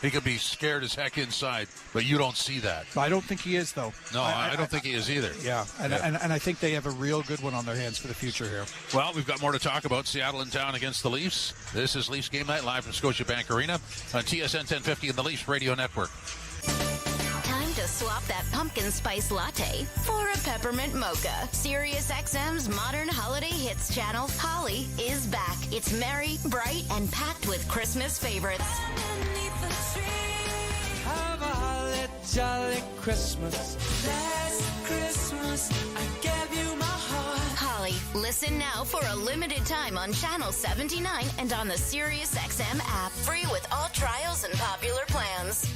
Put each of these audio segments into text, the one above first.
He could be scared as heck inside, but you don't see that. I don't think he is, though. No, I don't think he is either. Yeah, and I think they have a real good one on their hands for the future here. Well, we've got more to talk about. Seattle in town against the Leafs. This is Leafs Game Night live from Scotiabank Arena on TSN 1050 and the Leafs Radio Network. Time to swap that pumpkin spice latte for a peppermint mocha. Sirius XM's modern holiday hits channel, Holly, is back. It's merry, bright, and packed with Christmas favorites. Have a holly jolly Christmas. Last Christmas, I gave you my heart. Holly, listen now for a limited time on Channel 79 and on the Sirius XM app. Free with all trials and popular plans.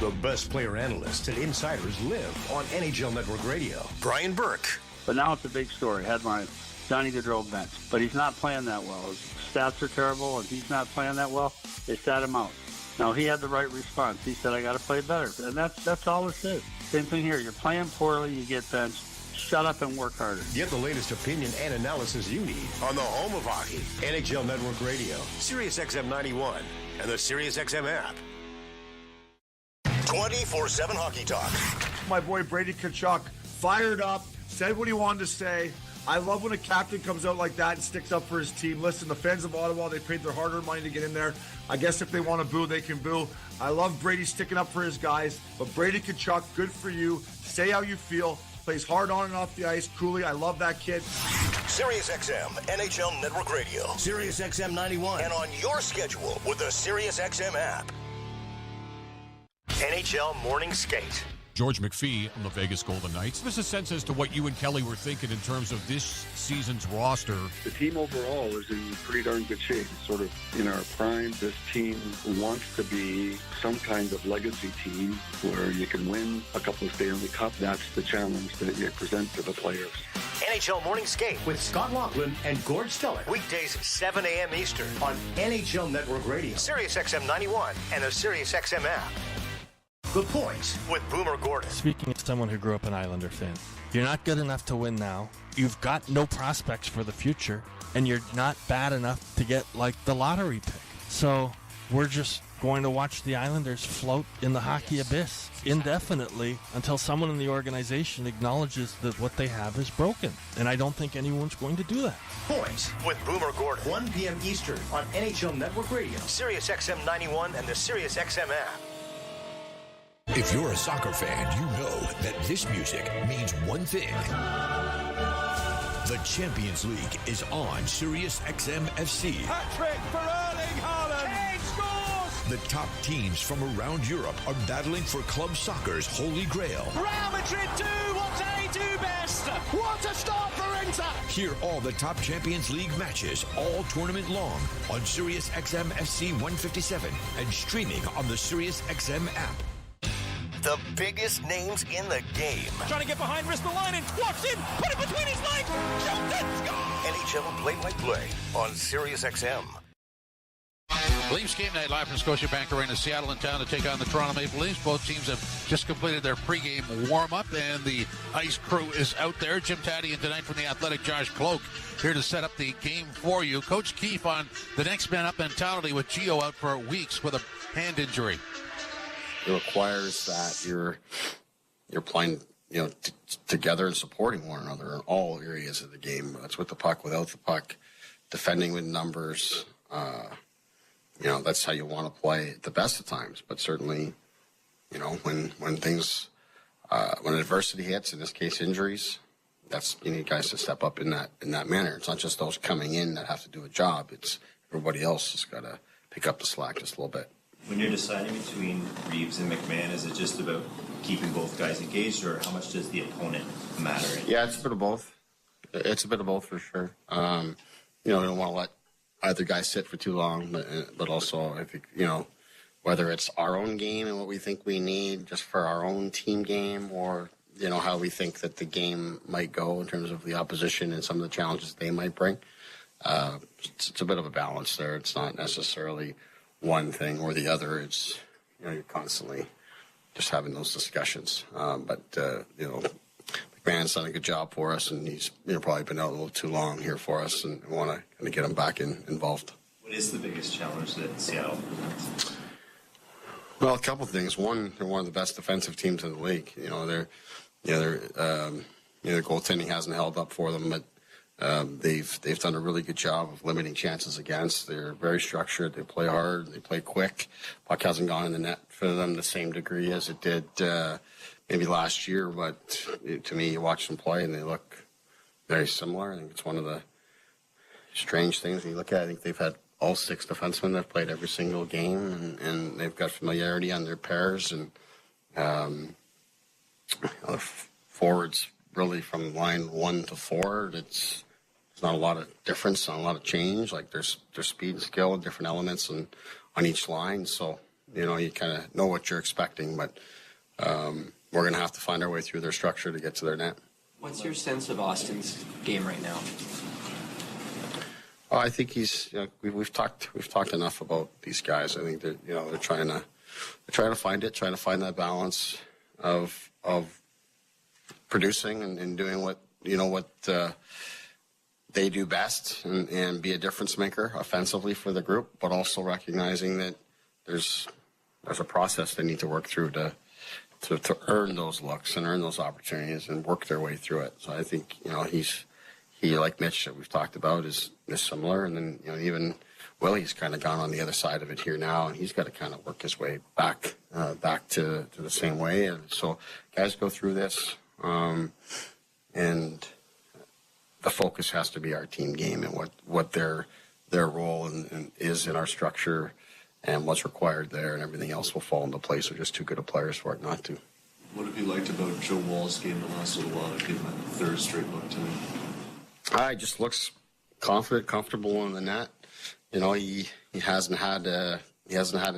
The best player analysts and insiders live on NHL Network Radio. Brian Burke. But now it's a big story. Headline, Johnny Gaudreau bench. But he's not playing that well. His stats are terrible, and he's not playing that well. They sat him out. Now, he had the right response. He said, I got to play better. And that's all it is. Same thing here. You're playing poorly, you get benched. Shut up and work harder. Get the latest opinion and analysis you need on the home of hockey, NHL Network Radio, Sirius XM 91, and the Sirius XM app. 24/7 Hockey Talk. My boy Brady Tkachuk fired up, said what he wanted to say. I love when a captain comes out like that and sticks up for his team. Listen, the fans of Ottawa, they paid their hard-earned money to get in there. I guess if they want to boo, they can boo. I love Brady sticking up for his guys. But Brady Tkachuk, good for you. Say how you feel. Plays hard on and off the ice. Cooley, I love that kid. Sirius XM, NHL Network Radio. Sirius XM 91. And on your schedule with the Sirius XM app. NHL Morning Skate. George McPhee on the Vegas Golden Knights. Give us a sense as to what you and Kelly were thinking in terms of this season's roster. The team overall is in pretty darn good shape. It's sort of in our prime. This team wants to be some kind of legacy team where you can win a couple of Stanley Cup. That's the challenge that you present to the players. NHL Morning Skate With Scott Laughlin and Gord Stellick. weekdays 7 a.m. Eastern On NHL Network Radio. Sirius XM 91 and the Sirius XM app. The Point with Boomer Gordon. Speaking as someone who grew up an Islander fan, you're not good enough to win now. You've got no prospects for the future, and you're not bad enough to get, like, the lottery pick. So we're just going to watch the Islanders float in the hockey abyss indefinitely until someone in the organization acknowledges that what they have is broken. And I don't think anyone's going to do that. Point with Boomer Gordon. 1 p.m. Eastern on NHL Network Radio. Sirius XM 91 and the Sirius XM app. If you're a soccer fan, you know that this music means one thing. The Champions League is on Sirius XM FC. Hat-trick for Erling Haaland. Kane scores. The top teams from around Europe are battling for club soccer's holy grail. Real Madrid do what they do best. What a start for Inter. Hear all the top Champions League matches all tournament long on Sirius XM FC 157 and streaming on the Sirius XM app. The biggest names in the game. Trying to get behind Ristolainen. Walks in. Put it between his legs. Shoots it. Score. NHL play-by-play on Sirius XM. Leafs Game Night live from Scotiabank Arena. Seattle in town to take on the Toronto Maple Leafs. Both teams have just completed their pregame warm-up, and the ice crew is out there. Jim Taddy and tonight from the Athletic, Josh Cloak, here to set up the game for you. Coach Keefe on the next man up mentality with Gio out for weeks with a hand injury. It requires that you're playing, together and supporting one another in all areas of the game. That's with the puck, without the puck, defending with numbers. That's how you want to play at the best of times. But certainly, when things, when adversity hits, in this case injuries, you need guys to step up in that manner. It's not just those coming in that have to do a job. It's everybody else has got to pick up the slack just a little bit. When you're deciding between Reeves and McMahon, is it just about keeping both guys engaged, or how much does the opponent matter? Yeah, it's a bit of both. It's a bit of both for sure. We don't want to let either guy sit for too long, but also I think, whether it's our own game and what we think we need just for our own team game, or, how we think that the game might go in terms of the opposition and some of the challenges they might bring. It's a bit of a balance there. It's not necessarily one thing or the other. It's, you're constantly just having those discussions. But McMahon's done a good job for us, and he's probably been out a little too long here for us, and we want to kind of get him back involved. What is the biggest challenge that Seattle presents? Well, a couple of things. One, they're one of the best defensive teams in the league. Their goaltending hasn't held up for them, but they've done a really good job of limiting chances against. They're very structured. They play hard. They play quick. Puck hasn't gone in the net for them the same degree as it did maybe last year. But to me, you watch them play and they look very similar. I think it's one of the strange things when you look at it. I think they've had all 6 defensemen that have played every single game, and they've got familiarity on their pairs. And forwards, really from line 1 to 4, it's not a lot of difference, not a lot of change. Like there's speed and skill and different elements on each line. So, you kind of know what you're expecting, but we're going to have to find our way through their structure to get to their net. What's your sense of Austin's game right now? Oh, I think he's. We've talked enough about these guys. I think that they're trying to find that balance of producing and doing what they do best and be a difference maker offensively for the group, but also recognizing that there's a process they need to work through to earn those looks and earn those opportunities and work their way through it. So I think he, like Mitch that we've talked about, is similar. And then, even Willie's kind of gone on the other side of it here now, and he's got to kind of work his way back to the same way. And so guys go through this, and the focus has to be our team game and what their role is in our structure and what's required there, and everything else will fall into place. They're just too good of players for it not to. What have you liked about Joe Wall's game the last little while? Give him that 3rd straight look to me. He just looks confident, comfortable in the net. He hasn't had a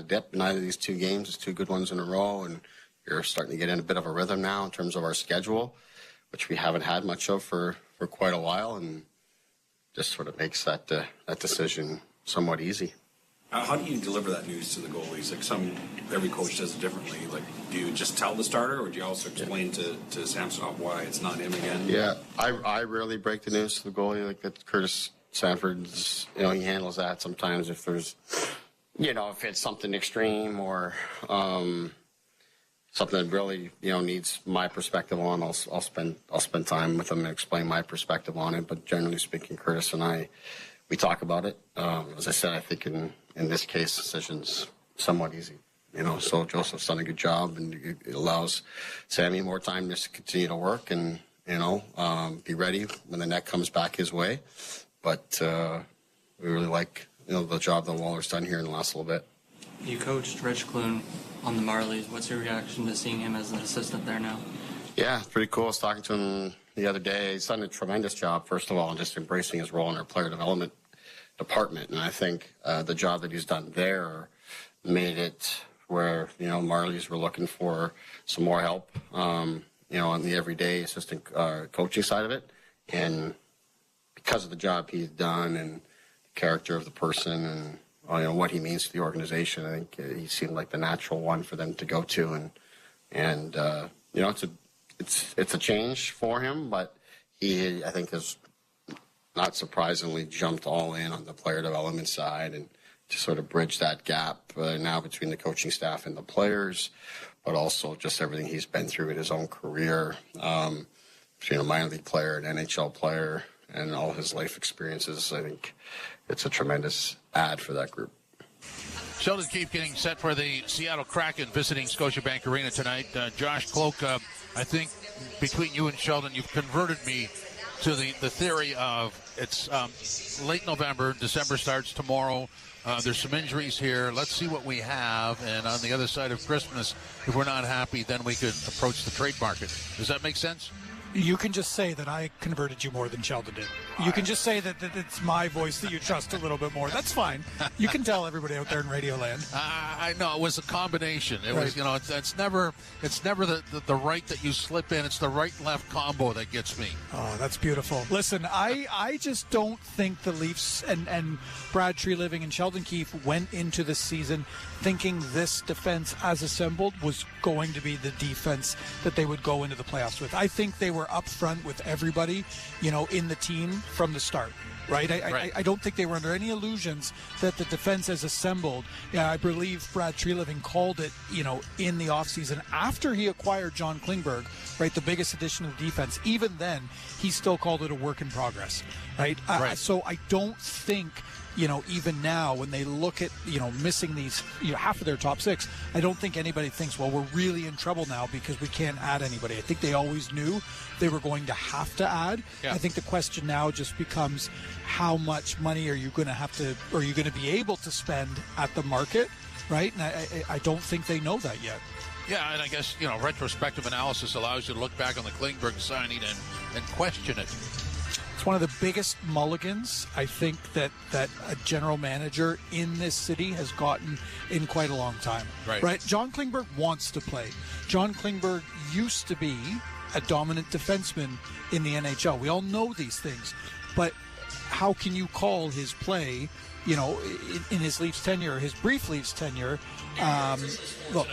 dip in either of these 2 games. It's 2 good ones in a row, and you're starting to get in a bit of a rhythm now in terms of our schedule, which we haven't had much of for quite a while, and just sort of makes that decision somewhat easy. How do you deliver that news to the goalies? Every coach does it differently. Do you just tell the starter, or do you also explain to Samsonov why it's not him again? Yeah, I rarely break the news to the goalie. Like that, Curtis Sanford's, he handles that sometimes if there's, if it's something extreme or something that really, needs my perspective on. I'll spend time with him and explain my perspective on it. But generally speaking, Curtis and I, we talk about it. As I said, I think in this case, decision's somewhat easy. So Joseph's done a good job, and it allows Sammy more time just to continue to work and, be ready when the net comes back his way. But we really like, the job that Waller's done here in the last little bit. You coached Rich Clune on the Marlies. What's your reaction to seeing him as an assistant there now? Yeah, it's pretty cool. I was talking to him the other day. He's done a tremendous job, first of all, in just embracing his role in our player development department. And I think the job that he's done there made it where, Marlies were looking for some more help, on the everyday assistant coaching side of it. And because of the job he's done and the character of the person and what he means to the organization, I think he seemed like the natural one for them to go to. And it's a change for him, but he, I think, has not surprisingly jumped all in on the player development side and to sort of bridge that gap now between the coaching staff and the players, but also just everything he's been through in his own career, between a minor league player, an NHL player, and all his life experiences. I think it's a tremendous add for that group. Sheldon Keefe getting set for the Seattle Kraken visiting Scotiabank Arena tonight. Josh Cloak, I think between you and Sheldon, you've converted me to the theory of it's late November, December starts tomorrow. There's some injuries here. Let's see what we have. And on the other side of Christmas, if we're not happy, then we could approach the trade market. Does that make sense? You can just say that I converted you more than Sheldon did. You can just say that it's my voice that you trust a little bit more. That's fine. You can tell everybody out there in Radio Land. I know it was a combination. It was, it's never the right that you slip in. It's the right-left combo that gets me. Oh, that's beautiful. Listen, I just don't think the Leafs and Brad Treliving and Sheldon Keefe went into the season thinking this defense as assembled was going to be the defense that they would go into the playoffs with. I think they were were upfront with everybody, in the team from the start. Right? I don't think they were under any illusions that the defense has assembled. I believe Brad Treliving called it, in the offseason after he acquired John Klingberg, right? The biggest addition to the defense. Even then, he still called it a work in progress, right? So I don't think, even now when they look at, missing these, half of their top six, I don't think anybody thinks, well, we're really in trouble now because we can't add anybody. I think they always knew they were going to have to add. Yeah. I think the question now just becomes how much money are you going to be able to spend at the market, right? And I don't think they know that yet. Yeah, and I guess, retrospective analysis allows you to look back on the Klingberg signing and question it. It's one of the biggest mulligans, I think, that a general manager in this city has gotten in quite a long time. Right? John Klingberg wants to play. John Klingberg used to be a dominant defenseman in the NHL. We all know these things. But how can you call his play, in his Leafs tenure, his brief Leafs tenure, look,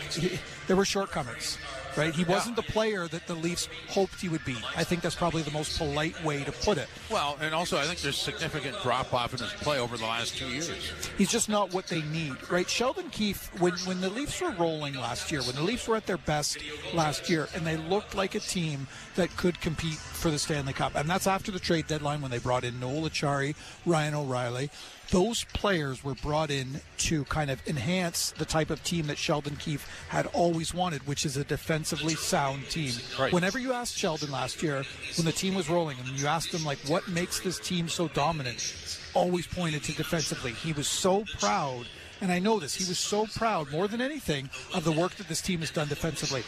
there were shortcomings. Right? He wasn't the player that the Leafs hoped he would be. I think that's probably the most polite way to put it. Well, and also I think there's significant drop-off in his play over the last 2 years. He's just not what they need, right? Sheldon Keefe, when the Leafs were rolling last year, when the Leafs were at their best last year, and they looked like a team that could compete for the Stanley Cup, and that's after the trade deadline when they brought in Noel Acciari, Ryan O'Reilly. Those players were brought in to kind of enhance the type of team that Sheldon Keefe had always wanted, which is a defensively sound team. Right. Whenever you asked Sheldon last year, when the team was rolling, and you asked him, what makes this team so dominant, always pointed to defensively. He was so proud, and I know this, he was so proud, more than anything, of the work that this team has done defensively.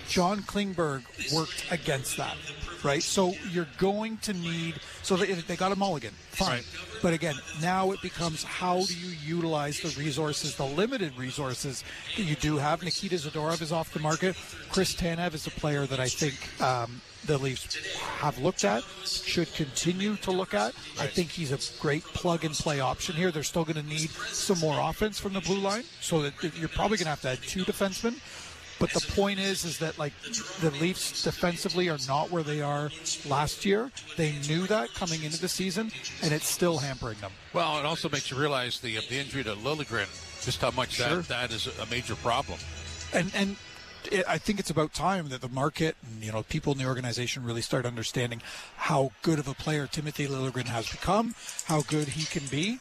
John Klingberg worked against that. Right, so you're going to need. So they got a mulligan, fine. Right. But again, now it becomes how do you utilize the resources, the limited resources that you do have. Nikita Zadorov is off the market. Chris Tanev is a player that I think the Leafs have looked at, should continue to look at. Right. I think he's a great plug-and-play option here. They're still going to need some more offense from the blue line, so that you're probably going to have to add 2 defensemen. But the point is that the Leafs defensively are not where they are last year. They knew that coming into the season, and it's still hampering them. Well, it also makes you realize the injury to Liljegren, just how much that is a major problem. And I think it's about time that the market and people in the organization really start understanding how good of a player Timothy Liljegren has become, how good he can be.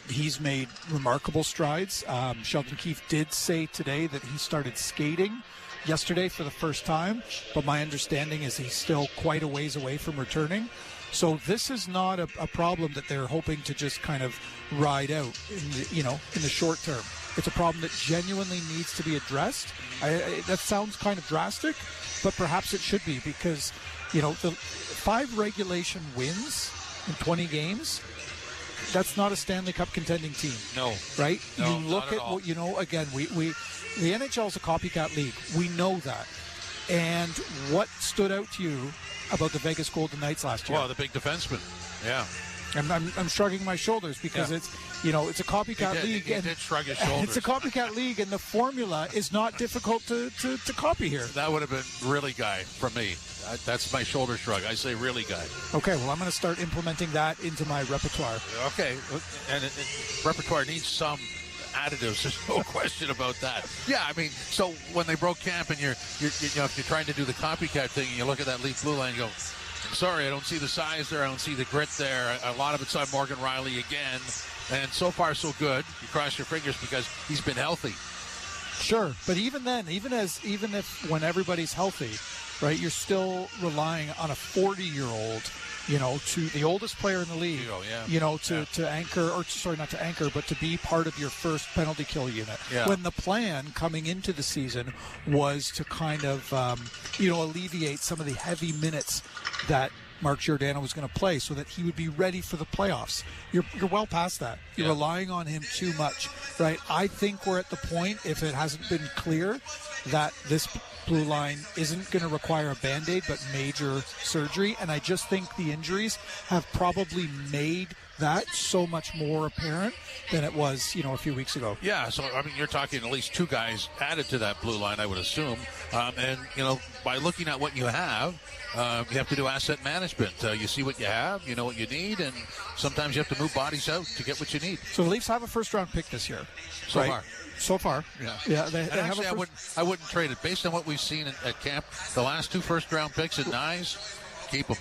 He's made remarkable strides. Sheldon Keefe did say today that he started skating yesterday for the first time, but my understanding is he's still quite a ways away from returning. So this is not a problem that they're hoping to just kind of ride out in the short term. It's a problem that genuinely needs to be addressed. That sounds kind of drastic, but perhaps it should be, because the 5 regulation wins in 20 games, that's not a Stanley Cup contending team. No. Right? No, you look at what, again, the NHL is a copycat league. We know that. And what stood out to you about the Vegas Golden Knights last year? Well, the big defenseman. Yeah. I'm shrugging my shoulders because it's a copycat league. He did shrug his shoulders. It's a copycat league, and the formula is not difficult to copy here. That would have been really guy from me. That's my shoulder shrug. I say really guy. Okay, well, I'm going to start implementing that into my repertoire. Okay, and repertoire needs some additives. There's no question about that. Yeah, I mean, so when they broke camp and if you're trying to do the copycat thing, and you look at that Leaf blue line and you go, sorry, I don't see the size there. I don't see the grit there. A lot of it's on Morgan Rielly again. And so far, so good. You cross your fingers because he's been healthy. Sure, but even then, even if when everybody's healthy, right, you're still relying on a 40-year-old, to the oldest player in the league, to anchor, or sorry, not to anchor, but to be part of your first penalty kill unit. Yeah. When the plan coming into the season was to kind of, alleviate some of the heavy minutes that Mark Giordano was going to play so that he would be ready for the playoffs. You're well past that. You're relying on him too much, right? I think we're at the point, if it hasn't been clear, that this blue line isn't going to require a Band-Aid but major surgery, and I just think the injuries have probably made that's so much more apparent than it was, a few weeks ago. Yeah, so, you're talking at least 2 guys added to that blue line, I would assume. And, by looking at what you have to do asset management. You see what you have, you know what you need, and sometimes you have to move bodies out to get what you need. So the Leafs have a first-round pick this year. So far. Yeah. They have actually, I wouldn't trade it. Based on what we've seen at camp, the last 2 first-round picks at Nyes, keep them.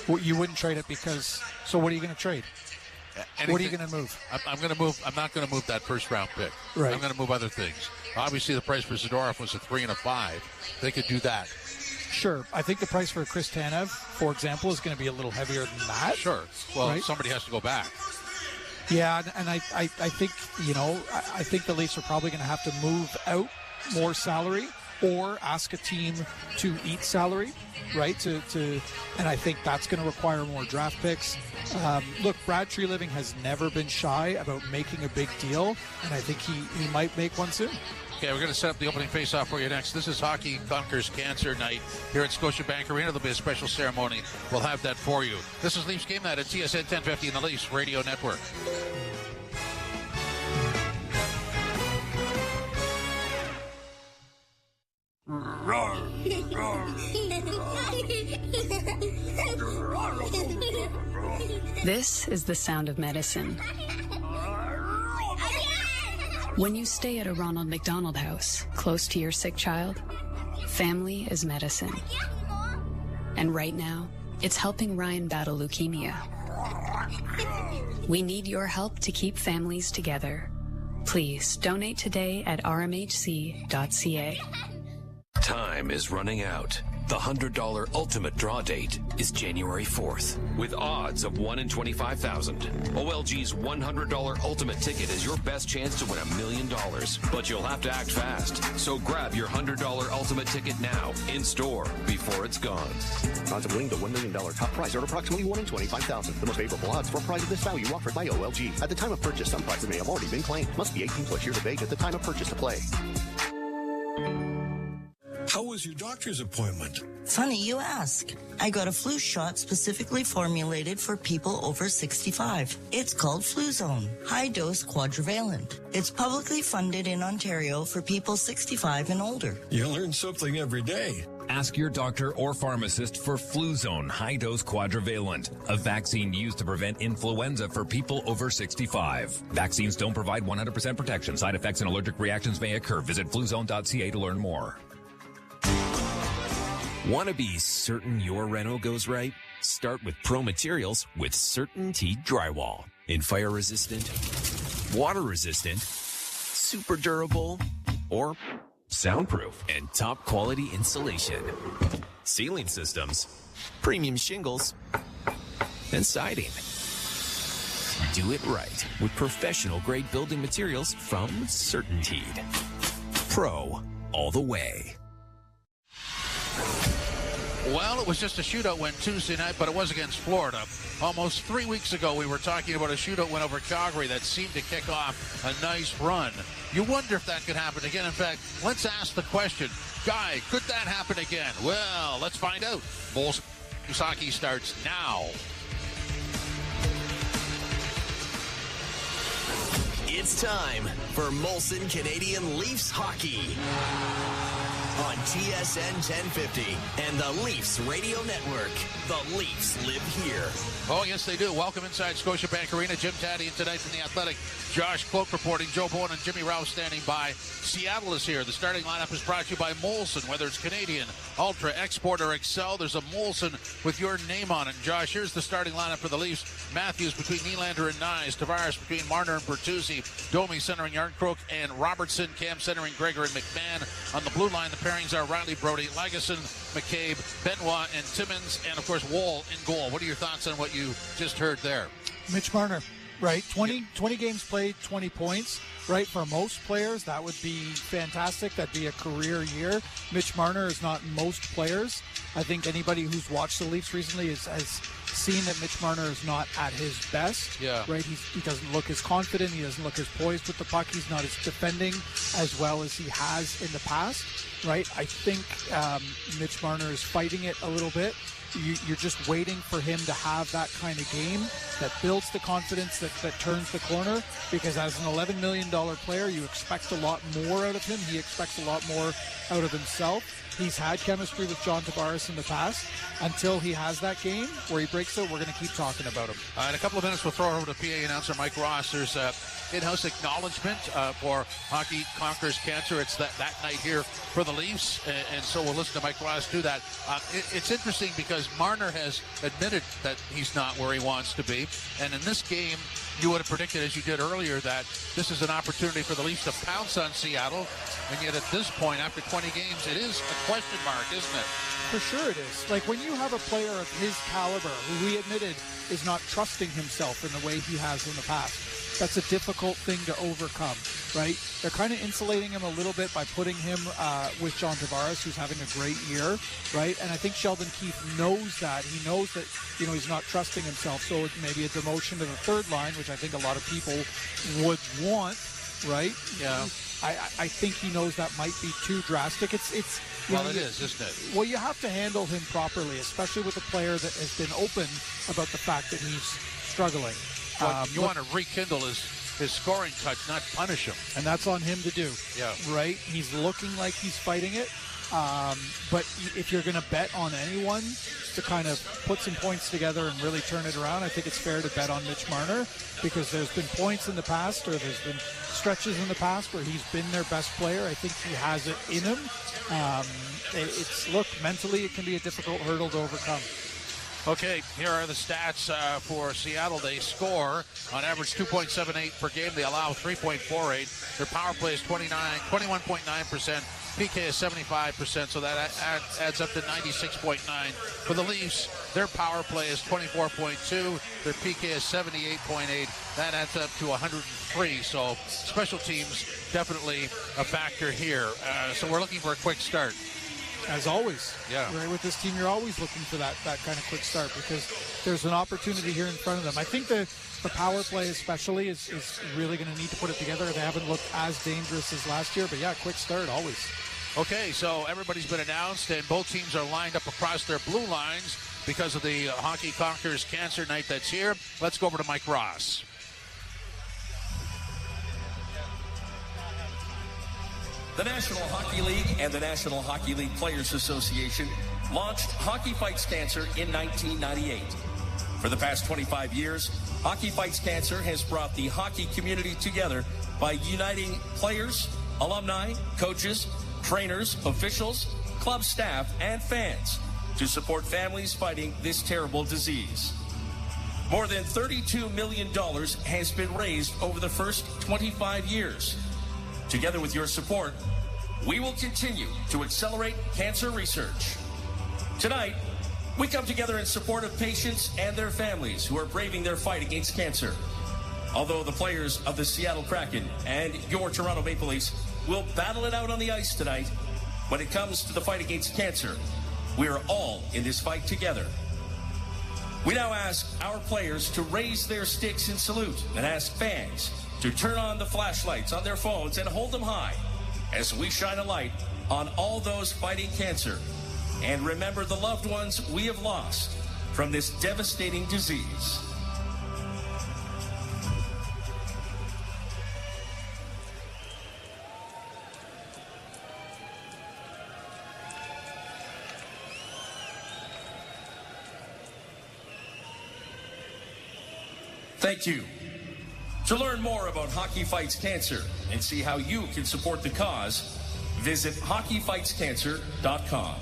Well, you wouldn't trade it because, so what are you going to trade? Anything. What are you going to move? I'm going to move. I'm not going to move that first-round pick. Right. I'm going to move other things. Obviously, the price for Zadorov was a 3 and a 5. They could do that. Sure. I think the price for Chris Tanev, for example, is going to be a little heavier than that. Sure. Well, somebody has to go back. Yeah, and I think, I think the Leafs are probably going to have to move out more salary or ask a team to eat salary, right? And I think that's going to require more draft picks. Look, Brad Treliving has never been shy about making a big deal, and I think he might make one soon. Okay, we're going to set up the opening face-off for you next. This is Hockey Conquers Cancer Night here at Scotiabank Arena. There'll be a special ceremony. We'll have that for you. This is Leafs Game Night at TSN 1050 and the Leafs Radio Network. This is the sound of medicine. When you stay at a Ronald McDonald House, close to your sick child, family is medicine. And right now, it's helping Ryan battle leukemia. We need your help to keep families together. Please donate today at rmhc.ca. Time is running out. The $100 ultimate draw date is January 4th, with odds of 1 in 25,000. OLG's $100 ultimate ticket is your best chance to win $1 million, but you'll have to act fast. So grab your $100 ultimate ticket now, in store, before it's gone. Odds of winning the $1 million top prize are approximately 1 in 25,000. The most favorable odds for a prize of this value offered by OLG. At the time of purchase, some prizes may have already been claimed. Must be 18 plus years of age at the time of purchase to play. How was your doctor's appointment? Funny you ask. I got a flu shot specifically formulated for people over 65. It's called Fluzone, high-dose quadrivalent. It's publicly funded in Ontario for people 65 and older. You learn something every day. Ask your doctor or pharmacist for Fluzone high-dose quadrivalent, a vaccine used to prevent influenza for people over 65. Vaccines don't provide 100% protection. Side effects and allergic reactions may occur. Visit fluzone.ca to learn more. Want to be certain your reno goes right? Start with Pro Materials with Certainty Drywall. In fire resistant, water resistant, super durable, or soundproof and top quality insulation. Ceiling systems, premium shingles, and siding. Do it right with professional grade building materials from Certainty. Pro all the way. Well, it was just a shootout win Tuesday night, but it was against Florida. Almost 3 weeks ago, we were talking about a shootout win over Calgary that seemed to kick off a nice run. You wonder if that could happen again. In fact, let's ask the question, Guy, could that happen again? Well, let's find out. Bulls hockey starts now. It's time for Molson Canadian Leafs hockey on TSN 1050 and the Leafs Radio Network. The Leafs live here. Oh, yes, they do. Welcome inside Scotiabank Arena. Jim Taddy tonight from The Athletic. Josh Cloak reporting. Joe Bowen and Jimmy Rouse standing by. Seattle is here. The starting lineup is brought to you by Molson. Whether it's Canadian, Ultra, Export, or Excel, there's a Molson with your name on it. And Josh, here's the starting lineup for the Leafs. Matthews between Nylander and Nyes. Tavares between Marner and Bertuzzi. Domi centering Yarncroke and Robertson. Cam centering Gregor and McMahon. On the blue line, the pairings are Riley, Brody, Lagesson, McCabe, Benoit, and Timmins. And, of course, Wall in goal. What are your thoughts on what you just heard there? Mitch Marner, right? 20 games played, 20 points, right? For most players, that would be fantastic. That'd be a career year. Mitch Marner is not most players. I think anybody who's watched the Leafs recently has seeing that Mitch Marner is not at his best. Yeah. Right? He doesn't look as confident. He doesn't look as poised with the puck. He's not as defending as well as he has in the past. Right? I think Mitch Marner is fighting it a little bit. You're just waiting for him to have that kind of game that builds the confidence that turns the corner, because as an $11 million player, you expect a lot more out of him. He expects a lot more out of himself. He's had chemistry with John Tavares in the past. Until he has that game where he breaks out, we're going to keep talking about him. In a couple of minutes, we'll throw it over to PA announcer Mike Ross. There's in-house acknowledgement for Hockey Conquers Cancer. It's that night here for the Leafs, and so we'll listen to Mike Ross do that. It's interesting because Marner has admitted that he's not where he wants to be, and in this game, you would have predicted, as you did earlier, that this is an opportunity for the Leafs to pounce on Seattle, and yet at this point, after 20 games, it is a question mark, isn't it? For sure it is. Like, when you have a player of his caliber, who he admitted is not trusting himself in the way he has in the past, that's a difficult thing to overcome, right? They're kind of insulating him a little bit by putting him with John Tavares, who's having a great year, right? And I think Sheldon Keefe knows that. He knows that, he's not trusting himself. So it may be a demotion to the third line, which I think a lot of people would want, right? Yeah. I think he knows that might be too drastic. It is, isn't it? Well, you have to handle him properly, especially with a player that has been open about the fact that he's struggling. You want to rekindle his scoring touch, not punish him. And that's on him to do. Yeah. Right? He's looking like he's fighting it. But if you're going to bet on anyone to kind of put some points together and really turn it around, I think it's fair to bet on Mitch Marner, because there's been points in the past, or there's been stretches in the past where he's been their best player. I think he has it in him. Mentally it can be a difficult hurdle to overcome. Okay, here are the stats for Seattle. They score on average 2.78 per game. They allow 3.48. Their power play is 21.9%. PK is 75%, so that adds up to 96.9. For the Leafs, their power play is 24.2. Their PK is 78.8. That adds up to 103. So special teams definitely a factor here. So we're looking for a quick start. As always. Yeah. Right, with this team, you're always looking for that kind of quick start, because there's an opportunity here in front of them. I think the power play especially is really going to need to put it together. They haven't looked as dangerous as last year, but yeah, quick start always. Okay, so everybody's been announced, and both teams are lined up across their blue lines because of the Hockey Conquers Cancer Night that's here. Let's go over to Mike Ross. The National Hockey League and the National Hockey League Players Association launched Hockey Fights Cancer in 1998. For the past 25 years, Hockey Fights Cancer has brought the hockey community together by uniting players, alumni, coaches, trainers, officials, club staff, and fans to support families fighting this terrible disease. More than $32 million has been raised over the first 25 years. Together with your support, we will continue to accelerate cancer research. Tonight, we come together in support of patients and their families who are braving their fight against cancer. Although the players of the Seattle Kraken and your Toronto Maple Leafs will battle it out on the ice tonight, when it comes to the fight against cancer, we are all in this fight together. We now ask our players to raise their sticks in salute and ask fans to turn on the flashlights on their phones and hold them high as we shine a light on all those fighting cancer and remember the loved ones we have lost from this devastating disease. Thank you. To learn more about Hockey Fights Cancer and see how you can support the cause, visit hockeyfightscancer.com.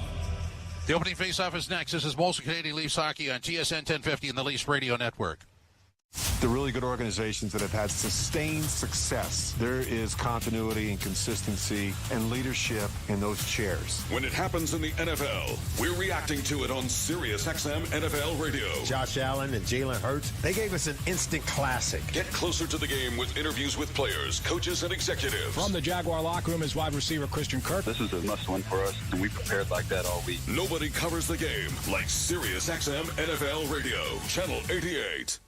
The opening face-off is next. This is Molson Canadian Leafs Hockey on TSN 1050 and the Leafs Radio Network. the really good organizations that have had sustained success, there is continuity and consistency and leadership in those chairs. When it happens in the NFL, we're reacting to it on Sirius XM NFL Radio. Josh Allen and Jalen Hurts, they gave us an instant classic. Get closer to the game with interviews with players, coaches, and executives. From the Jaguar locker room is wide receiver Christian Kirk. This is a must-win for us, and we prepared like that all week. Nobody covers the game like Sirius XM NFL Radio, Channel 88.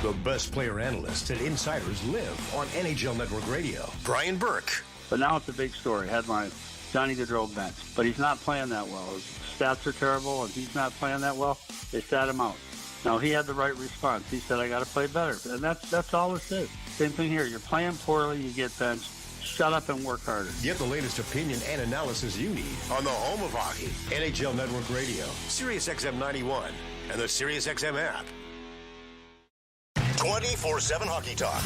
The best player analysts and insiders live on NHL Network Radio. Brian Burke. But now it's a big story. Headline, Johnny Gaudreau bench. But he's not playing that well. His stats are terrible, and he's not playing that well. They sat him out. Now, he had the right response. He said, I got to play better. And that's all it is. Same thing here. You're playing poorly, you get benched. Shut up and work harder. Get the latest opinion and analysis you need on the home of hockey, NHL Network Radio, Sirius XM 91, and the Sirius XM app. 24/7 Hockey Talk.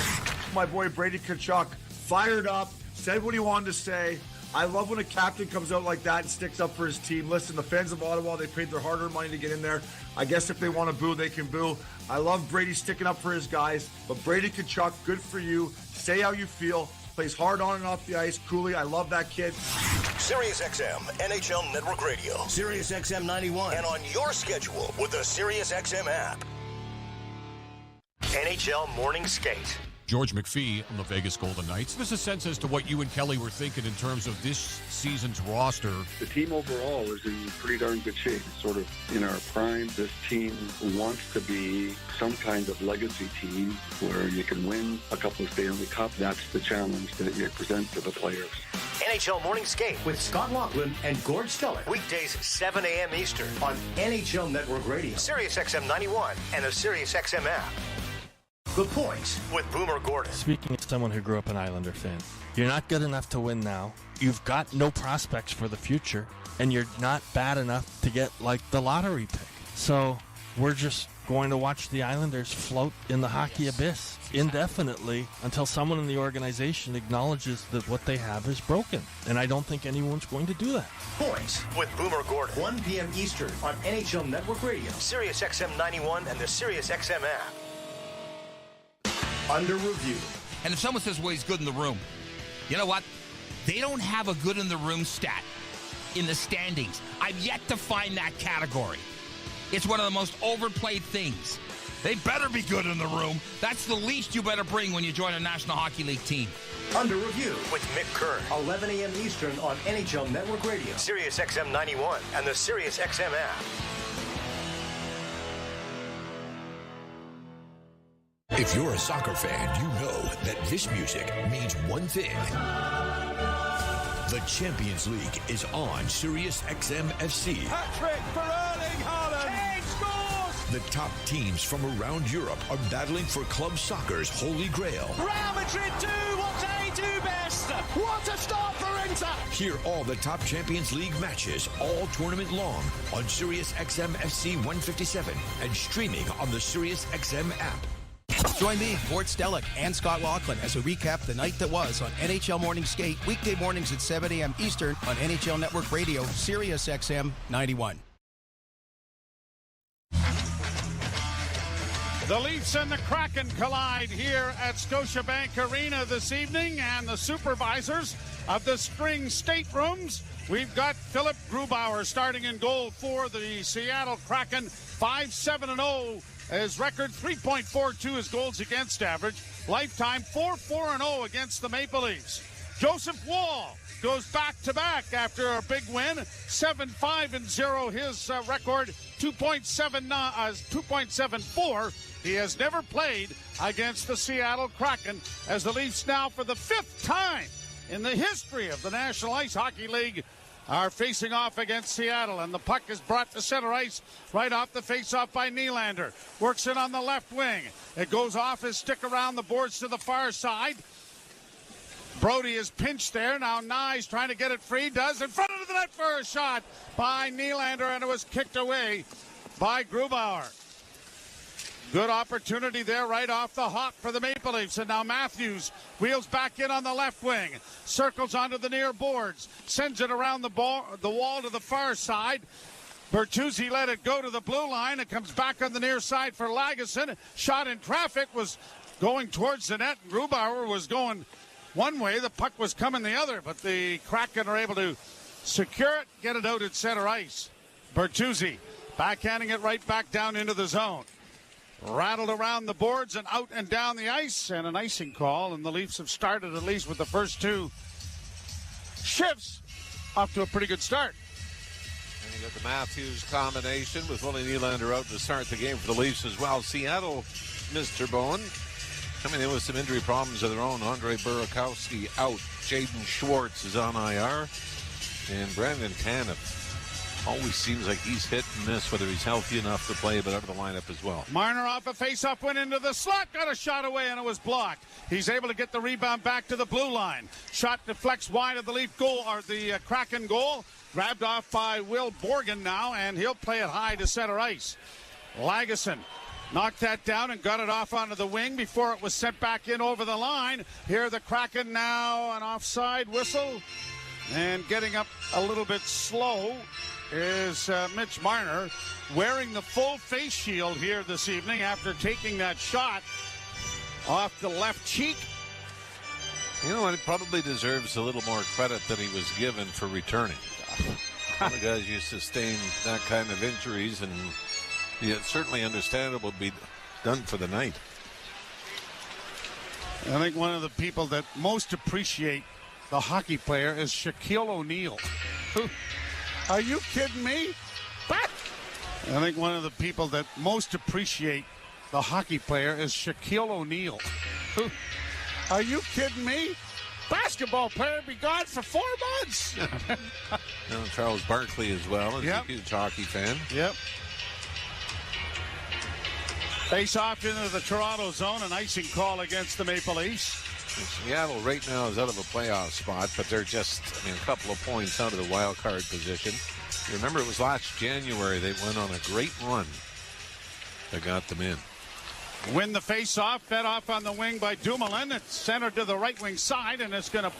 My boy Brady Tkachuk fired up, said what he wanted to say. I love when a captain comes out like that and sticks up for his team. Listen, the fans of Ottawa, they paid their hard-earned money to get in there. I guess if they want to boo, they can boo. I love Brady sticking up for his guys. But Brady Tkachuk, good for you. Say how you feel. Plays hard on and off the ice. Cooley, I love that kid. Sirius XM, NHL Network Radio. Sirius XM 91. And on your schedule with the Sirius XM app. NHL Morning Skate. George McPhee on the Vegas Golden Knights. This is a sense as to what you and Kelly were thinking in terms of this season's roster. The team overall is in pretty darn good shape. It's sort of in our prime. This team wants to be some kind of legacy team where you can win a couple of Stanley Cup. That's the challenge that you present to the players. NHL Morning Skate with Scott Laughlin and Gord Stellick. Weekdays 7 a.m. Eastern on NHL Network Radio, Sirius XM 91, and the Sirius XM app. The Point with Boomer Gordon. Speaking as someone who grew up an Islander fan, you're not good enough to win now. You've got no prospects for the future, and you're not bad enough to get like the lottery pick. So we're just going to watch the Islanders float in the hockey abyss indefinitely until someone in the organization acknowledges that what they have is broken. And I don't think anyone's going to do that. Point with Boomer Gordon. 1 p.m. Eastern on NHL Network Radio, Sirius XM 91, and the Sirius XM app. Under review. And if someone says, well, he's good in the room, you know what? They don't have a good in the room stat in the standings. I've yet to find that category. It's one of the most overplayed things. They better be good in the room. That's the least you better bring when you join a National Hockey League team. Under review with Mick Kern. 11 a.m. Eastern on NHL Network Radio, Sirius XM 91, and the Sirius XM app. If you're a soccer fan, you know that this music means one thing. The Champions League is on Sirius XM FC. Hat-trick for Erling Haaland. Kane scores! The top teams from around Europe are battling for club soccer's holy grail. Real Madrid do what they do best. What a start for Inter! Hear all the top Champions League matches all tournament long on Sirius XM FC 157 and streaming on the Sirius XM app. Join me, Gord Stellick, and Scott Laughlin as we recap the night that was on NHL Morning Skate, weekday mornings at 7 a.m. Eastern on NHL Network Radio, Sirius XM 91. The Leafs and the Kraken collide here at Scotiabank Arena this evening, and the supervisors of the spring staterooms, we've got Philip Grubauer starting in goal for the Seattle Kraken, 5-7-0. His record, 3.42 is goals against average. Lifetime, 4-4-0 against the Maple Leafs. Joseph Woll goes back-to-back after a big win, 7-5-0. His record, 2.74. He has never played against the Seattle Kraken, as the Leafs now, for the 5th time in the history of the National Ice Hockey League, are facing off against Seattle, and the puck is brought to center ice right off the face-off by Nylander. Works it on the left wing. It goes off his stick around the boards to the far side. Brody is pinched there. Now Nye's trying to get it free. Does in front of the net for a shot by Nylander, and it was kicked away by Grubauer. Good opportunity there right off the hop for the Maple Leafs. And now Matthews wheels back in on the left wing. Circles onto the near boards. Sends it around the wall to the far side. Bertuzzi let it go to the blue line. It comes back on the near side for Lagesson. Shot in traffic was going towards the net. Grubauer was going one way. The puck was coming the other, but the Kraken are able to secure it, get it out at center ice. Bertuzzi backhanding it right back down into the zone. Rattled around the boards and out and down the ice, and an icing call, and the Leafs have started at least with the first two shifts off to a pretty good start. And you got the Matthews combination with Willie Nylander out to start the game for the Leafs as well. Seattle, Mr. Bowen, coming in with some injury problems of their own. Andre Burakovsky out. Jaden Schwartz is on IR. And Brandon Tanev always seems like he's hit and miss, whether he's healthy enough to play, but out of the lineup as well. Marner off a face-off, went into the slot, got a shot away, and it was blocked. He's able to get the rebound back to the blue line. Shot deflects wide of the Leaf goal, or the Kraken goal. Grabbed off by Will Borgen now, and he'll play it high to center ice. Lagesson knocked that down and got it off onto the wing before it was sent back in over the line. Here the Kraken now, an offside whistle. And getting up a little bit slow is Mitch Marner, wearing the full face shield here this evening after taking that shot off the left cheek. You know what? He probably deserves a little more credit than he was given for returning. The guys you sustain that kind of injuries, and it's certainly understandable to be done for the night. I think one of the people that most appreciate the hockey player is Shaquille O'Neal. Are you kidding me? What? I think one of the people that most appreciate the hockey player is Shaquille O'Neal. Are you kidding me? Basketball player be gone for 4 months. Charles Barkley as well is Yep. a huge hockey fan. Yep. Face off into the Toronto zone, an icing call against the Maple Leafs. Seattle right now is out of a playoff spot, but they're just, a couple of points out of the wild card position. You remember it was last January they went on a great run that got them in. Win the face-off, fed off on the wing by Dumoulin. It's centered to the right wing side, and it's going to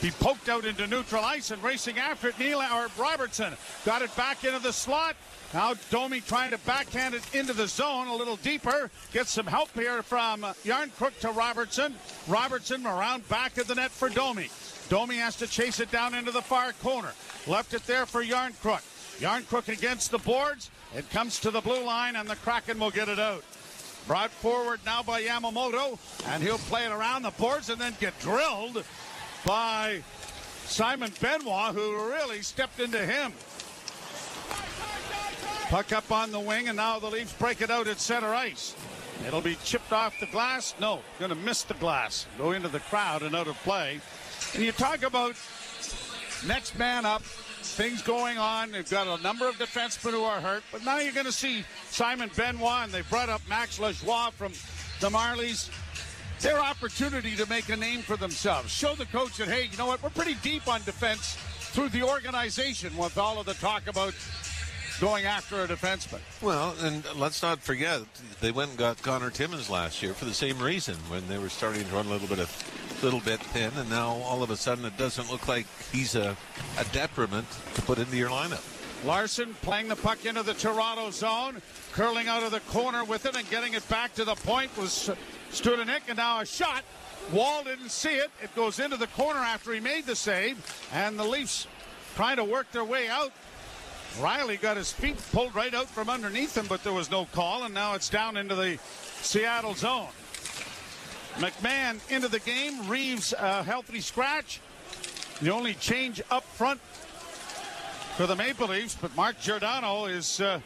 be poked out into neutral ice, and racing after it, Robertson got it back into the slot. Now Domi trying to backhand it into the zone a little deeper. Gets some help here from Yarncrook to Robertson. Robertson around back of the net for Domi. Domi has to chase it down into the far corner. Left it there for Yarncrook. Yarncrook against the boards. It comes to the blue line, and the Kraken will get it out. Brought forward now by Yamamoto, and he'll play it around the boards and then get drilled by Simon Benoit, who really stepped into him. Puck up on the wing, and now the Leafs break it out at center ice. It'll be chipped off the glass. No, going to miss the glass. Go into the crowd and out of play. And you talk about next man up, things going on. They've got a number of defensemen who are hurt, but now you're going to see Simon Benoit, and they brought up Max Lajoie from the Marlies. Their opportunity to make a name for themselves. Show the coach that, hey, you know what, we're pretty deep on defense through the organization with all of the talk about going after a defenseman. Well, and let's not forget, they went and got Connor Timmins last year for the same reason, when they were starting to run a little bit thin, and now all of a sudden it doesn't look like he's a detriment to put into your lineup. Larson playing the puck into the Toronto zone, curling out of the corner with it and getting it back to the point was Studenik, and now a shot. Wall didn't see it. It goes into the corner after he made the save, and the Leafs trying to work their way out. Riley got his feet pulled right out from underneath him, but there was no call, and now it's down into the Seattle zone. McMahon into the game. Reeves a healthy scratch. The only change up front for the Maple Leafs, but Mark Giordano is going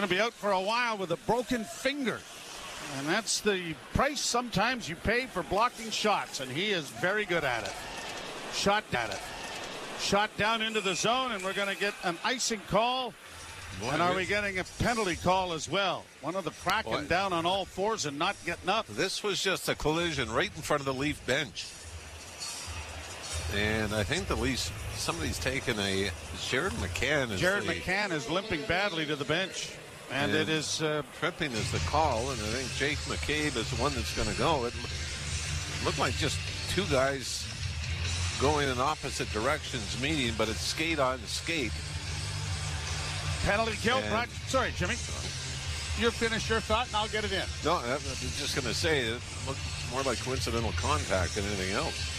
to be out for a while with a broken finger. And that's the price sometimes you pay for blocking shots, and he is very good at it. Shot at it. Shot down into the zone, and we're going to get an icing call. Boy, and are we getting a penalty call as well? One of the Kraken down on all fours and not getting up. This was just a collision right in front of the Leaf bench. And I think the Leafs, somebody's taken a... Jared McCann is limping badly to the bench. And it is... tripping is the call, and I think Jake McCabe is the one that's going to go. It looked like just two guys going in opposite directions meeting, but it's skate on skate. Penalty kill. Sorry, Jimmy. You finish your thought, and I'll get it in. No, I was just going to say, it looked more like coincidental contact than anything else.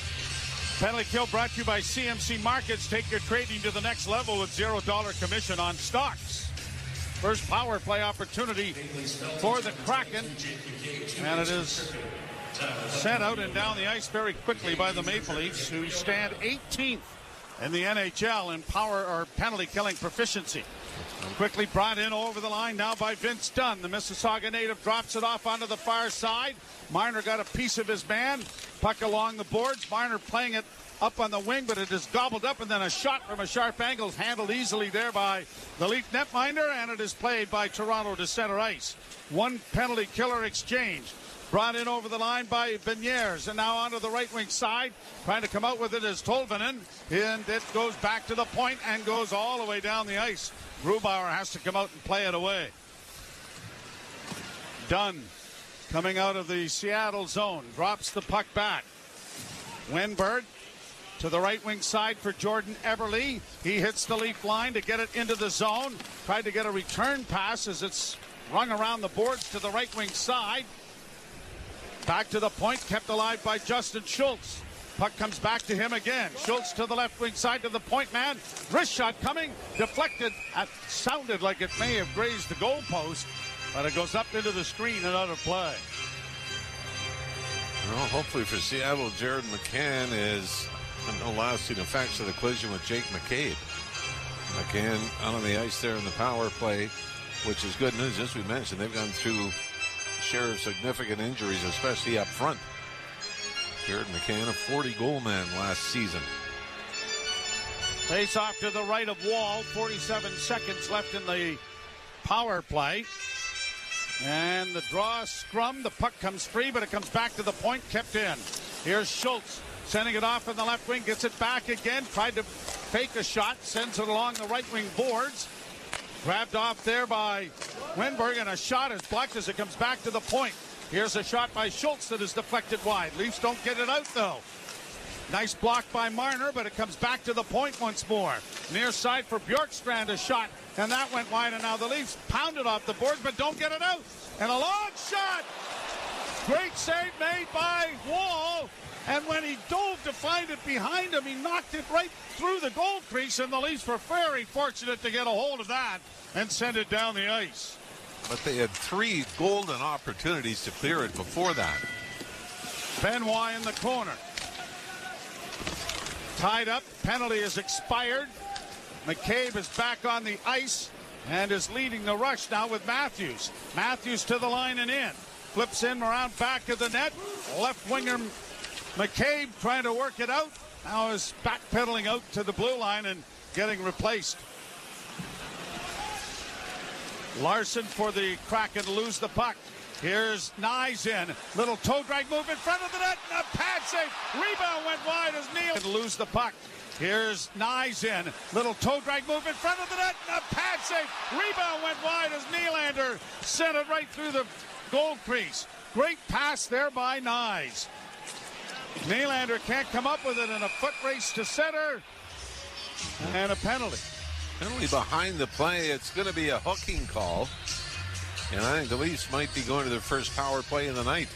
Penalty kill brought to you by CMC Markets. Take your trading to the next level with $0 commission on stocks. First power play opportunity for the Kraken. And it is sent out and down the ice very quickly by the Maple Leafs, who stand 18th in the NHL in power or penalty killing proficiency. Quickly brought in over the line now by Vince Dunn. The Mississauga native drops it off onto the far side. Marner got a piece of his man. Puck along the boards. Marner playing it up on the wing, but it is gobbled up, and then a shot from a sharp angle handled easily there by the Leaf netminder, and it is played by Toronto to center ice. One penalty killer exchange. Brought in over the line by Beniers, and now onto the right wing side. Trying to come out with it is Tolvanen, and it goes back to the point and goes all the way down the ice. Grubauer has to come out and play it away. Dunn coming out of the Seattle zone, drops the puck back. Wenberg to the right wing side for Jordan Eberle. He hits the Leaf line to get it into the zone. Tried to get a return pass as it's rung around the boards to the right wing side. Back to the point, kept alive by Justin Schultz. Puck comes back to him again. Schultz to the left wing side to the point man. Wrist shot coming, deflected. It sounded like it may have grazed the goalpost, but it goes up into the screen and out of play. Well, hopefully for Seattle, Jared McCann is no lasting effects of the collision with Jake McCabe. McCann out on the ice there in the power play, which is good news. As we mentioned, they've gone through a share of significant injuries, especially up front. Jared McCann, a 40-goal man last season. Face off to the right of Wall. 47 seconds left in the power play. And the draw scrum. The puck comes free, but it comes back to the point, kept in. Here's Schultz sending it off in the left wing. Gets it back again. Tried to fake a shot. Sends it along the right wing boards. Grabbed off there by Wenberg, and a shot is blocked as it comes back to the point. Here's a shot by Schultz that is deflected wide. Leafs don't get it out, though. Nice block by Marner, but it comes back to the point once more. Near side for Bjorkstrand, a shot, and that went wide, and now the Leafs pound it off the boards, but don't get it out. And a long shot. Great save made by Wall, and when he dove to find it behind him, he knocked it right through the goal crease, and the Leafs were very fortunate to get a hold of that and send it down the ice. But they had 3 golden opportunities to clear it before that. Benoit in the corner. Tied up. Penalty is expired. McCabe is back on the ice and is leading the rush now with Matthews. Matthews to the line and in. Flips in around back of the net. Left winger McCabe trying to work it out. Now is backpedaling out to the blue line and getting replaced. Larson for the Kraken lose the puck. Here's Nyes in. Little toe drag move in front of the net. And a pad save. Rebound went wide as Neal lose the puck. Here's Nyes in. Little toe drag move in front of the net. And a pad save. Rebound went wide as Nylander sent it right through the goal crease. Great pass there by Nyes. Nylander can't come up with it in a foot race to center. And a penalty. Penalty behind the play. It's going to be a hooking call. And I think the Leafs might be going to their first power play of the night.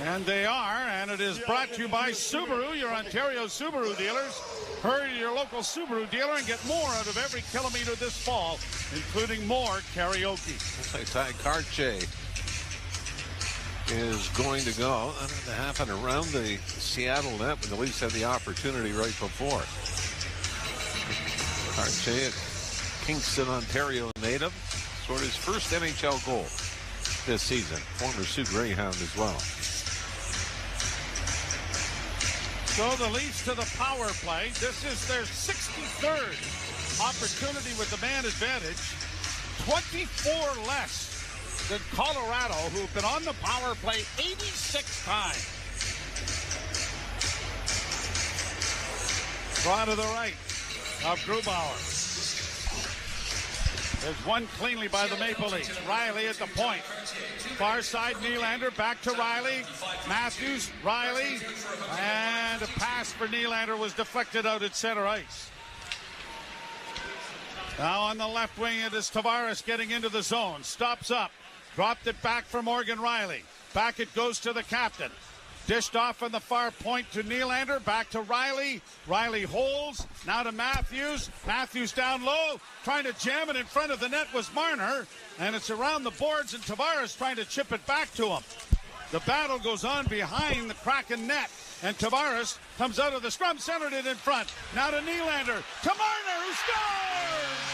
And they are, and it is brought to you by Subaru, your Ontario Subaru dealers. Hurry to your local Subaru dealer and get more out of every kilometer this fall, including more karaoke. Ty Karche is going to go. That had to happen around the Seattle net when the Leafs had the opportunity right before. Karche, a Kingston, Ontario native, scored his first NHL goal this season. Former Sioux Greyhound as well. So the Leafs to the power play. This is their 63rd opportunity with the man advantage. 24 less than Colorado, who've been on the power play 86 times. Draw to the right of Grubauer. There's one cleanly by the Maple Leafs. Riley at the point. Far side, Nylander back to Riley. Matthews, Riley. And a pass for Nylander was deflected out at center ice. Now on the left wing, it is Tavares getting into the zone. Stops up. Dropped it back for Morgan Riley. Back it goes to the captain. Dished off on the far point to Nylander. Back to Riley. Riley holds. Now to Matthews. Matthews down low. Trying to jam it in front of the net was Marner. And it's around the boards, and Tavares trying to chip it back to him. The battle goes on behind the Kraken net. And Tavares comes out of the scrum, centered it in front. Now to Nylander. To Marner, who scores!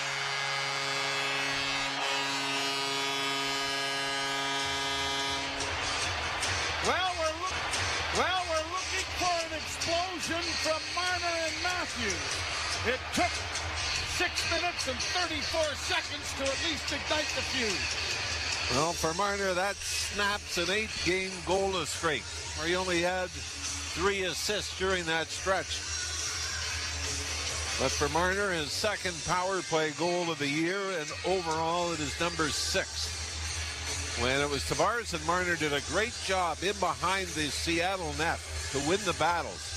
Well, we're looking for an explosion from Marner and Matthews. It took 6 minutes and 34 seconds to at least ignite the fuse. Well, for Marner, that snaps an 8-game goalless streak, where he only had 3 assists during that stretch. But for Marner, his second power play goal of the year, and overall it is number 6. When it was Tavares and Marner did a great job in behind the Seattle net to win the battles.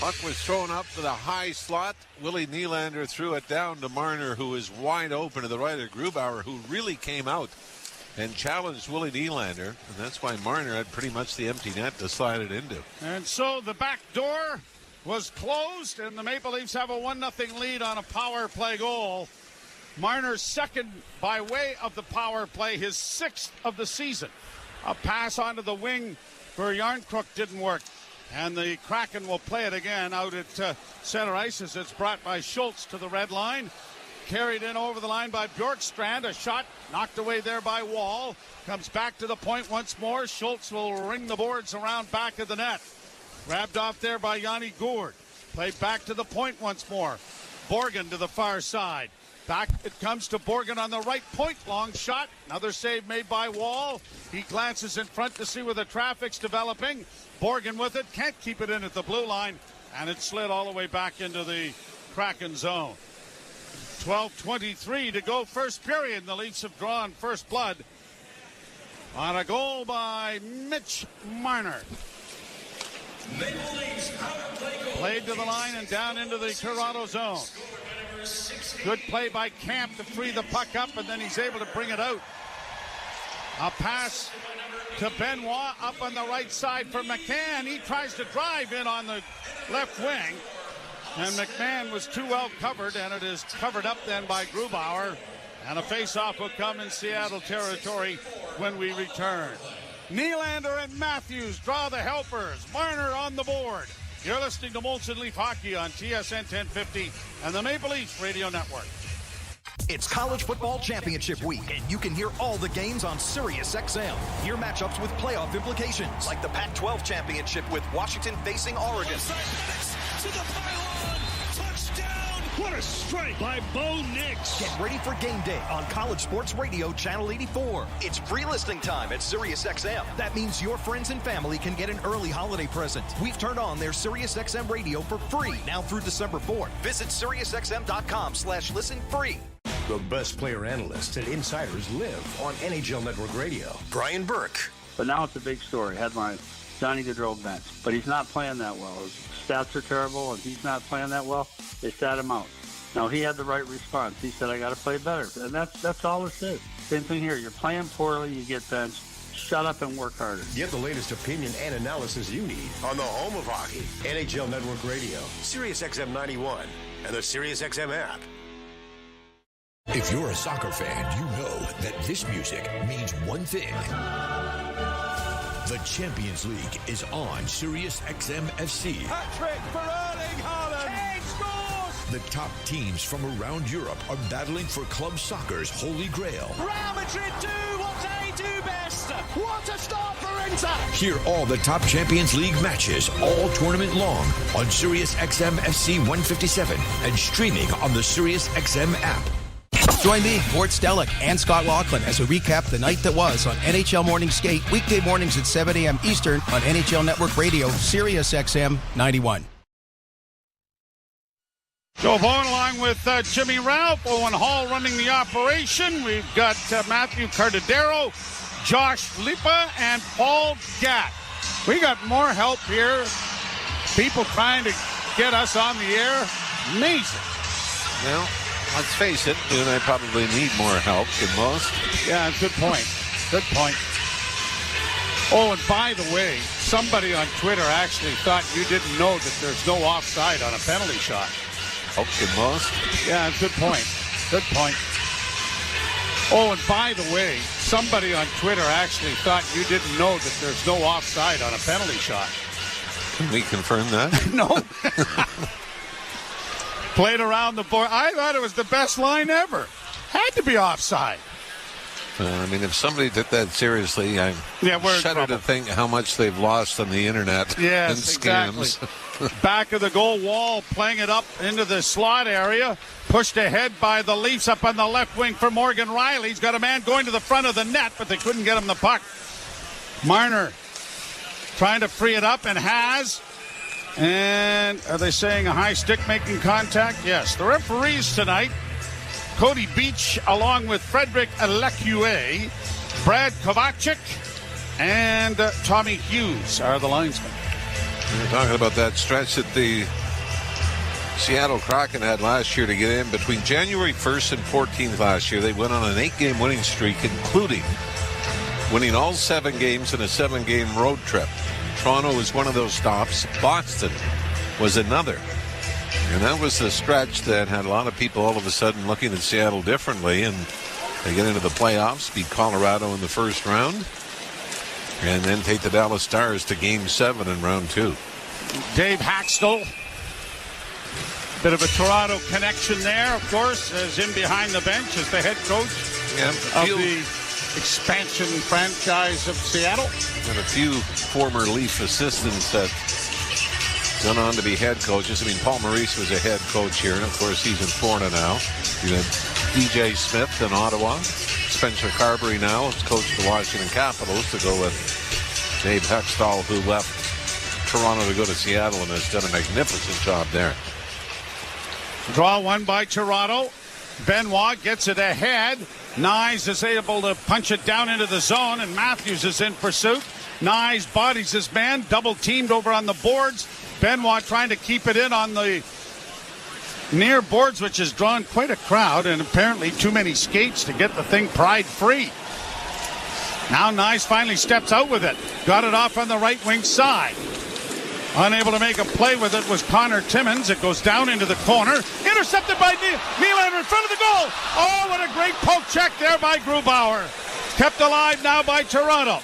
Puck was thrown up to the high slot. Willie Nylander threw it down to Marner, who is wide open to the right of Grubauer, who really came out and challenged Willie Nylander. And that's why Marner had pretty much the empty net to slide it into. And so the back door was closed, and the Maple Leafs have a 1-0 lead on a power play goal. Marner's second by way of the power play, his 6th of the season. A pass onto the wing for Yarncrook didn't work. And the Kraken will play it again out at center ice as it's brought by Schultz to the red line. Carried in over the line by Bjorkstrand. A shot knocked away there by Wall. Comes back to the point once more. Schultz will ring the boards around back of the net. Grabbed off there by Yanni Gourde. Played back to the point once more. Borgen to the far side. Back it comes to Borgen on the right point. Long shot. Another save made by Wall. He glances in front to see where the traffic's developing. Borgen with it. Can't keep it in at the blue line. And it slid all the way back into the Kraken zone. 12:23 to go first period. The Leafs have drawn first blood on a goal by Mitch Marner. Played to the line and down into the Toronto zone. Good play by Camp to free the puck up, and then he's able to bring it out. A pass to Benoit up on the right side for McCann. He tries to drive in on the left wing, and McMahon was too well covered, and it is covered up then by Grubauer. And a face-off will come in Seattle territory when we return. Nylander and Matthews draw the helpers. Marner on the board. You're listening to Molson Leaf Hockey on TSN 1050 and the Maple Leafs Radio Network. It's College Football Championship Week, and you can hear all the games on Sirius XM. Hear matchups with playoff implications, like the Pac-12 Championship with Washington facing Oregon. To the pylon, touchdown! What a strike by Bo Nix! Get ready for game day on College Sports Radio Channel 84. It's free listing time at Sirius XM. That means your friends and family can get an early holiday present. We've turned on their Sirius XM radio for free now through December 4th. Visit SiriusXM.com/listen free. The best player analysts and insiders live on NHL Network Radio. Brian Burke. But now it's a big story. Headline, Johnny Gaudreau bench. But he's not playing that well. His stats are terrible, and he's not playing that well. They sat him out. Now, he had the right response. He said, I got to play better. And that's all it is. Same thing here. You're playing poorly, you get benched. Shut up and work harder. Get the latest opinion and analysis you need on the home of hockey, NHL Network Radio, Sirius XM 91, and the Sirius XM app. If you're a soccer fan, you know that this music means one thing. The Champions League is on Sirius XM FC. Hat-trick for Erling Haaland! Kane scores! The top teams from around Europe are battling for club soccer's holy grail. Real Madrid do what they do best! What a start for Inter! Hear all the top Champions League matches all tournament long on Sirius XM FC 157 and streaming on the Sirius XM app. Join me, Gord Stellick, and Scott Laughlin as we recap the night that was on NHL Morning Skate, weekday mornings at 7 a.m. Eastern on NHL Network Radio, Sirius XM 91. Joe Vaughn along with Jimmy Ralph, Owen Hall running the operation. We've got Matthew Cardadero, Josh Lipa, and Paul Gatt. We got more help here. People trying to get us on the air. Amazing. Well, let's face it, you and I probably need more help than most. Yeah, good point. Good point. Oh, and by the way, somebody on Twitter actually thought you didn't know that there's no offside on a penalty shot. Help than most? Yeah, good point. Good point. Oh, and by the way, somebody on Twitter actually thought you didn't know that there's no offside on a penalty shot. Can we confirm that? No. Played around the board. I thought it was the best line ever. Had to be offside. I mean, if somebody took that seriously, I shudder to think how much they've lost on the internet and scams. Exactly. Back of the goal wall, playing it up into the slot area. Pushed ahead by the Leafs up on the left wing for Morgan Riley. He's got a man going to the front of the net, but they couldn't get him the puck. Marner trying to free it up and has. And are they saying a high stick making contact? Yes. The referees tonight, Cody Beach along with Frederick Lecue, Brad Kovacic, and Tommy Hughes are the linesmen. We're talking about that stretch that the Seattle Kraken had last year to get in. Between January 1st and 14th last year, they went on an 8-game winning streak, including winning all 7 games in a 7-game road trip. Toronto was one of those stops. Boston was another. And that was the stretch that had a lot of people all of a sudden looking at Seattle differently. And they get into the playoffs, beat Colorado in the first round, and then take the Dallas Stars to Game 7 in round 2. Dave Haxtell. Bit of a Toronto connection there, of course, as in behind the bench as the head coach of the expansion franchise of Seattle. And a few former Leaf assistants that went on to be head coaches. I mean, Paul Maurice was a head coach here, and of course he's in Florida now. You had DJ Smith in Ottawa. Spencer Carberry now has coached the Washington Capitals to go with Dave Hextall, who left Toronto to go to Seattle and has done a magnificent job there. Draw one by Toronto. Benoit gets it ahead. Nyes is able to punch it down into the zone, and Matthews is in pursuit. Nyes bodies his man, double teamed over on the boards. Benoit trying to keep it in on the near boards, which has drawn quite a crowd, and apparently too many skates to get the thing pried free. Now Nyes finally steps out with it. Got it off on the right wing side. Unable to make a play with it was Connor Timmins. It goes down into the corner. Intercepted by Nylander in front of the goal. Oh, what a great poke check there by Grubauer. Kept alive now by Toronto.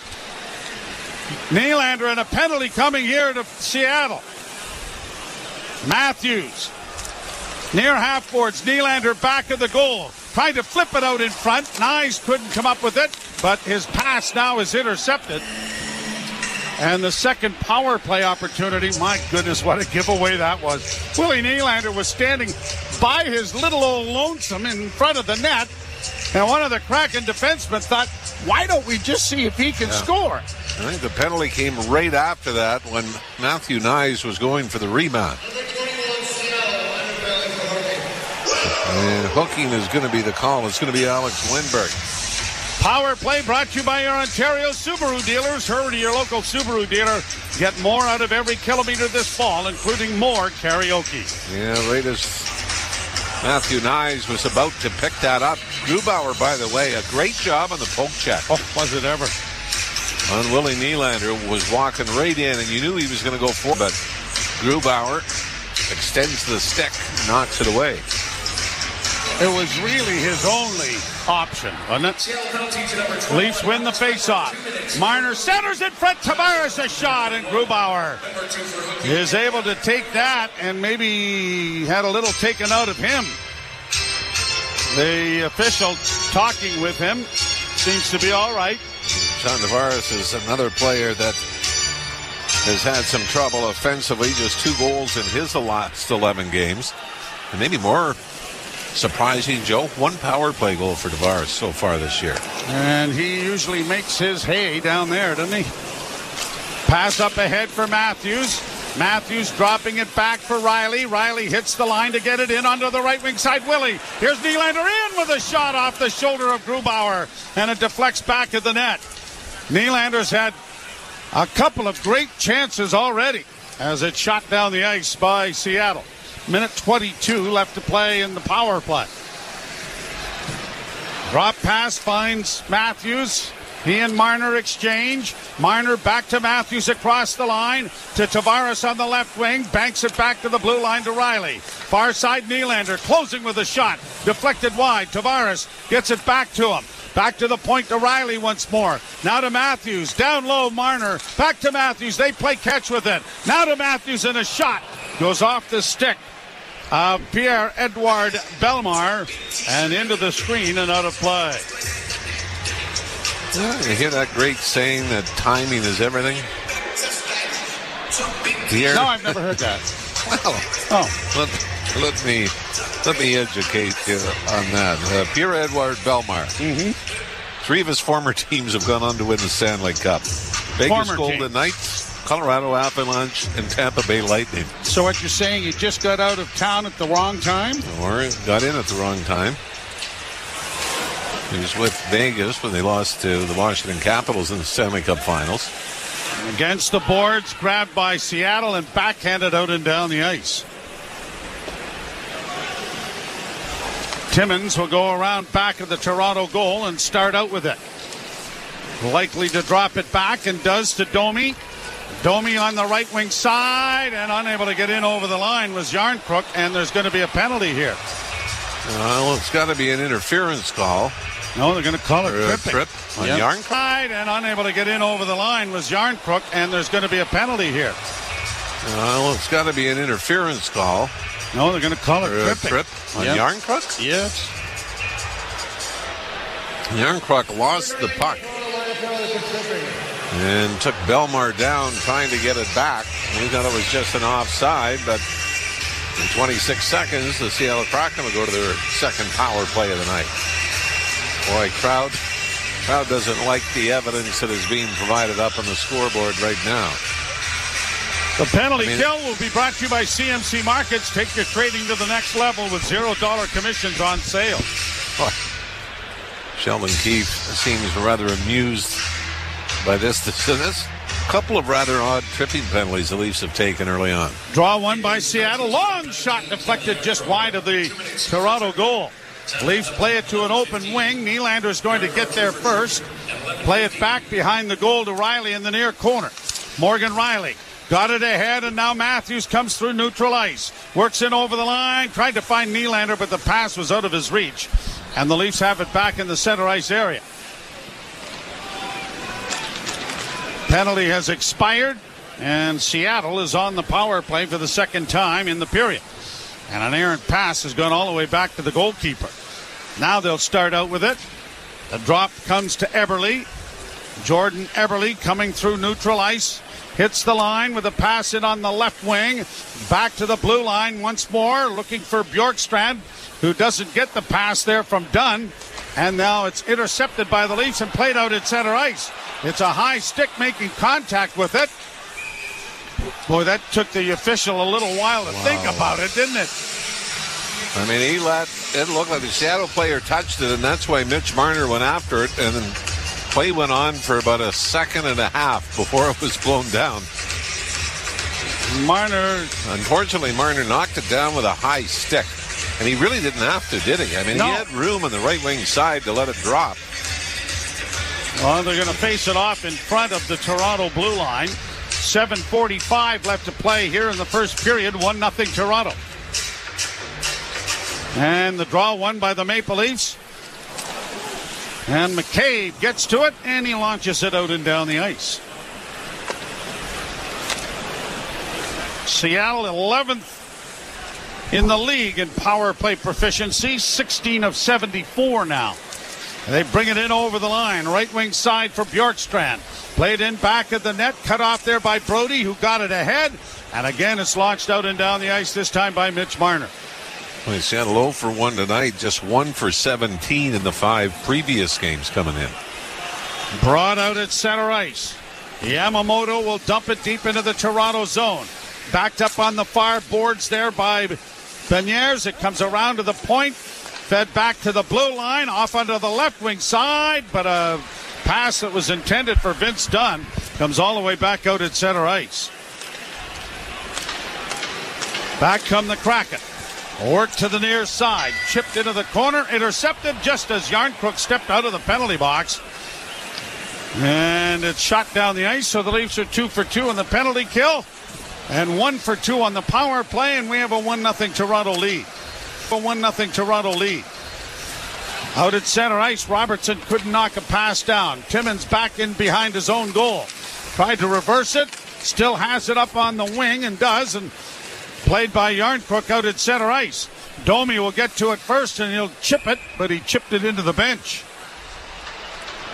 Nylander and a penalty coming here to Seattle. Matthews. Near half boards. Nylander back of the goal. Trying to flip it out in front. Nyes couldn't come up with it, but his pass now is intercepted. And the second power play opportunity, my goodness, what a giveaway that was. Willie Nylander was standing by his little old lonesome in front of the net, and one of the Kraken defensemen thought, why don't we just see if he can score? I think the penalty came right after that when Matthew Nyes was going for the rebound. And hooking is going to be the call. It's going to be Alex Lindbergh. Power play brought to you by your Ontario Subaru dealers. Hurry to your local Subaru dealer. Get more out of every kilometer this fall, including more karaoke. Yeah, right as Matthew Nyes was about to pick that up. Grubauer, by the way, a great job on the poke check. Oh, was it ever? On Willie Nylander was walking right in, and you knew he was going to go for it, but Grubauer extends the stick, knocks it away. It was really his only option, wasn't it? Leafs win the faceoff. Marner centers in front. Tavares a shot, and Grubauer is able to take that, and maybe had a little taken out of him. The official talking with him seems to be all right. John Tavares is another player that has had some trouble offensively. Just 2 goals in his last 11 games, and maybe more. Surprising, Joe, 1 power play goal for Tavares so far this year. And he usually makes his hay down there, doesn't he? Pass up ahead for Matthews. Matthews dropping it back for Riley. Riley hits the line to get it in onto the right wing side. Willie. Here's Nylander in with a shot off the shoulder of Grubauer. And it deflects back at the net. Nylander's had a couple of great chances already as it's shot down the ice by Seattle. Minute 22 left to play in the power play. Drop pass finds Matthews. He and Marner exchange. Marner back to Matthews across the line to Tavares on the left wing. Banks it back to the blue line to Riley. Far side Nylander closing with a shot. Deflected wide. Tavares gets it back to him. Back to the point to Riley once more. Now to Matthews. Down low Marner. Back to Matthews. They play catch with it. Now to Matthews and a shot. Goes off the stick of Pierre-Edouard Bellemare and into the screen and out of play. You hear that great saying that timing is everything? No, I've never heard that. Well, let me educate you on that. Pierre-Edouard Bellemare. Three of his former teams have gone on to win the Stanley Cup. Vegas Golden Knights, Colorado Avalanche, and Tampa Bay Lightning. So what you're saying, you just got out of town at the wrong time? Or got in at the wrong time. He was with Vegas when they lost to the Washington Capitals in the Stanley Cup Finals. Against the boards, grabbed by Seattle and backhanded out and down the ice. Timmins will go around back of the Toronto goal and start out with it. Likely to drop it back and does to Domi. Domi on the right wing side and unable to get in over the line was Yarncrook, and there's going to be a penalty here. Well, it's got to be an interference call. No, they're going to call it tripping. Trip on Yarncrook. And unable to get in over the line was Yarncrook, and there's going to be a penalty here. Well, it's got to be an interference call. No, they're going to call it tripping. Trip on Yarncrook? Yes. Yarncrook lost the puck and took Bellemare down trying to get it back. We thought it was just an offside, but in 26 seconds, the Seattle Kraken will go to their second power play of the night. Boy, crowd doesn't like the evidence that is being provided up on the scoreboard right now. The penalty kill will be brought to you by CMC Markets. Take your trading to the next level with $0 commissions on sale. Sheldon Keefe seems rather amused by this. A couple of rather odd tripping penalties the Leafs have taken early on. Draw one by Seattle. Long shot deflected just wide of the Toronto goal. Leafs play it to an open wing. Nylander's going to get there first. Play it back behind the goal to Riley in the near corner. Morgan Riley got it ahead, and now Matthews comes through neutral ice. Works in over the line, tried to find Nylander, but the pass was out of his reach. And the Leafs have it back in the center ice area. Penalty has expired, and Seattle is on the power play for the second time in the period. And an errant pass has gone all the way back to the goalkeeper. Now they'll start out with it. The drop comes to Eberle. Jordan Eberle coming through neutral ice. Hits the line with a pass in on the left wing. Back to the blue line once more. Looking for Bjorkstrand, who doesn't get the pass there from Dunn. And now it's intercepted by the Leafs and played out at center ice. It's a high stick making contact with it. Boy, that took the official a little while to think about it, didn't it? I mean, he let it look like the Seattle player touched it, and that's why Mitch Marner went after it, and then play went on for about a second and a half before it was blown down. Unfortunately, Marner knocked it down with a high stick, and he really didn't have to, did he? I mean, He had room on the right wing side to let it drop. Well, they're going to face it off in front of the Toronto blue line. 7:45 left to play here in the first period. 1-0 Toronto. And the draw won by the Maple Leafs. And McCabe gets to it, and he launches it out and down the ice. Seattle 11th in the league in power play proficiency, 16 of 74 now. And they bring it in over the line, right wing side for Bjorkstrand. Played in back at the net, cut off there by Brody, who got it ahead. And again, it's launched out and down the ice, this time by Mitch Marner. Well, Seattle 0 for 1 tonight, just 1 for 17 in the 5 previous games coming in. Brought out at center ice. Yamamoto will dump it deep into the Toronto zone. Backed up on the far boards there by Beniers. It comes around to the point. Fed back to the blue line, off onto the left wing side, but a pass that was intended for Vince Dunn comes all the way back out at center ice. Back come the Kraken. Work to the near side. Chipped into the corner. Intercepted just as Yarncrook stepped out of the penalty box. And it's shot down the ice, so the Leafs are 2 for 2 on the penalty kill. And 1 for 2 on the power play, and we have a 1-0 Toronto lead. A 1-0 Toronto lead. Out at center ice, Robertson couldn't knock a pass down. Timmins back in behind his own goal. Tried to reverse it. Still has it up on the wing and does. And played by Yarncrook out at center ice. Domi will get to it first and he'll chip it, but he chipped it into the bench.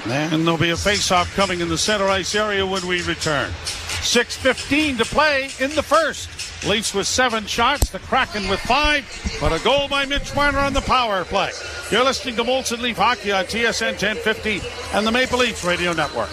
And there'll be a face-off coming in the center ice area when we return. 6:15 to play in the first. Leafs with 7 shots, the Kraken with 5, but a goal by Mitch Marner on the power play. You're listening to Molson Leaf Hockey on TSN 1050 and the Maple Leafs Radio Network.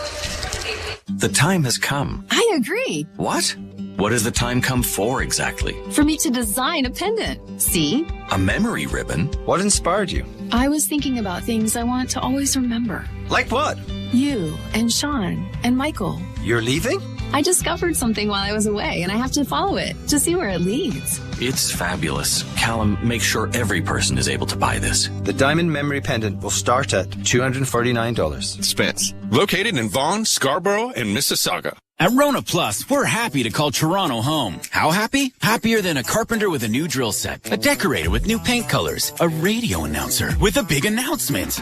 The time has come. I agree. What? What has the time come for exactly? For me to design a pendant. See? A memory ribbon? What inspired you? I was thinking about things I want to always remember. Like what? You and Sean and Michael. You're leaving? I discovered something while I was away, and I have to follow it to see where it leads. It's fabulous. Callum, make sure every person is able to buy this. The Diamond Memory Pendant will start at $249. Spence. Located in Vaughan, Scarborough, and Mississauga. At Rona Plus, we're happy to call Toronto home. How happy? Happier than a carpenter with a new drill set, a decorator with new paint colors, a radio announcer with a big announcement.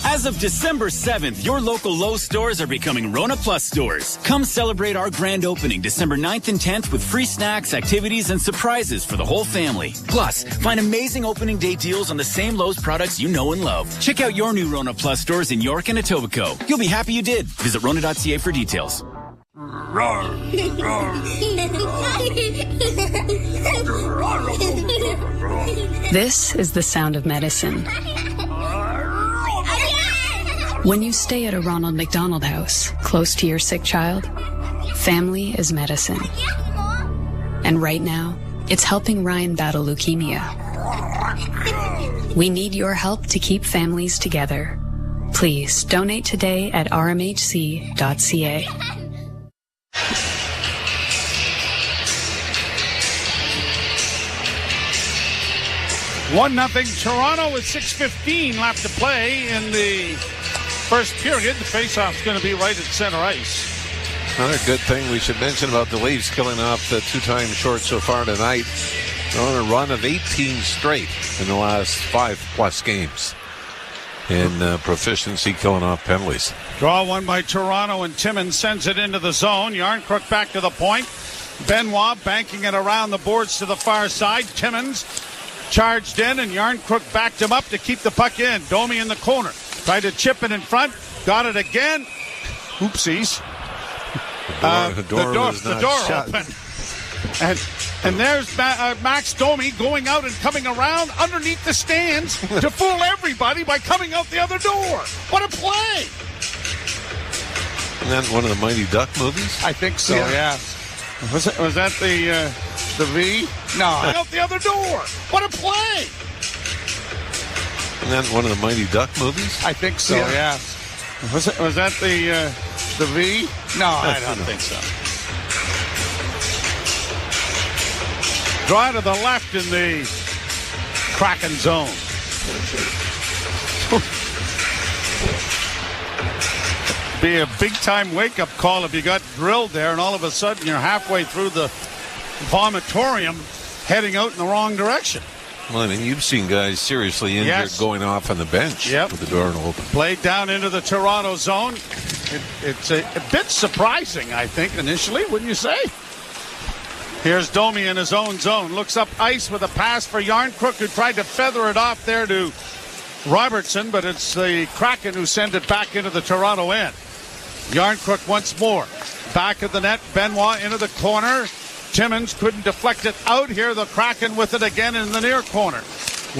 As of December 7th, your local Lowe's stores are becoming Rona Plus stores. Come celebrate our grand opening December 9th and 10th with free snacks, activities, and surprises for the whole family. Plus, find amazing opening day deals on the same Lowe's products you know and love. Check out your new Rona Plus stores in York and Etobicoke. You'll be happy you did. Visit Rona.ca for details. This is the sound of medicine. When you stay at a Ronald McDonald House, close to your sick child, family is medicine. And right now, it's helping Ryan battle leukemia. We need your help to keep families together. Please donate today at rmhc.ca. 1-0 Toronto with 6:15 left to play in the first period. The faceoff's going to be right at center ice. Another good thing we should mention about the Leafs killing off the 2-time short so far tonight. They're on a run of 18 straight in the last 5+ games in proficiency killing off penalties. Draw one by Toronto, and Timmins sends it into the zone. Yarncrook back to the point. Benoit banking it around the boards to the far side. Timmins charged in, and Yarncrook backed him up to keep the puck in. Domi in the corner. Tried to chip it in front. Got it again. Oopsies. The door open. And there's Max Domi going out and coming around underneath the stands to fool everybody by coming out the other door. What a play! Isn't that one of the Mighty Duck movies? I think so, yeah. Was that the V? No, out the other door. What a play! Isn't that one of the Mighty Duck movies? I think so, yeah. Was that the V? No, I don't think so. Draw to the left in the Kraken zone. Be a big-time wake-up call if you got drilled there and all of a sudden you're halfway through the vomitorium heading out in the wrong direction. Well, I mean, you've seen guys seriously injured going off on the bench with the door open. Played down into the Toronto zone. It's a bit surprising, I think, initially, wouldn't you say? Here's Domi in his own zone. Looks up ice with a pass for Yarncrook, who tried to feather it off there to Robertson, but it's the Kraken who send it back into the Toronto end. Yarncrook once more. Back of the net, Benoit into the corner. Timmins couldn't deflect it out. Here the Kraken with it again in the near corner.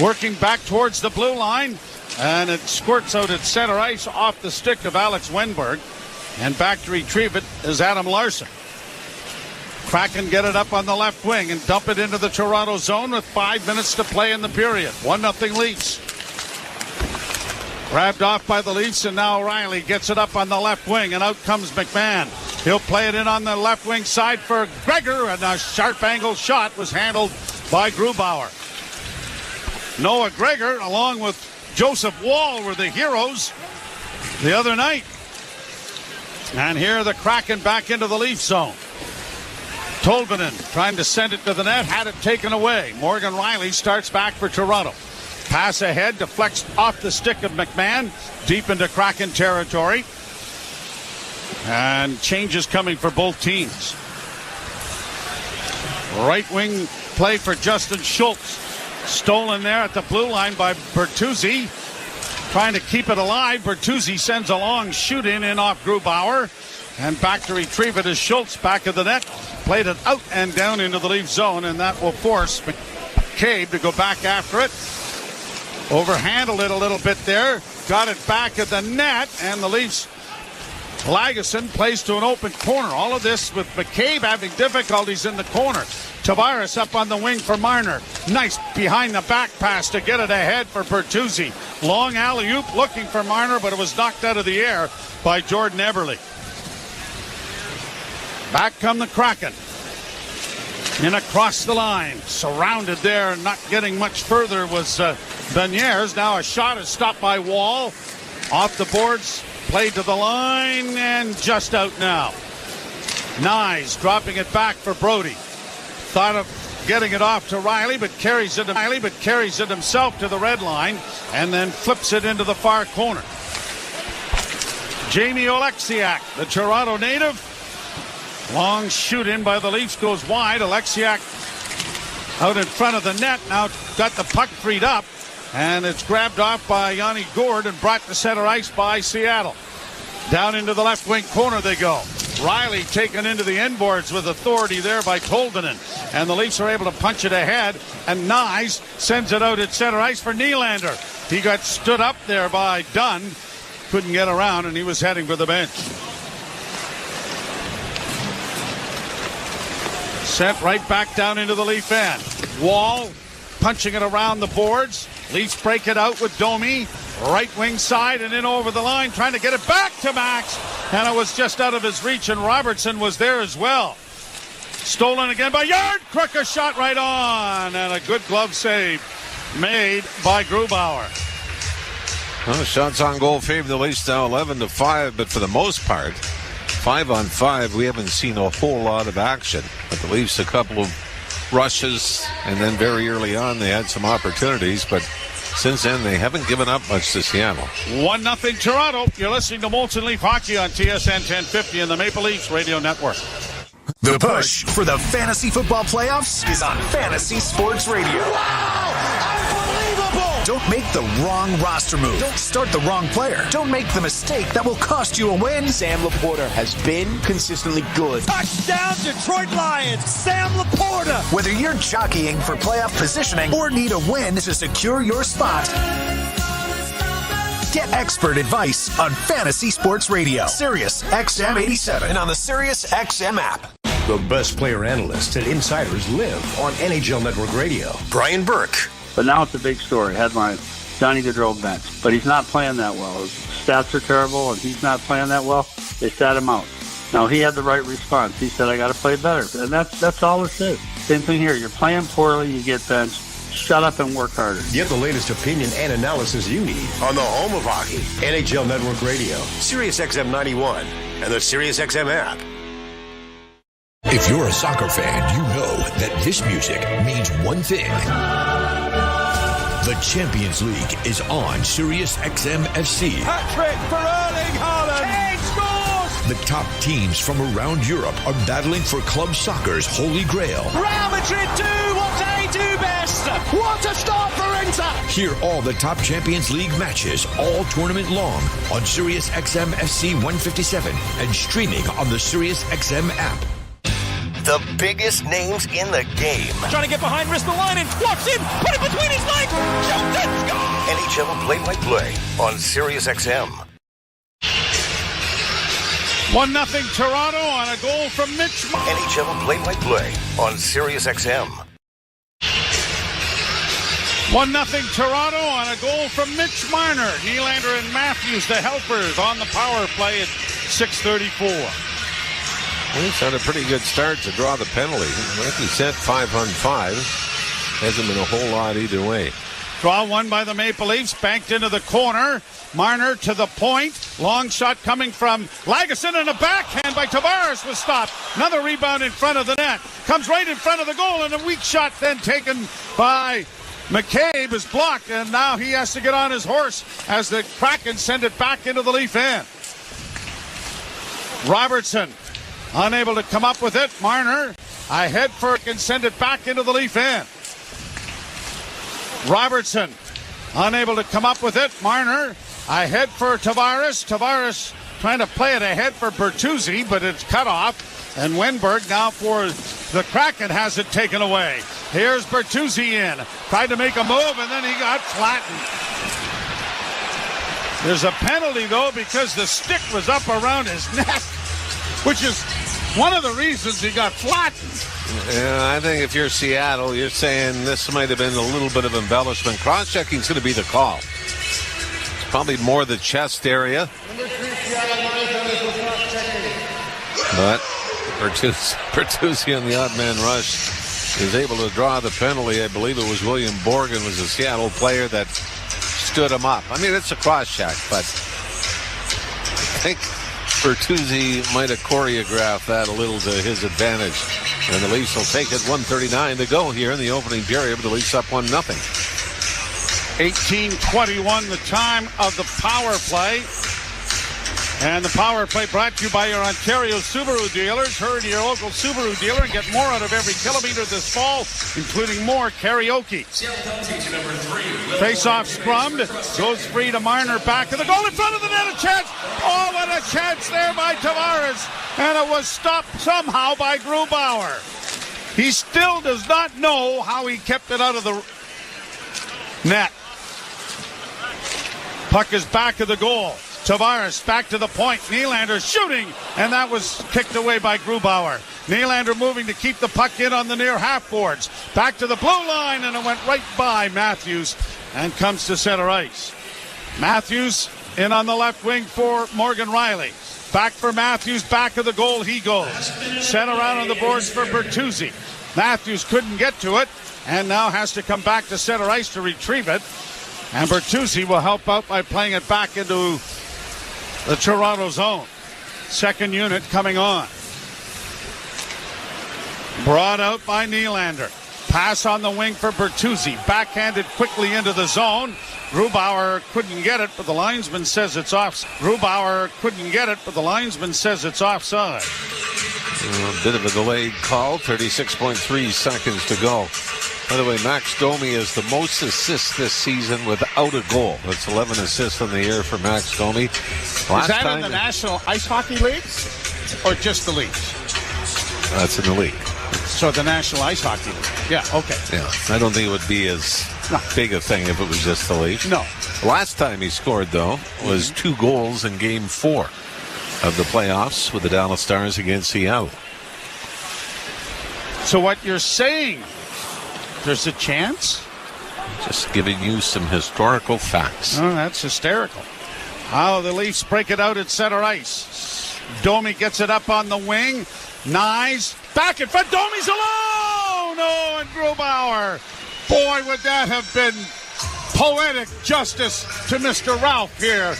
Working back towards the blue line, and it squirts out at center ice off the stick of Alex Wenberg. And back to retrieve it is Adam Larson. Kraken get it up on the left wing and dump it into the Toronto zone with 5 minutes to play in the period. 1-0 Leafs. Grabbed off by the Leafs, and now O'Reilly gets it up on the left wing, and out comes McMahon. He'll play it in on the left wing side for Gregor, and a sharp angle shot was handled by Grubauer. Noah Gregor, along with Joseph Wall, were the heroes the other night. And here the Kraken back into the Leaf zone. Tolvanen trying to send it to the net, had it taken away. Morgan Riley starts back for Toronto. Pass ahead, deflects off the stick of McMahon, deep into Kraken territory. And changes coming for both teams. Right wing play for Justin Schultz. Stolen there at the blue line by Bertuzzi. Trying to keep it alive. Bertuzzi sends a long shoot in off Grubauer. And back to retrieve it is Schultz back of the net. Played it out and down into the Leaf zone, and that will force McCabe to go back after it. Overhandled it a little bit there. Got it back at the net, and the Leafs. Lagesson plays to an open corner. All of this with McCabe having difficulties in the corner. Tavares up on the wing for Marner. Nice behind the back pass to get it ahead for Bertuzzi. Long alley-oop looking for Marner, but it was knocked out of the air by Jordan Eberle. Back come the Kraken. In across the line. Surrounded there, not getting much further was Beniers. Now a shot is stopped by Wall. Off the boards. Played to the line and just out now. Nyes dropping it back for Brody. Thought of getting it off to Riley, but carries it himself to the red line and then flips it into the far corner. Jamie Oleksiak, the Toronto native. Long shoot in by the Leafs goes wide. Oleksiak out in front of the net. Now got the puck freed up. And it's grabbed off by Yanni Gourde and brought to center ice by Seattle. Down into the left wing corner they go. Riley taken into the inboards with authority there by Tolvanen. And the Leafs are able to punch it ahead. And Nyes sends it out at center ice for Nylander. He got stood up there by Dunn. Couldn't get around, and he was heading for the bench. Sent right back down into the Leaf end. Wall punching it around the boards. Leafs break it out with Domi. Right wing side and in over the line, trying to get it back to Max. And it was just out of his reach, and Robertson was there as well. Stolen again by Yard. Crook, a shot right on. And a good glove save made by Grubauer. Well, shots on goal favor the Leafs now 11-5, but for the most part, 5-on-5, we haven't seen a whole lot of action. But the Leafs, a couple of rushes, and then very early on they had some opportunities, but since then they haven't given up much to Seattle. 1-0 Toronto. You're listening to Molson Leaf Hockey on TSN 1050 and the Maple Leafs Radio Network. The push for the fantasy football playoffs is on Fantasy Sports Radio. Wow! Unbelievable! Don't make the wrong roster move. Don't start the wrong player. Don't make the mistake that will cost you a win. Sam Laporta has been consistently good. Touchdown, Detroit Lions! Sam Laporta! Whether you're jockeying for playoff positioning or need a win to secure your spot, get expert advice on Fantasy Sports Radio. Sirius XM 87 and on the Sirius XM app. The best player analysts and insiders live on NHL Network Radio. Brian Burke. But now it's a big story. Headline, Johnny Gaudreau bench. But he's not playing that well. His stats are terrible, and he's not playing that well. They sat him out. Now, he had the right response. He said, I got to play better. And that's all it is. Same thing here. You're playing poorly, you get benched. Shut up and work harder. Get the latest opinion and analysis you need on the home of hockey, NHL Network Radio, Sirius XM 91, and the Sirius XM app. If you're a soccer fan, you know that this music means one thing. The Champions League is on Sirius XM FC. Hat-trick for Erling Haaland! Kane scores! The top teams from around Europe are battling for club soccer's holy grail. Real Madrid do what they do best! What a start for Inter! Hear all the top Champions League matches all tournament long on Sirius XM FC 157 and streaming on the Sirius XM app. The biggest names in the game. Trying to get behind Ristolainen, walks in, put it between his legs, shoots it, score! NHL play-by-play on Sirius XM. 1-0 Toronto on a goal from Mitch Marner. NHL play-by-play on Sirius XM. 1-0 Toronto on a goal from Mitch Marner. Nylander and Matthews, the helpers, on the power play at 6:34. He's had a pretty good start to draw the penalty. Like he said, 5-on-5. Hasn't been a whole lot either way. Draw one by the Maple Leafs, banked into the corner. Marner to the point. Long shot coming from Lagesson, and a backhand by Tavares was stopped. Another rebound in front of the net. Comes right in front of the goal, and a weak shot then taken by McCabe is blocked, and now he has to get on his horse as the Kraken send it back into the Leaf end. Robertson unable to come up with it. Marner ahead for it and send it back into the Leaf end. Robertson unable to come up with it. Marner ahead for Tavares. Tavares trying to play it ahead for Bertuzzi, but it's cut off. And Wenberg now for the Kraken has it taken away. Here's Bertuzzi in. Tried to make a move, and then he got flattened. There's a penalty, though, because the stick was up around his neck, which is one of the reasons he got flattened. Yeah, I think if you're Seattle, you're saying this might have been a little bit of embellishment. Cross-checking is going to be the call. It's probably more the chest area. But Bertuzzi on the odd man rush is able to draw the penalty. I believe it was William Borgen was a Seattle player that stood him up. I mean, it's a cross-check, but I think Bertuzzi might have choreographed that a little to his advantage. And the Leafs will take it. 1:39 to go here in the opening period, but the Leafs up 1-0. 18:21 the time of the power play. And the power play brought to you by your Ontario Subaru dealers. Hurry to your local Subaru dealer and get more out of every kilometer this fall, including more karaoke. Face-off scrummed. Goes free to Marner. Back to the goal in front of the net. A chance. Oh, what a chance there by Tavares. And it was stopped somehow by Grubauer. He still does not know how he kept it out of the net. Puck is back of the goal. Tavares back to the point. Nylander shooting, and that was kicked away by Grubauer. Nylander moving to keep the puck in on the near half boards. Back to the blue line, and it went right by Matthews and comes to center ice. Matthews in on the left wing for Morgan Riley. Back for Matthews, back of the goal he goes. Sent around on the boards for Bertuzzi. Matthews couldn't get to it, and now has to come back to center ice to retrieve it. And Bertuzzi will help out by playing it back into the Toronto zone. Second unit coming on. Brought out by Nylander. Pass on the wing for Bertuzzi. Backhanded quickly into the zone. Grubauer couldn't get it, but the linesman says it's off. Grubauer couldn't get it, but the linesman says it's offside. A bit of a delayed call. 36.3 seconds to go. By the way, Max Domi is the most assists this season without a goal. That's 11 assists in the year for Max Domi. Is that in the National Ice Hockey League or just the league? That's in the league. So the National Ice Hockey League. Yeah, okay. Yeah, I don't think it would be as big a thing if it was just the league. No. Last time he scored, though, was 2 goals in Game 4 of the playoffs with the Dallas Stars against Seattle. So what you're saying, there's a chance? Just giving you some historical facts. Oh, that's hysterical. How the Leafs break it out at center ice. Domi gets it up on the wing. Nyes back in front. Domi's alone! Oh, and Grubauer. Boy, would that have been poetic justice to Mr. Ralph here.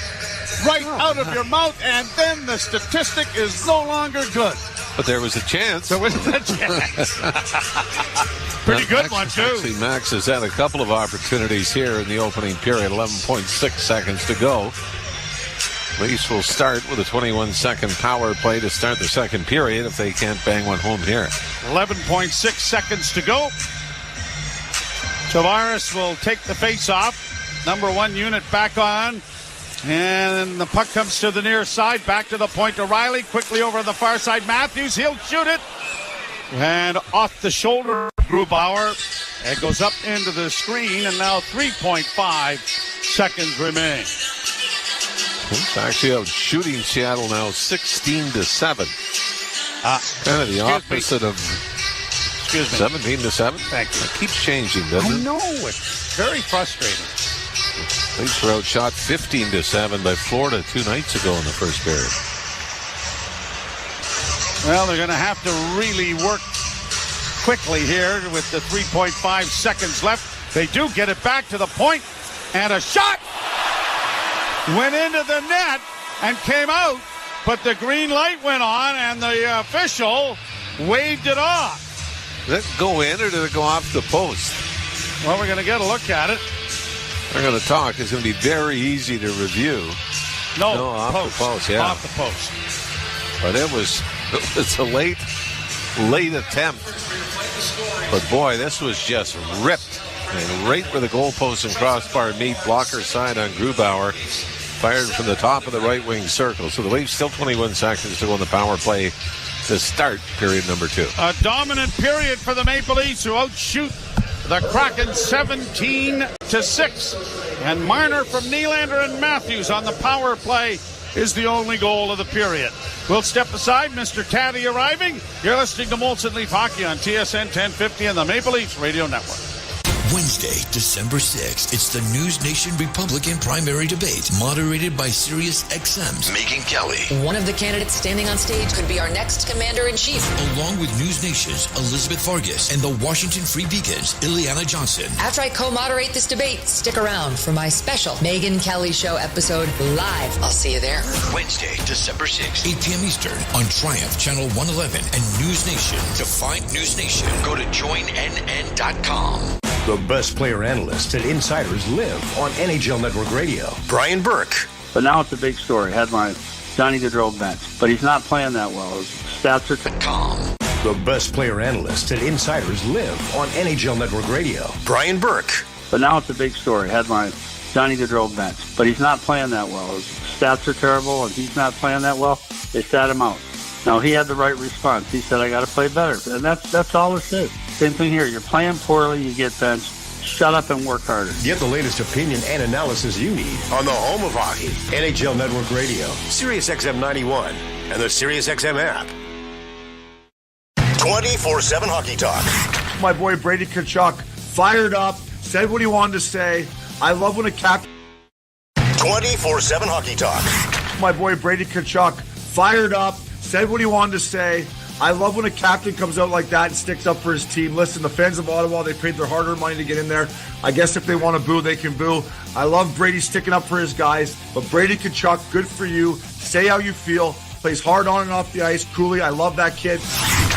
Right out of your mouth, and then the statistic is no longer good. But there was a chance. There was a chance. Pretty good one, too. Actually, Max has had a couple of opportunities here in the opening period. 11.6 seconds to go. Leafs will start with a 21-second power play to start the second period if they can't bang one home here. 11.6 seconds to go. Tavares will take the face-off. Number 1 unit back on. And the puck comes to the near side. Back to the point to Riley. Quickly over the far side. Matthews, he'll shoot it. And off the shoulder, Grubauer. It goes up into the screen, and now 3.5 seconds remain. It's actually out shooting Seattle now 16-7. Kind of the opposite of 17-7. Thank you. It keeps changing, doesn't it? I know. It's very frustrating. Leafs were outshot 15-7 by Florida 2 nights ago in the first period. Well, they're going to have to really work quickly here with the 3.5 seconds left. They do get it back to the point, and a shot went into the net and came out, but the green light went on, and the official waved it off. Did it go in, or did it go off the post? Well, we're going to get a look at it. We're going to talk. It's going to be very easy to review. No, off post. the post, yeah. Off the post. But it was a late attempt. But boy, this was just ripped. And right where the goalpost and crossbar meet, blocker side on Grubauer. Fired from the top of the right wing circle. So the Leafs still 21 seconds to go in the power play to start period number 2. A dominant period for the Maple Leafs, who outshoot the Kraken 17-6. And Marner from Nylander and Matthews on the power play is the only goal of the period. We'll step aside. Mr. Caddy arriving. You're listening to Molson Leaf Hockey on TSN 1050 and the Maple Leafs Radio Network. Wednesday, December 6th, it's the News Nation Republican primary debate, moderated by Sirius XM's Megan Kelly. One of the candidates standing on stage could be our next commander-in-chief. Along with News Nation's Elizabeth Vargas and the Washington Free Beacon's Ileana Johnson. After I co-moderate this debate, stick around for my special Megan Kelly Show episode live. I'll see you there. Wednesday, December 6th, 8 p.m. Eastern on Triumph Channel 111 and News Nation. To find News Nation, go to joinnn.com. The best player analysts and insiders live on NHL Network Radio. Brian Burke. But now it's a big story. Headline, Johnny Gaudreau bench. But he's not playing that well. His stats are Tom. The best player analysts and insiders live on NHL Network Radio. Brian Burke. But now it's a big story. Headline, Johnny Gaudreau bench. But he's not playing that well. His stats are terrible, and he's not playing that well. They sat him out. Now, he had the right response. He said, I got to play better. And that's all it is. Same thing here. You're playing poorly, you get benched. Shut up and work harder. Get the latest opinion and analysis you need on the home of hockey, NHL Network Radio, Sirius XM 91, and the Sirius XM app. 24/7 Hockey Talk. My boy Brady Tkachuk fired up, said what he wanted to say. I love when a captain... 24/7 Hockey Talk. My boy Brady Tkachuk fired up, said what he wanted to say. I love when a captain comes out like that and sticks up for his team. Listen, the fans of Ottawa, they paid their hard-earned money to get in there. I guess if they want to boo, they can boo. I love Brady sticking up for his guys. But Brady Tkachuk, good for you. Say how you feel. Plays hard on and off the ice. Cooley, I love that kid.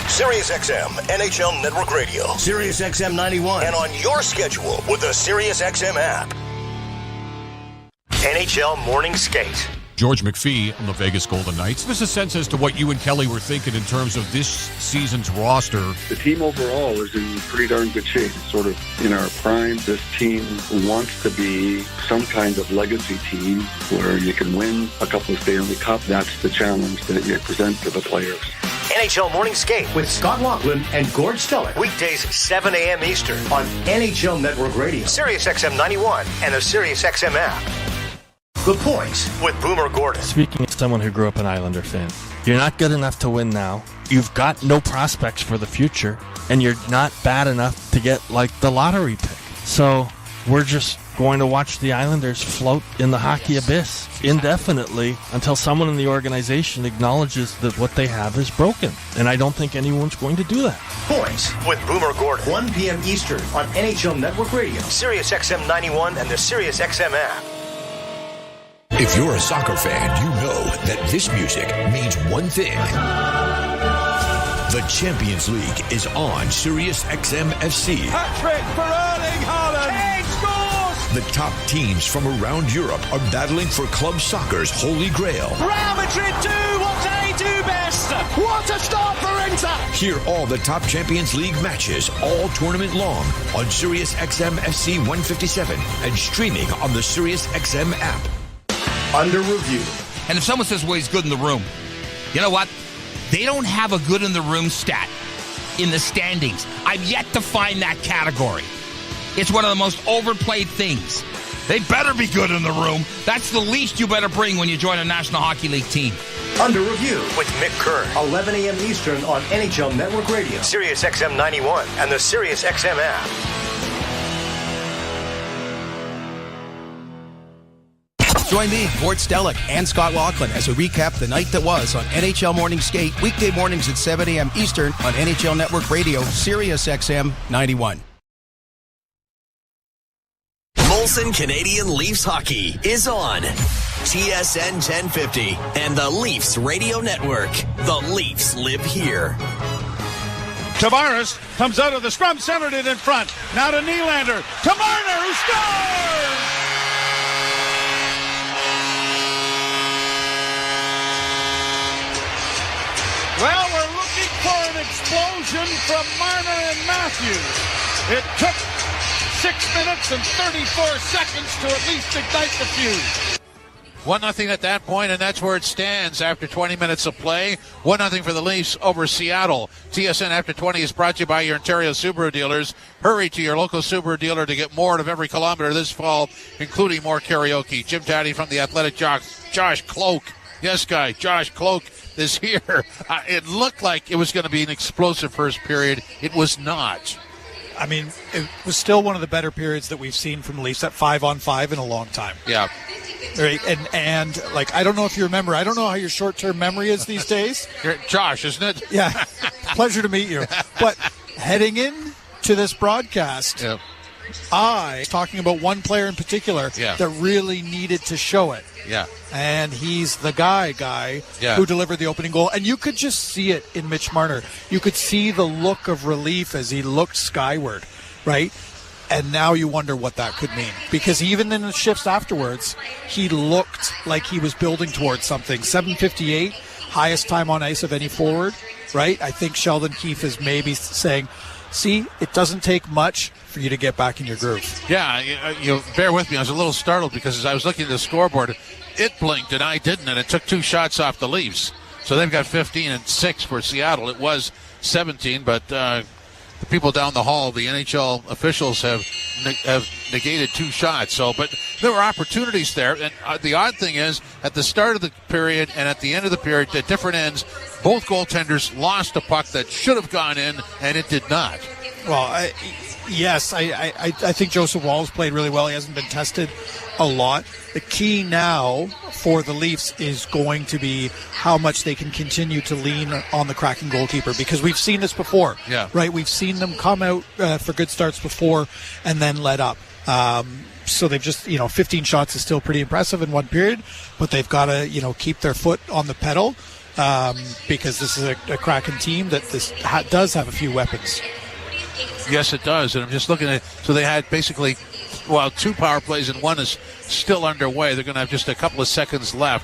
Sirius XM, NHL Network Radio, Sirius XM 91, and on your schedule with the Sirius XM app. NHL Morning Skate. George McPhee on the Vegas Golden Knights. Give us a sense as to what you and Kelly were thinking in terms of this season's roster. The team overall is in pretty darn good shape. It's sort of in our prime. This team wants to be some kind of legacy team where you can win a couple of Stanley Cup. That's the challenge that you present to the players. NHL Morning Skate with Scott Laughlin and Gord Stellick. Weekdays 7 a.m. Eastern on NHL Network Radio, Sirius XM 91, and the Sirius XM app. The Point with Boomer Gordon. Speaking as someone who grew up an Islander fan, you're not good enough to win now. You've got no prospects for the future, and you're not bad enough to get like the lottery pick. So we're just going to watch the Islanders float in the hockey abyss indefinitely until someone in the organization acknowledges that what they have is broken. And I don't think anyone's going to do that. Point with Boomer Gordon. 1 p.m. Eastern on NHL Network Radio, Sirius XM 91, and the Sirius XM app. If you're a soccer fan, you know that this music means one thing. The Champions League is on Sirius XM FC. Hat-trick for Erling Haaland. Kane scores! The top teams from around Europe are battling for club soccer's holy grail. Real Madrid do what they do best. What a start for Inter! Hear all the top Champions League matches all tournament long on Sirius XM FC 157 and streaming on the Sirius XM app. Under review. And if someone says, well, he's good in the room, you know what? They don't have a good in the room stat in the standings. I've yet to find that category. It's one of the most overplayed things. They better be good in the room. That's the least you better bring when you join a National Hockey League team. Under review with Mick Kerr. 11 a.m. Eastern on NHL Network Radio, Sirius XM 91, and the Sirius XM app. Join me, Gord Stellick, and Scott Laughlin as we recap the night that was on NHL Morning Skate, weekday mornings at 7 a.m. Eastern on NHL Network Radio, Sirius XM 91. Molson Canadian Leafs Hockey is on TSN 1050 and the Leafs Radio Network. The Leafs live here. Tavares comes out of the scrum, centered it in front. Now to Nylander. To Marner, who scores! Well, we're looking for an explosion from Marner and Matthews. It took 6 minutes and 34 seconds to at least ignite the fuse. 1-0 at that point, and that's where it stands after 20 minutes of play. 1-0 for the Leafs over Seattle. TSN After 20 is brought to you by your Ontario Subaru dealers. Hurry to your local Subaru dealer to get more out of every kilometer this fall, including more karaoke. Jim Taddy from the Athletic Jocks. Josh Cloak. Yes, guy. Josh Cloak is here. It looked like it was going to be an explosive first period. It was not. I mean, it was still one of the better periods that we've seen from the Leafs at 5-on-5 in a long time. Yeah. Right, and like, I don't know if you remember, I don't know how your short-term memory is these days. You're Josh, isn't it? Yeah. Pleasure to meet you. But heading in to this broadcast, I was talking about one player in particular that really needed to show it. Yeah. And he's the guy who delivered the opening goal. And you could just see it in Mitch Marner. You could see the look of relief as he looked skyward, right? And now you wonder what that could mean. Because even in the shifts afterwards, he looked like he was building towards something. 7:58, highest time on ice of any forward, right? I think Sheldon Keefe is maybe saying, see, it doesn't take much for you to get back in your groove. Yeah, you bear with me. I was a little startled because as I was looking at the scoreboard, it blinked and I didn't, and it took 2 shots off the Leafs. So they've got 15 and 6 for Seattle. It was 17, but the people down the hall, the NHL officials have negated 2 shots. So, but there were opportunities there. And the odd thing is, at the start of the period and at the end of the period, at different ends, both goaltenders lost a puck that should have gone in, and it did not. Well, I think Joseph Wall's played really well. He hasn't been tested a lot. The key now for the Leafs is going to be how much they can continue to lean on the Kraken goalkeeper, because we've seen this before, right? We've seen them come out for good starts before and then let up. So they've just, 15 shots is still pretty impressive in one period, but they've got to, keep their foot on the pedal because this is a Kraken team that does have a few weapons. Yes, it does. And I'm just looking at it. So they had basically, 2 power plays and one is still underway. They're going to have just a couple of seconds left.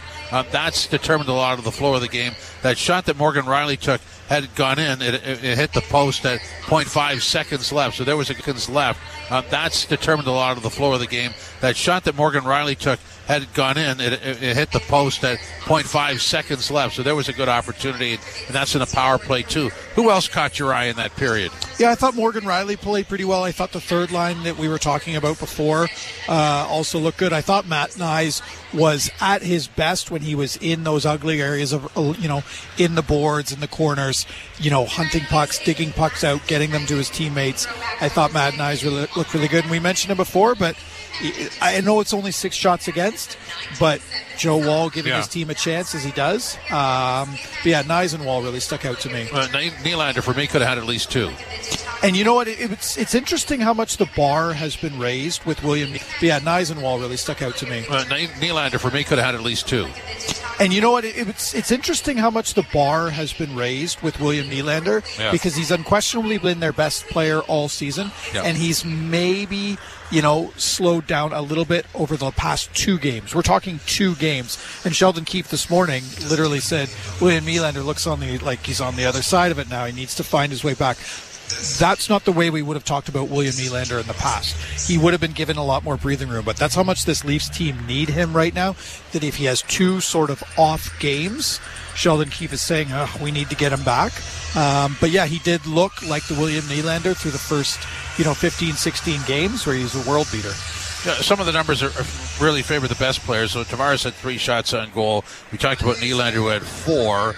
That's determined a lot of the flow of the game. That shot that Morgan Riley took had gone in. It hit the post at 0.5 seconds left. So there was seconds left. That's determined a lot of the flow of the game. That shot that Morgan Riley took had gone in. It hit the post at 0.5 seconds left. So there was a good opportunity, and that's in a power play too. Who else caught your eye in that period? Yeah, I thought Morgan Riley played pretty well. I thought the third line that we were talking about before also looked good. I thought Matt Nyes was at his best when he was in those ugly areas of, in the boards, in the corners, hunting pucks, digging pucks out, getting them to his teammates. I thought Matt Nyes really looked really good, and we mentioned him before, but I know it's only 6 shots against, but Joe Wall giving his team a chance as he does. But Nyes and Wall really stuck out to me. Nylander, for me, could have had at least 2. And you know what? It's interesting how much the bar has been raised with William. Nyes and Wall really stuck out to me. Nylander, for me, could have had at least 2. And you know what? It's interesting how much the bar has been raised with William Nylander because he's unquestionably been their best player all season, and he's maybe slowed down a little bit over the past 2 games. We're talking 2 games. And Sheldon Keefe this morning literally said William Nylander looks like he's on the other side of it now. He needs to find his way back. That's not the way we would have talked about William Nylander in the past. He would have been given a lot more breathing room, but that's how much this Leafs team need him right now, that if he has 2 sort of off games, Sheldon Keefe is saying, we need to get him back. But he did look like the William Nylander through the first, 15, 16 games where he's a world beater. Yeah, some of the numbers are really favor the best players. So Tavares had 3 shots on goal. We talked about Nylander, who had 4.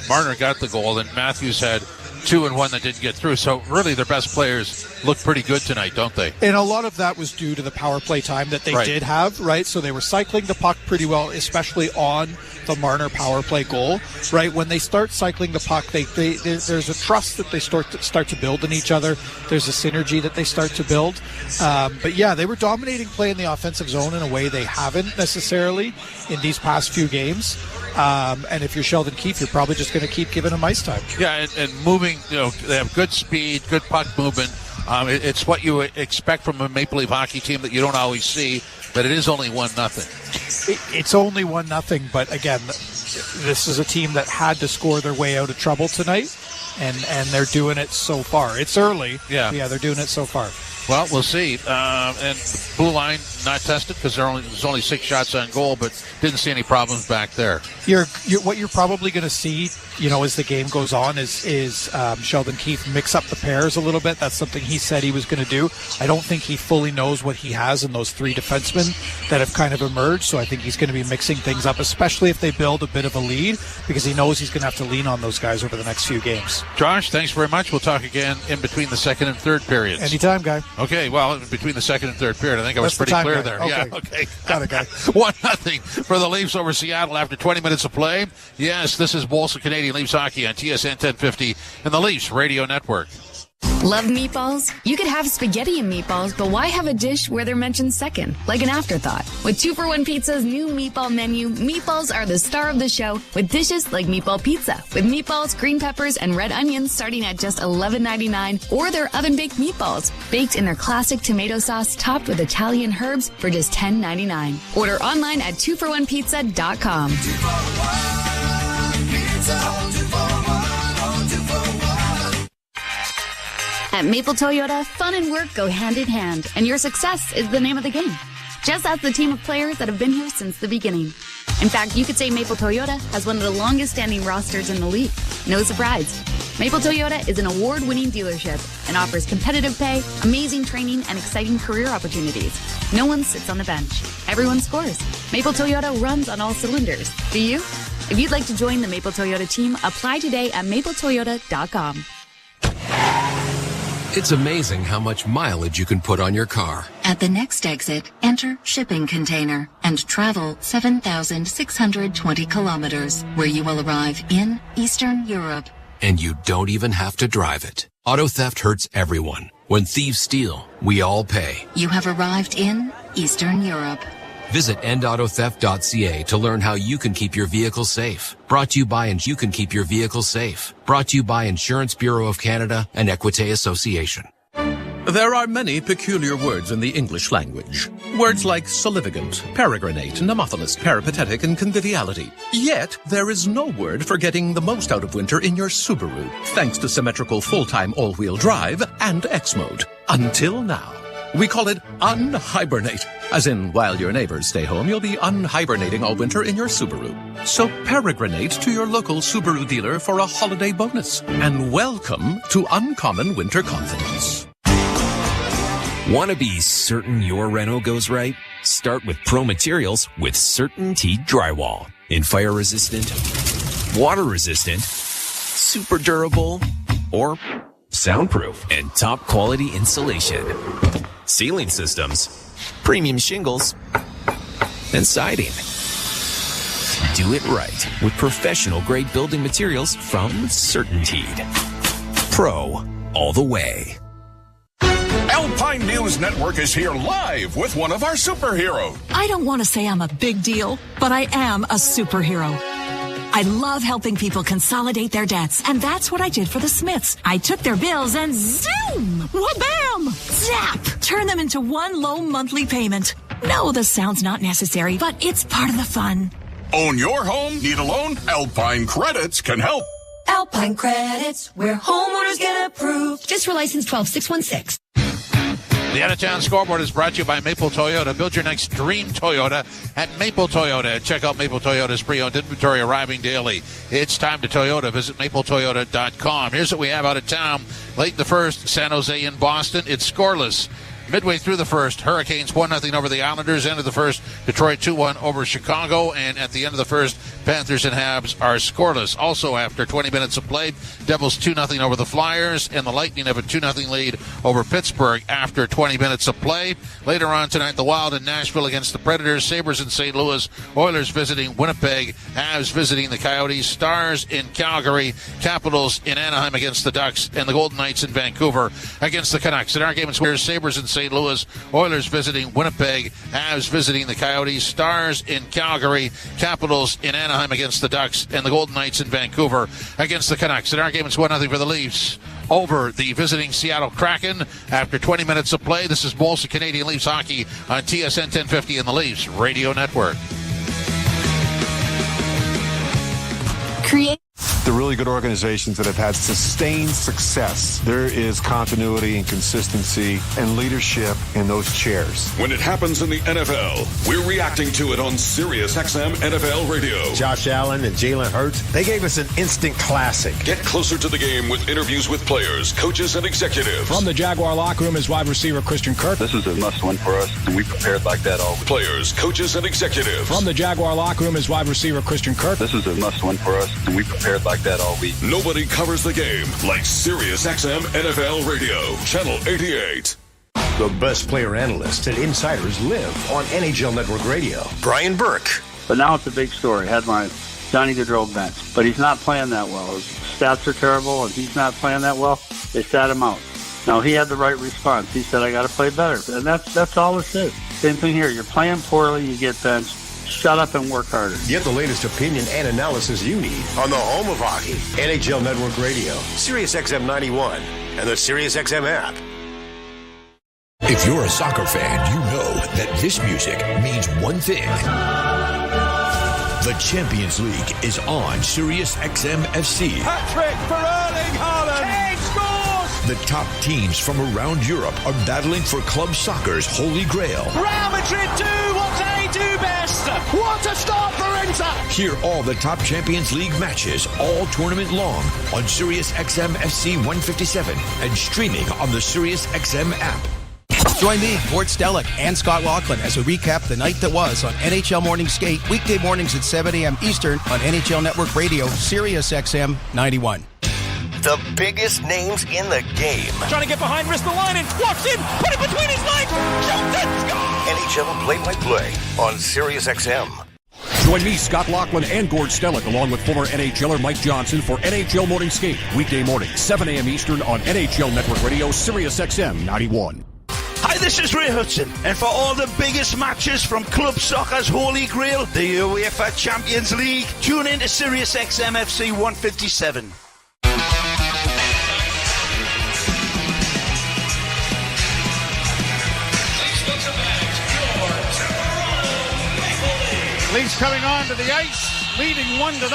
Marner got the goal, and Matthews had 2 and 1 that didn't get through. So really their best players look pretty good tonight, don't they? And a lot of that was due to the power play time that they did have, right? So they were cycling the puck pretty well, especially on the Marner power play goal, right? When they start cycling the puck, there's a trust that they start to build in each other. There's a synergy that they start to build. But yeah, they were dominating play in the offensive zone in a way they haven't necessarily in these past few games. And if you're Sheldon Keefe, you're probably just going to keep giving them ice time. Yeah, and moving, they have good speed, good puck movement. It's what you expect from a Maple Leaf hockey team that you don't always see, but it is only 1-0. It's only 1-0, but again, this is a team that had to score their way out of trouble tonight, and they're doing it so far. It's early. Yeah, they're doing it so far. Well, we'll see. And blue line not tested because there's only 6 shots on goal, but didn't see any problems back there. What you're probably going to see, as the game goes on, is Sheldon Keefe mix up the pairs a little bit. That's something he said he was going to do. I don't think he fully knows what he has in those 3 defensemen that have kind of emerged, so I think he's going to be mixing things up, especially if they build a bit of a lead, because he knows he's going to have to lean on those guys over the next few games. Josh, thanks very much. We'll talk again in between the second and third periods. Anytime, guy. Okay, well, between the second and third period, I think I was pretty clear there. Okay. Yeah, okay. Got it, guy. 1-0 for the Leafs over Seattle after 20 minutes of play. Yes, this is Bolsa Canadian Leafs Hockey on TSN 1050 and the Leafs Radio Network. Love meatballs? You could have spaghetti and meatballs, but why have a dish where they're mentioned second, like an afterthought? With 2-for-1 Pizza's new meatball menu, meatballs are the star of the show, with dishes like meatball pizza, with meatballs, green peppers, and red onions starting at just $11.99, or their oven-baked meatballs, baked in their classic tomato sauce topped with Italian herbs for just $10.99. Order online at 2for1pizza.com. 2-for-1 pizza, At Maple Toyota, fun and work go hand in hand, and your success is the name of the game. Just ask the team of players that have been here since the beginning. In fact, you could say Maple Toyota has one of the longest-standing rosters in the league. No surprise. Maple Toyota is an award-winning dealership and offers competitive pay, amazing training, and exciting career opportunities. No one sits on the bench. Everyone scores. Maple Toyota runs on all cylinders. Do you? If you'd like to join the Maple Toyota team, apply today at mapletoyota.com. It's amazing how much mileage you can put on your car. At the next exit, enter shipping container and travel 7,620 kilometers, where you will arrive in Eastern Europe. And you don't even have to drive it. Auto theft hurts everyone. When thieves steal, we all pay. You have arrived in Eastern Europe. Visit endautotheft.ca to learn how you can keep your vehicle safe. Brought to you by You Can Keep Your Vehicle Safe. Brought to you by Insurance Bureau of Canada and Equite Association. There are many peculiar words in the English language. Words like salivigant, peregrinate, nemophilus, peripatetic, and conviviality. Yet, there is no word for getting the most out of winter in your Subaru, thanks to symmetrical full-time all-wheel drive and X-Mode. Until now. We call it unhibernate, as in while your neighbors stay home, you'll be unhibernating all winter in your Subaru. So peregrinate to your local Subaru dealer for a holiday bonus. And welcome to Uncommon Winter Confidence. Want to be certain your reno goes right? Start with Pro Materials with CertainTeed Drywall. In fire resistant, water resistant, super durable, or soundproof and top quality insulation. Ceiling systems, premium shingles, and siding. Do it right with professional-grade building materials from CertainTeed. Pro, all the way. Alpine News Network is here live with one of our superheroes. I don't want to say I'm a big deal, but I am a superhero. I love helping people consolidate their debts, and that's what I did for the Smiths. I took their bills and zoom, wha-bam, zap, turn them into one low monthly payment. No, the sound's not necessary, but it's part of the fun. Own your home? Need a loan? Alpine Credits can help. Alpine Credits, where homeowners get approved. Just for license 12616. The out-of-town scoreboard is brought to you by Maple Toyota. Build your next dream Toyota at Maple Toyota. Check out Maple Toyota's pre-owned inventory arriving daily. It's time to Toyota. Visit mapletoyota.com. Here's what we have out of town. Late in the first, San Jose and Boston. It's scoreless. Midway through the first, Hurricanes 1-0 over the Islanders. End of the first, Detroit 2-1 over Chicago. And at the end of the first, Panthers and Habs are scoreless. Also, after 20 minutes of play, Devils 2-0 over the Flyers, and the Lightning have a 2-0 lead over Pittsburgh after 20 minutes of play. Later on tonight, the Wild in Nashville against the Predators, Sabres in St. Louis, Oilers visiting Winnipeg, Habs visiting the Coyotes, Stars in Calgary, Capitals in Anaheim against the Ducks, and the Golden Knights in Vancouver against the Canucks. In our game, it's Sabres in St. Louis, Oilers visiting Winnipeg, Habs visiting the Coyotes, Stars in Calgary, Capitals in Anaheim against the Ducks, and the Golden Knights in Vancouver against the Canucks. In our game, it's 1-0 for the Leafs over the visiting Seattle Kraken after 20 minutes of play. This is Molson Canadian Leafs Hockey on TSN 1050 and the Leafs Radio Network. The really good organizations that have had sustained success, there is continuity and consistency and leadership in those chairs. When it happens in the NFL, we're reacting to it on Sirius XM NFL Radio. Josh Allen and Jalen Hurts, they gave us an instant classic. Get closer to the game with interviews with players, coaches, and executives. From the Jaguar locker room is wide receiver Christian Kirk. This is a must-win for us, and we prepared like that all week. Players, coaches, and executives. From the Jaguar locker room is wide receiver Christian Kirk. This is a must-win for us, and we prepared like that all week. Nobody covers the game like Sirius XM NFL Radio, Channel 88. The best player analysts and insiders live on NHL Network Radio. Brian Burke. But now it's a big story. Headline, Johnny Gaudreau bench. But he's not playing that well. His stats are terrible, and he's not playing that well. They sat him out. Now, he had the right response. He said, I got to play better. And that's all it is. Same thing here. You're playing poorly, you get benched. Shut up and work harder. Get the latest opinion and analysis you need on the home of hockey, NHL Network Radio, Sirius XM 91, and the Sirius XM app. If you're a soccer fan, you know that this music means one thing. The Champions League is on Sirius XM FC. Hat-trick for Erling Haaland. Kane scores! The top teams from around Europe are battling for club soccer's holy grail. Real Madrid do what they do best. What a start for Inter. Hear all the top Champions League matches all tournament long on Sirius XM FC 157 and streaming on the Sirius XM app. Join me, Gord Stellick, and Scott Laughlin as we recap the night that was on NHL Morning Skate, weekday mornings at 7 a.m. Eastern on NHL Network Radio, Sirius XM 91. The biggest names in the game. Trying to get behind Ristolainen, walks in, put it between his legs, shoots it, score! NHL play-by-play on Sirius XM. Join me, Scott Laughlin, and Gord Stellick, along with former NHLer Mike Johnson for NHL Morning Skate, weekday morning, 7 a.m. Eastern on NHL Network Radio, Sirius XM 91. Hi, this is Ray Hudson, and for all the biggest matches from club soccer's holy grail, the UEFA Champions League, tune in to Sirius XM FC 157. Leafs coming on to the ice, leading 1-0,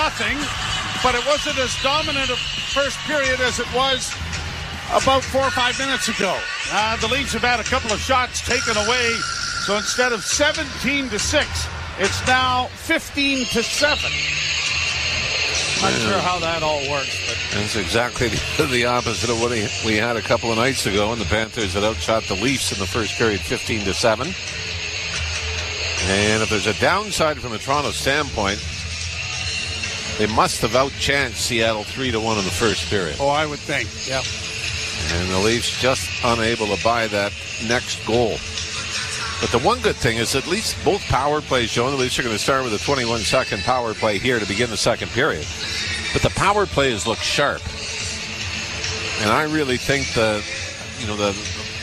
but it wasn't as dominant a first period as it was about 4 or 5 minutes ago. The Leafs have had a couple of shots taken away, so instead of 17-6, it's now 15-7. Not sure how that all works, but it's exactly the opposite of what we had a couple of nights ago, and the Panthers had outshot the Leafs in the first period 15-7. And if there's a downside from a Toronto standpoint, they must have outchanced Seattle 3-1 in the first period. Oh, I would think, yeah. And the Leafs just unable to buy that next goal. But the one good thing is at least both power plays showing the Leafs are going to start with a 21-second power play here to begin the second period. But the power plays look sharp. And I really think the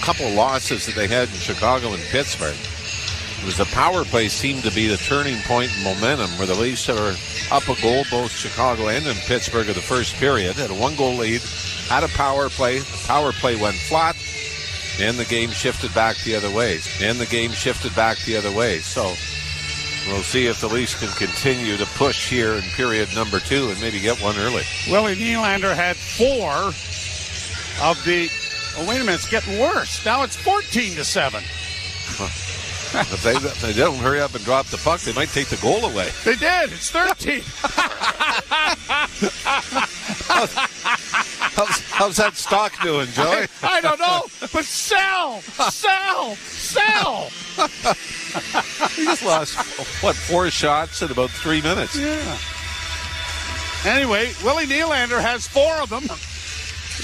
couple of losses that they had in Chicago and Pittsburgh, was the power play seemed to be the turning point in momentum, where the Leafs are up a goal, both Chicago and in Pittsburgh in the first period, had a 1-goal lead, had a power play. The power play went flat, and the game shifted back the other way. So we'll see if the Leafs can continue to push here in period number 2 and maybe get one early. Willie Nylander had 4 of the... Oh, wait a minute, it's getting worse. Now it's 14-7. If they don't hurry up and drop the puck, they might take the goal away. They did. It's 13. How's that stock doing, Joey? I don't know, but sell. He just lost, 4 shots in about 3 minutes? Yeah. Anyway, Willie Nylander has 4 of them.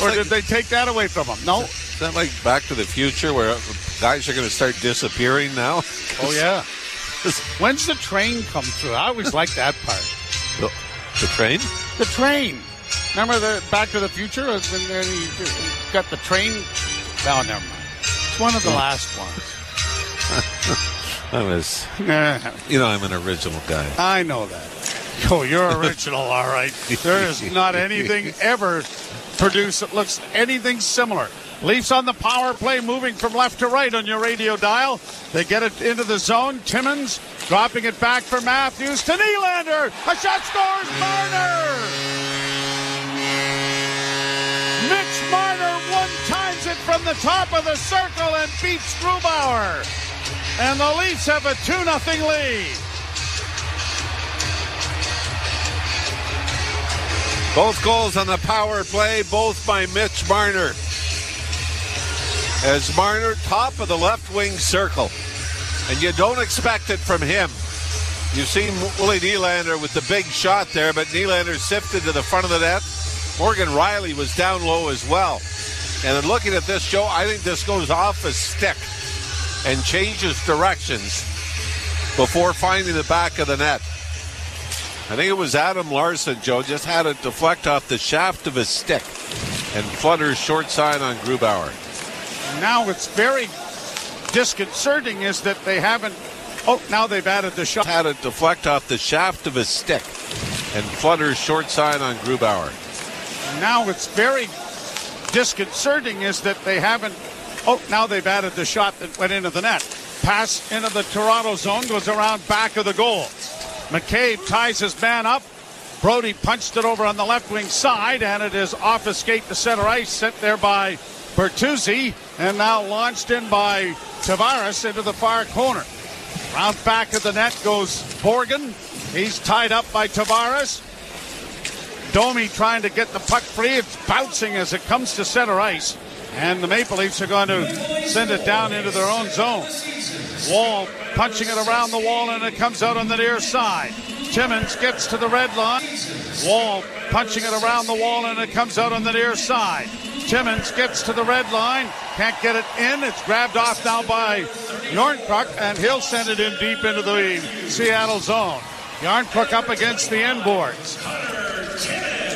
Or did they take that away from him? No. Is that like Back to the Future where guys are going to start disappearing now? Oh, yeah. When's the train come through? I always like that part. The train? The train. Remember the Back to the Future? And then you got the train. No, never mind. It's one of the last ones. I'm an original guy. I know that. Oh, you're original, all right. There is not anything ever produced that looks anything similar. Leafs on the power play, moving from left to right on your radio dial. They get it into the zone. Timmins dropping it back for Matthews to Nylander. A shot scores, Marner. Mitch Marner one-times it from the top of the circle and beats Grubauer. And the Leafs have a 2-0 lead. Both goals on the power play, both by Mitch Marner. As Marner, top of the left wing circle. And you don't expect it from him. You've seen Willie Nylander with the big shot there, but Nylander sifted to the front of the net. Morgan Rielly was down low as well. And then looking at this, Joe, I think this goes off a stick and changes directions before finding the back of the net. I think it was Adam Larson, Joe, just had it deflect off the shaft of his stick and flutter short side on Grubauer. Now it's very disconcerting is that they haven't. Oh, now they've added the shot. Had it deflect off the shaft of his stick and flutter short side on Grubauer. Now it's very disconcerting is that they haven't. Oh, now they've added the shot that went into the net. Pass into the Toronto zone, goes around back of the goal. McCabe ties his man up. Brody punched it over on the left wing side, and it is off a skate to center ice, sent there by Bertuzzi, and now launched in by Tavares into the far corner. Round back of the net goes Borgen. He's tied up by Tavares. Domi trying to get the puck free. It's bouncing as it comes to center ice. And the Maple Leafs are going to send it down into their own zone. Wall punching it around the wall, and it comes out on the near side. Timmins gets to the red line. Wall punching it around the wall, and it comes out on the near side. Timmins gets to the red line. Can't get it in. It's grabbed off now by Järnkrok, and he'll send it in deep into the Seattle zone. Järnkrok up against the end boards.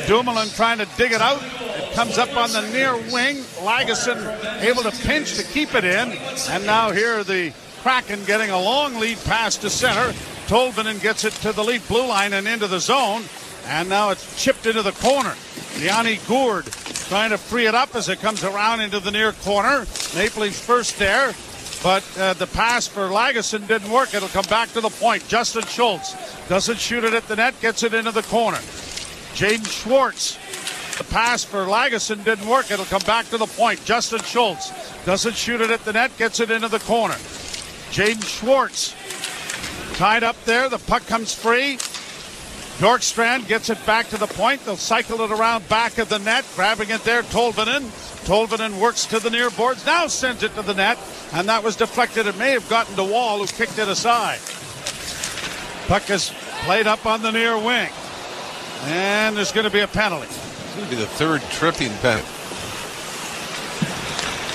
Dumoulin trying to dig it out. It comes up on the near wing. Lagesson able to pinch to keep it in. And now here the Kraken getting a long lead pass to center. Tolvanen gets it to the Leaf blue line and into the zone. And now it's chipped into the corner. Yanni Gourde trying to free it up as it comes around into the near corner. Maple Leafs first there. But the pass for Lagesson didn't work. It'll come back to the point. Justin Schultz doesn't shoot it at the net. Gets it into the corner. Jaden Schwartz. The pass for Lagesson didn't work. It'll come back to the point. Justin Schultz doesn't shoot it at the net. Gets it into the corner. Jaden Schwartz tied up there. The puck comes free. Bjorkstrand gets it back to the point. They'll cycle it around back of the net. Grabbing it there, Tolvanen. Tolvanen works to the near boards. Now sends it to the net. And that was deflected. It may have gotten to Wall, who kicked it aside. Puck is played up on the near wing. And there's going to be a penalty. It's going to be the third tripping penalty.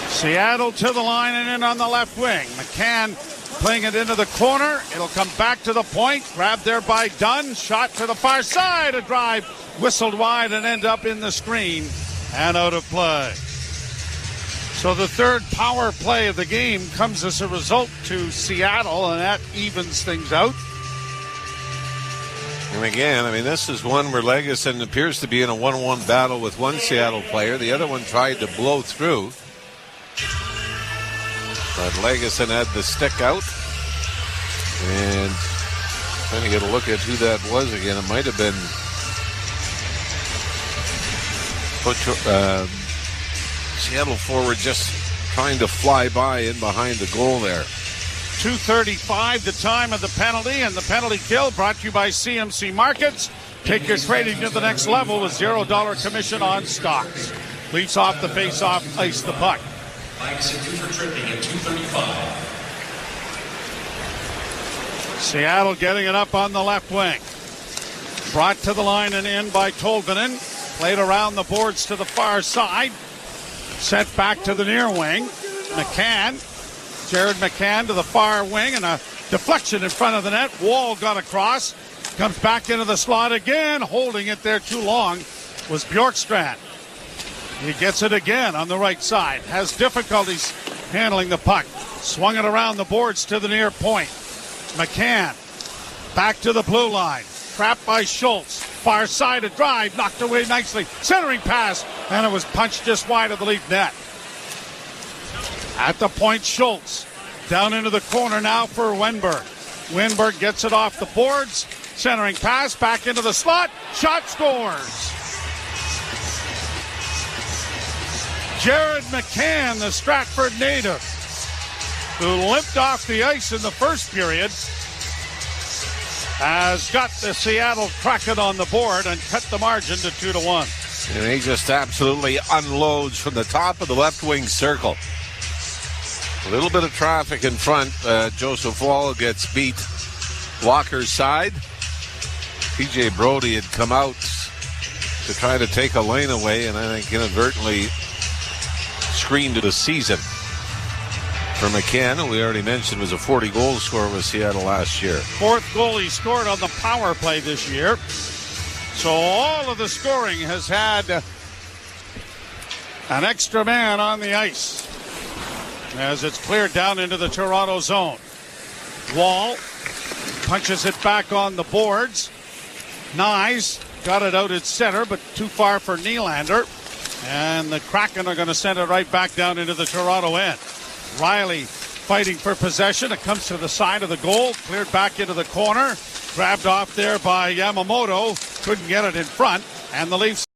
Seattle to the line and in on the left wing. McCann playing it into the corner. It'll come back to the point. Grabbed there by Dunn. Shot to the far side. A drive whistled wide and end up in the screen and out of play. So the third power play of the game comes as a result to Seattle, and that evens things out. And again, I mean, this is one where Lagesson appears to be in a 1-1 battle with one Seattle player. The other one tried to blow through. But Lagesson had the stick out. And trying to get a look at who that was again. It might have been Seattle forward just trying to fly by in behind the goal there. 2:35 the time of the penalty, and the penalty kill brought to you by CMC Markets. Take your trading to the next level with $0 commission on stocks. Leafs off the face-off, ice the puck. Mike's in 2 for tripping at 2:35. Seattle getting it up on the left wing. Brought to the line and in by Tolvanen. Played around the boards to the far side. Sent back to the near wing. Jared McCann to the far wing, and a deflection in front of the net. Wall got across. Comes back into the slot again. Holding it there too long was Bjorkstrand. He gets it again on the right side. Has difficulties handling the puck. Swung it around the boards to the near point. McCann back to the blue line. Trapped by Schultz. Far side, a drive. Knocked away nicely. Centering pass. And it was punched just wide of the Leaf net. At the point, Schultz. Down into the corner now for Wenberg. Wenberg gets it off the boards. Centering pass. Back into the slot. Shot scores. Jared McCann, the Stratford native, who limped off the ice in the first period, has got the Seattle Kraken on the board and cut the margin to 2-1. And he just absolutely unloads from the top of the left wing circle. A little bit of traffic in front. Joseph Wall gets beat. Walker's side. P.J. Brody had come out to try to take a lane away, and I think inadvertently screened the season for McCann, who we already mentioned was a 40-goal scorer with Seattle last year. Fourth goal he scored on the power play this year. So all of the scoring has had an extra man on the ice as it's cleared down into the Toronto zone. Wall punches it back on the boards. Nyes got it out at center, but too far for Nylander. And the Kraken are going to send it right back down into the Toronto end. Riley fighting for possession. It comes to the side of the goal. Cleared back into the corner. Grabbed off there by Yamamoto. Couldn't get it in front. And the Leafs.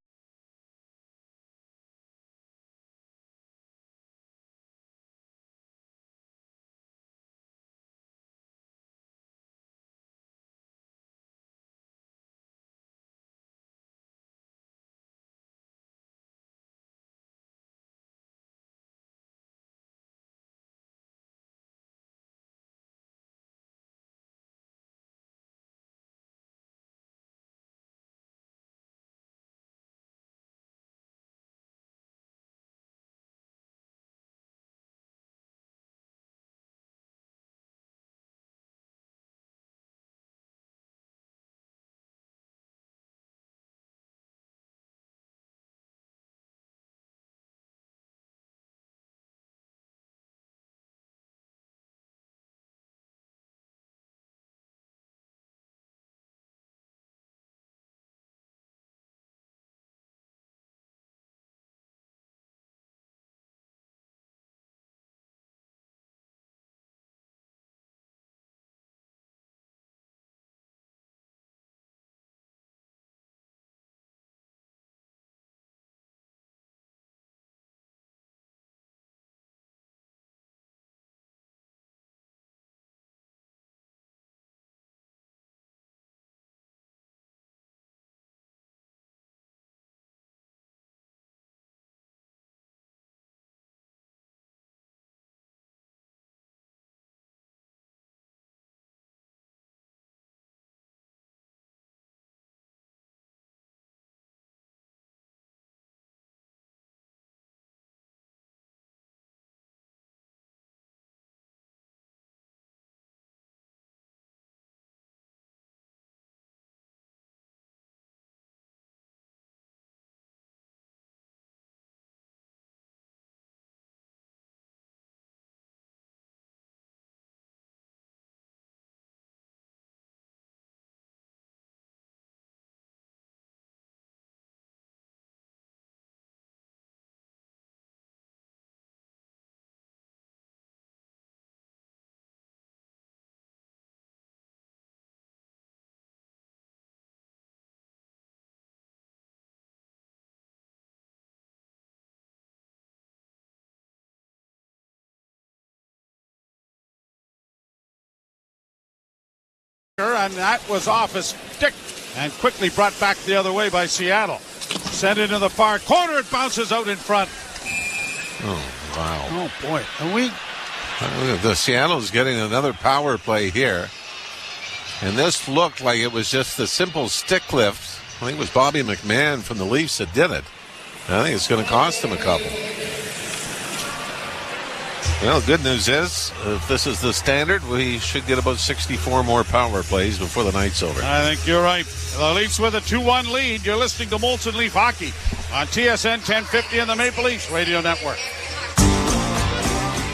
And that was off his stick and quickly brought back the other way by Seattle. Sent into the far corner. It bounces out in front. Oh, wow. Oh, boy. The Seattle's getting another power play here. And this looked like it was just a simple stick lift. I think it was Bobby McMahon from the Leafs that did it. I think it's going to cost him a couple. Well, good news is, if this is the standard, we should get about 64 more power plays before the night's over. I think you're right. The Leafs with a 2-1 lead. You're listening to Molson Leaf Hockey on TSN 1050 and the Maple Leafs Radio Network.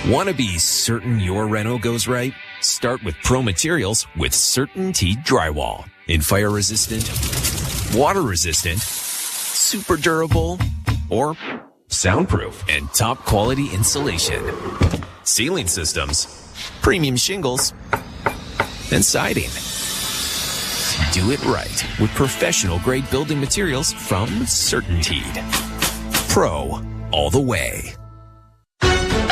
Want to be certain your reno goes right? Start with Pro Materials with CertainTeed Drywall. In fire resistant, water resistant, super durable, or soundproof and top quality insulation. Ceiling systems, premium shingles, and siding. Do it right with professional grade building materials from CertainTeed. Pro all the way.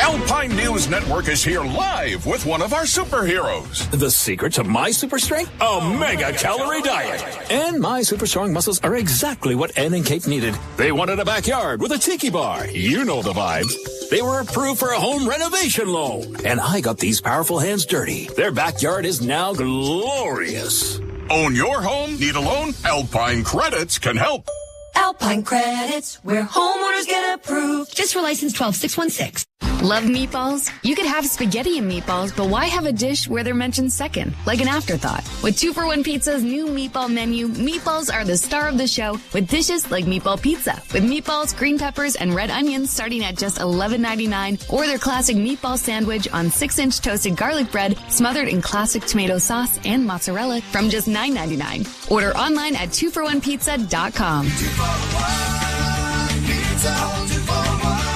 Alpine News Network is here live with one of our superheroes. The secret to my super strength? A mega-calorie diet. And my super strong muscles are exactly what Ed and Kate needed. They wanted a backyard with a tiki bar. You know the vibes. They were approved for a home renovation loan. And I got these powerful hands dirty. Their backyard is now glorious. Own your home? Need a loan? Alpine Credits can help. Alpine Credits, where homeowners get approved. Just for license 12616. Love meatballs? You could have spaghetti and meatballs, but why have a dish where they're mentioned second, like an afterthought? With 2-for-1 Pizza's new meatball menu, meatballs are the star of the show with dishes like meatball pizza, with meatballs, green peppers, and red onions starting at just $11.99, or their classic meatball sandwich on 6-inch toasted garlic bread smothered in classic tomato sauce and mozzarella from just $9.99. Order online at 2for1pizza.com. 2-for-1 pizza, 2-for-1.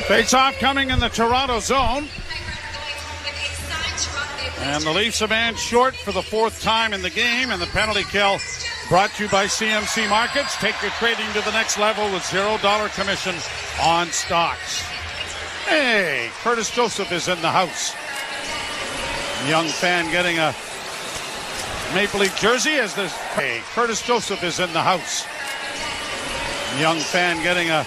Face-off coming in the Toronto zone. And the Leafs a man short for the fourth time in the game. And the penalty kill brought to you by CMC Markets. Take your trading to the next level with $0 commission on stocks. Hey, Curtis Joseph is in the house. Young fan getting a Maple Leaf jersey as this. Hey, Curtis Joseph is in the house. Young fan getting a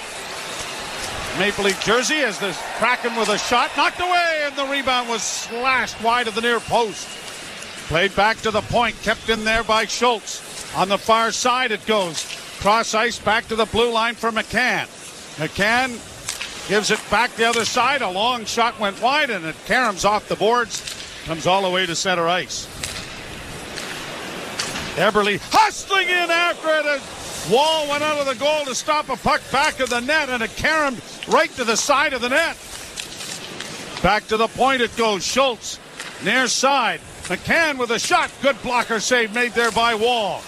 Maple Leaf jersey as the Kraken with a shot knocked away, and the rebound was slashed wide of the near post. Played back to the point, kept in there by Schultz. On the far side it goes. Cross ice back to the blue line for McCann. McCann gives it back the other side. A long shot went wide, and it caroms off the boards. Comes all the way to center ice. Eberle hustling in after it. Wall went out of the goal to stop a puck back of the net, and it caromed right to the side of the net. Back to the point it goes. Schultz, near side. McCann with a shot. Good blocker save made there by Wall.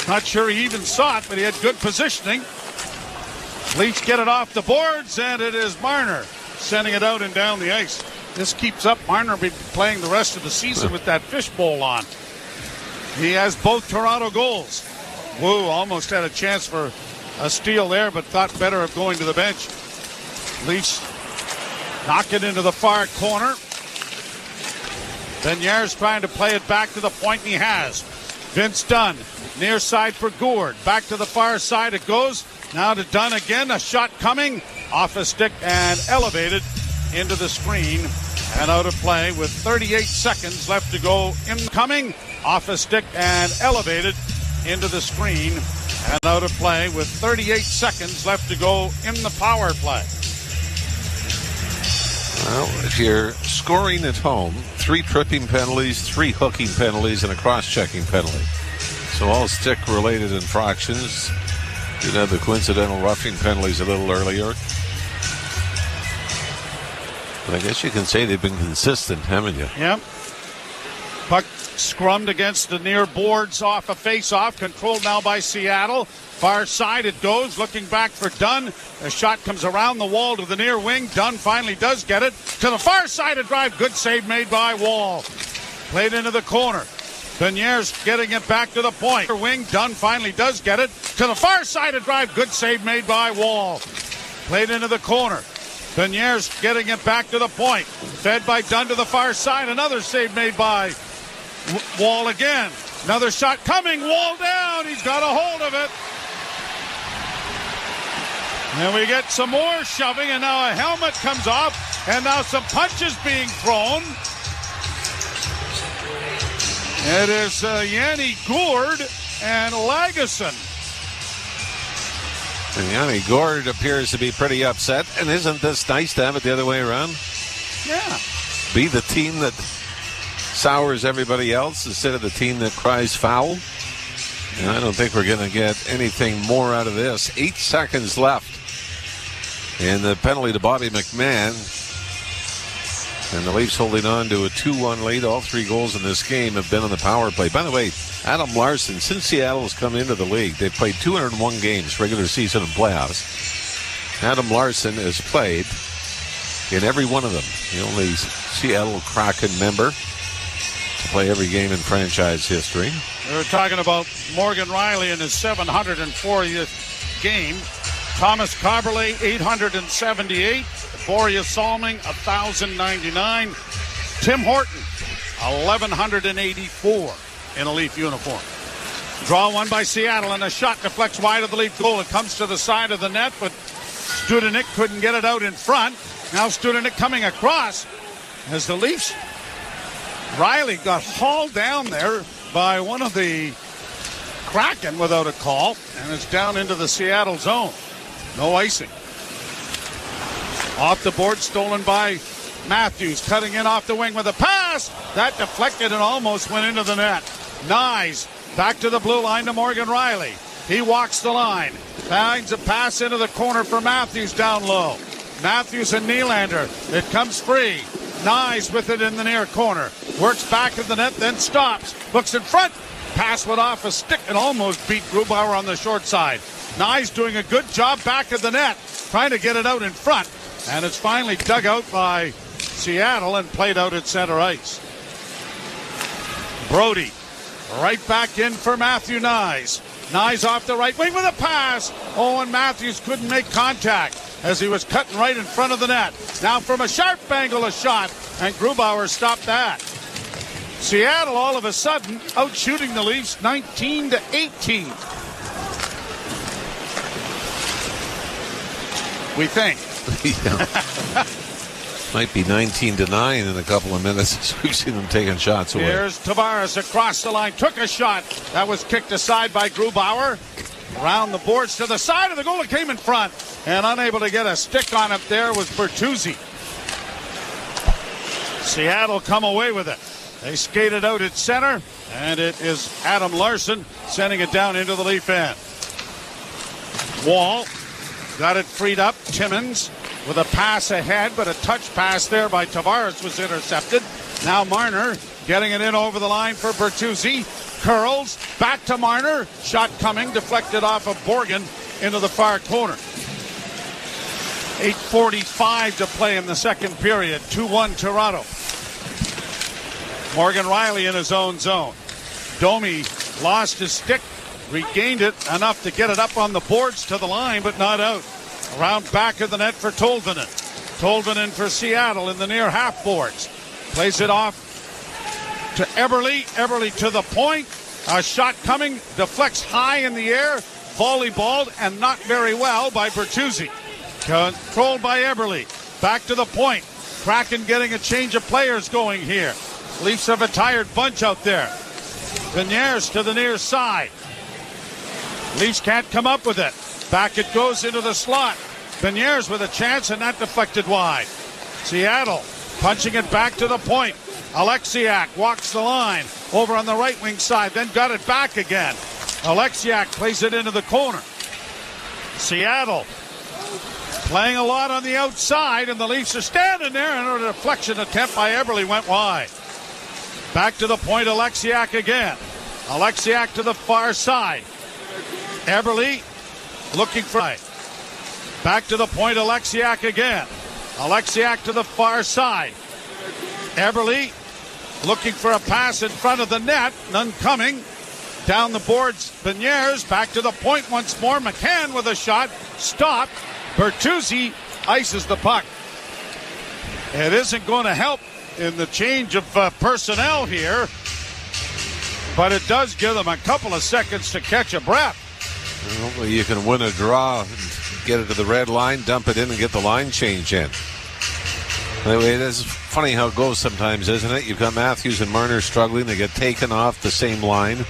Not sure he even saw it, but he had good positioning. Leafs get it off the boards, and it is Marner sending it out and down the ice. This keeps up. Marner will be playing the rest of the season with that fishbowl on. He has both Toronto goals. Wu almost had a chance for a steal there, but thought better of going to the bench. Leafs knock it into the far corner. Beniers trying to play it back to the point, and he has. Vince Dunn, near side for Gourde. Back to the far side it goes. Now to Dunn again. A shot coming off a stick and elevated into the screen and out of play with 38 seconds left to go. Incoming off a stick and elevated into the screen and out of play with 38 seconds left to go in the power play. Well, if you're scoring at home, 3 tripping penalties, 3 hooking penalties, and a cross-checking penalty. So all stick-related infractions. You'd have the coincidental roughing penalties a little earlier. But I guess you can say they've been consistent, haven't you? Yep. Puck scrummed against the near boards off a face-off. Controlled now by Seattle. Far side it goes. Looking back for Dunn. A shot comes around the wall to the near wing. Dunn finally does get it. To the far side of drive. Good save made by Wall. Played into the corner. Beniers getting it back to the point. Wing. Dunn finally does get it. To the far side of drive. Good save made by Wall. Played into the corner. Beniers getting it back to the point. Fed by Dunn to the far side. Another save made by Wall again. Another shot coming. Wall down. He's got a hold of it. And we get some more shoving, and now a helmet comes off, and now some punches being thrown. It is Yanni Gourde and Lagesson. And Yanni Gourde appears to be pretty upset. And isn't this nice to have it the other way around? Yeah. Be the team that sours everybody else instead of the team that cries foul. And I don't think we're going to get anything more out of this. 8 seconds left. And the penalty to Bobby McMahon. And the Leafs holding on to a 2-1 lead. All 3 goals in this game have been on the power play. By the way, Adam Larson, since Seattle has come into the league, they've played 201 games, regular season and playoffs. Adam Larson has played in every one of them. The only Seattle Kraken member to play every game in franchise history. We were talking about Morgan Riley in his 740th game. Thomas Carberley, 878. Boreas Salming, 1,099. Tim Horton, 1,184 in a Leaf uniform. Draw one by Seattle, and a shot deflects wide of the Leaf goal. It comes to the side of the net, but Studenik couldn't get it out in front. Now Studenik coming across as the Leafs. Riley got hauled down there by one of the Kraken without a call, and it's down into the Seattle zone. No icing. Off the board, stolen by Matthews, cutting in off the wing with a pass. That deflected and almost went into the net. Nyes back to the blue line to Morgan Riley. He walks the line, finds a pass into the corner for Matthews down low. Matthews and Nylander. It comes free. Nyes with it in the near corner. Works back to the net, then stops. Looks in front. Pass went off a stick and almost beat Grubauer on the short side. Nyes doing a good job back of the net, trying to get it out in front. And it's finally dug out by Seattle and played out at center ice. Brody right back in for Matthew Nyes. Nyes off the right wing with a pass. Owen Matthews couldn't make contact as he was cutting right in front of the net. Now from a sharp angle a shot, and Grubauer stopped that. Seattle all of a sudden out shooting the Leafs 19-18. We think. Might be 19-9 in a couple of minutes as we've seen them taking shots away. Here's Tavares across the line. Took a shot. That was kicked aside by Grubauer. Around the boards to the side of the goal. It came in front. And unable to get a stick on it there was Bertuzzi. Seattle come away with it. They skated out at center. And it is Adam Larson sending it down into the Leaf end. Wall got it freed up. Timmins with a pass ahead, but a touch pass there by Tavares was intercepted. Now Marner getting it in over the line for Bertuzzi. Curls back to Marner. Shot coming, deflected off of Borgen into the far corner. 8:45 to play in the second period. 2-1 Toronto. Morgan Riley in his own zone. Domi lost his stick, regained it enough to get it up on the boards to the line, but not out. Around back of the net for Tolvanen. Tolvanen for Seattle in the near half boards. Plays it off to Eberle. Eberle to the point. A shot coming. Deflects high in the air. Volleyballed and not very well by Bertuzzi. Controlled by Eberle. Back to the point. Kraken getting a change of players going here. Leafs have a tired bunch out there. Beniers to the near side. Leafs can't come up with it. Back it goes into the slot. Beniers with a chance, and that deflected wide. Seattle punching it back to the point. Alexiak walks the line over on the right wing side, then got it back again. Alexiak plays it into the corner. Seattle playing a lot on the outside, and the Leafs are standing there, and a deflection attempt by Eberle went wide. Back to the point, Alexiak again. Alexiak to the far side. Eberle looking for... Back to the point, Alexiak again. Alexiak to the far side. Eberle looking for a pass in front of the net. None coming. Down the boards, Beniers. Back to the point once more. McCann with a shot. Stopped. Bertuzzi ices the puck. It isn't going to help in the change of personnel here, but it does give them a couple of seconds to catch a breath. Hopefully you can win a draw, get it to the red line, dump it in, and get the line change in. Anyway, it is funny how it goes sometimes, isn't it? You've got Matthews and Marner struggling. They get taken off the same line.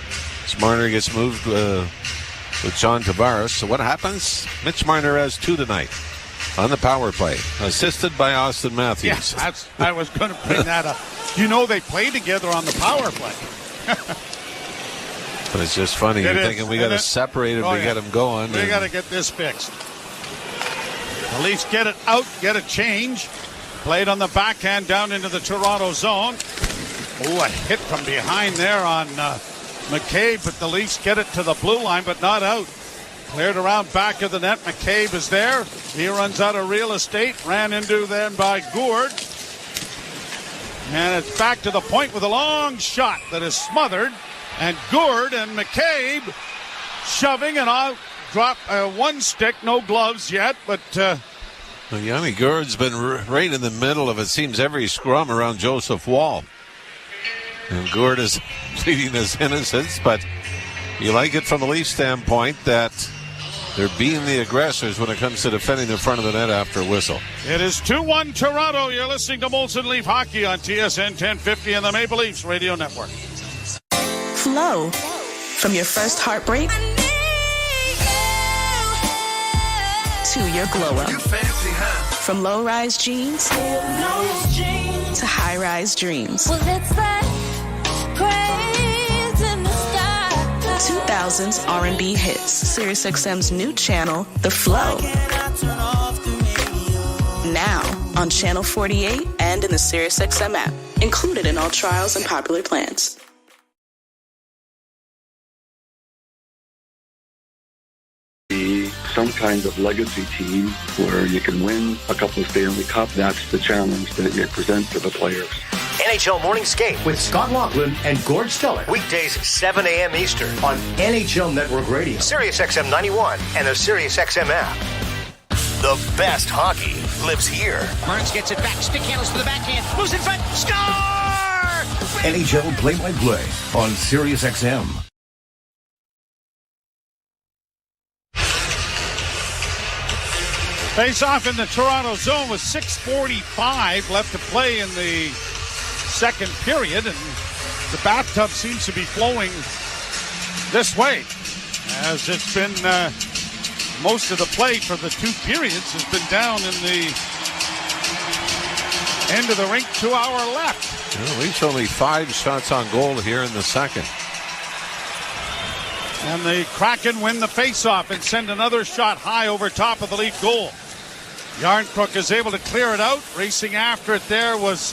As Marner gets moved with John Tavares. So what happens? Mitch Marner has 2 tonight on the power play, assisted by Austin Matthews. Yeah, I was going to bring that up. They play together on the power play. But it's just funny. You're thinking we got to separate them to get them going. We got to get this fixed. The Leafs get it out, get a change. Played on the backhand down into the Toronto zone. Oh, a hit from behind there on McCabe, but the Leafs get it to the blue line, but not out. Cleared around back of the net. McCabe is there. He runs out of real estate. Ran into them by Gourde. And it's back to the point with a long shot that is smothered. And Gourde and McCabe shoving and out. Drop one stick, no gloves yet, but... Yanni Gourde's been right in the middle of, it seems, every scrum around Joseph Wall. And Gourde is pleading his innocence, but you like it from a Leaf standpoint that they're being the aggressors when it comes to defending the front of the net after a whistle. It is 2-1 Toronto. You're listening to Molson Leaf Hockey on TSN 1050 and the Maple Leafs Radio Network. Flow. From your first heartbreak to your glow up. From low-rise jeans to high-rise dreams. 2000s R&B hits. SiriusXM's new channel, The Flow. Now on Channel 48 and in the SiriusXM app. Included in all trials and popular plans. Some kind of legacy team where you can win a couple of Stanley Cup. That's the challenge that you present to the players. NHL Morning Skate with Scott Laughlin and Gord Stellick. Weekdays 7 a.m. Eastern on NHL Network Radio, SiriusXM 91, and the SiriusXM app. The best hockey lives here. Martins gets it back. Stick handles to the backhand. Moves in front. Score! NHL play-by-play on SiriusXM. Face off in the Toronto zone with 6:45 left to play in the second period, and the bathtub seems to be flowing this way, as it's been most of the play for the 2 periods has been down in the end of the rink. 2 hour left. Well, Leafs only 5 shots on goal here in the second. And the Kraken win the faceoff and send another shot high over top of the Leaf goal. Yarncrook is able to clear it out. Racing after it there was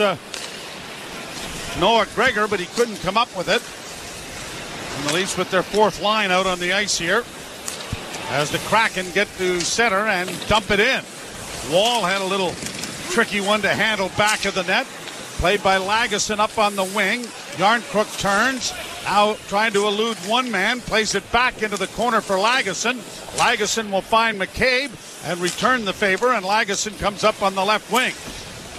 Noah Gregor, but he couldn't come up with it. And the Leafs with their 4th line out on the ice here as the Kraken get to center and dump it in. Wall had a little tricky one to handle back of the net. Played by Lagesson up on the wing. Yarncrook turns. Now trying to elude one man. Plays it back into the corner for Lagesson. Lagesson will find McCabe and return the favor. And Lagesson comes up on the left wing.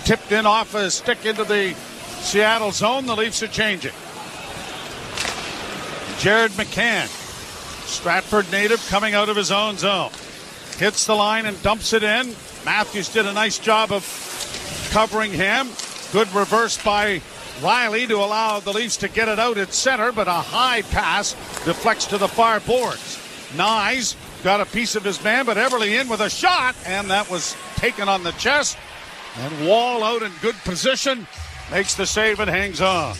Tipped in off a stick into the Seattle zone. The Leafs are changing. Jared McCann. Stratford native coming out of his own zone. Hits the line and dumps it in. Matthews did a nice job of covering him. Good reverse by Riley to allow the Leafs to get it out at center, but a high pass deflects to the far boards. Nyes got a piece of his man, but Everly in with a shot, and that was taken on the chest. And Wall out in good position, makes the save and hangs on.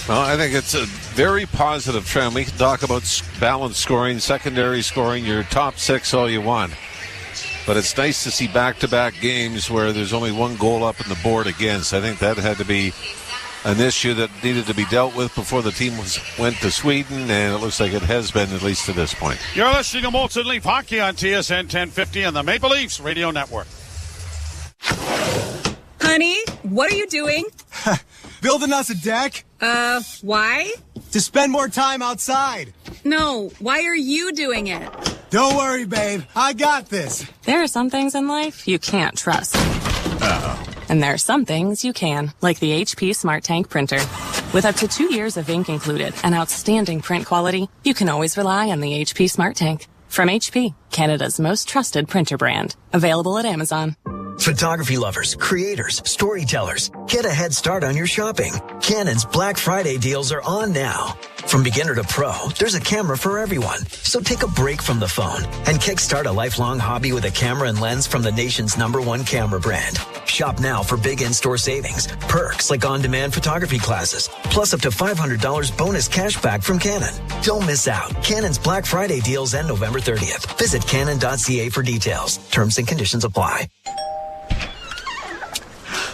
Well, I think it's a very positive trend. We can talk about balanced scoring, secondary scoring, your top 6 all you want. But it's nice to see back-to-back games where there's only 1 goal up in the board against. I think that had to be an issue that needed to be dealt with before the team went to Sweden, and it looks like it has been, at least to this point. You're listening to Molson Leaf Hockey on TSN 1050 and the Maple Leafs Radio Network. Honey, what are you doing? Building us a deck. Why? To spend more time outside. No, why are you doing it? Don't worry, babe. I got this. There are some things in life you can't trust. Uh-oh. And there are some things you can, like the HP Smart Tank printer. With up to 2 years of ink included and outstanding print quality, you can always rely on the HP Smart Tank. From HP, Canada's most trusted printer brand. Available at Amazon. Photography lovers, creators, storytellers, get a head start on your shopping. Canon's Black Friday deals are on now. From beginner to pro, there's a camera for everyone. So take a break from the phone and kickstart a lifelong hobby with a camera and lens from the nation's #1 camera brand. Shop now for big in-store savings, perks like on-demand photography classes, plus up to $500 bonus cash back from Canon. Don't miss out. Canon's Black Friday deals end November 30th. Visit canon.ca for details. Terms and conditions apply.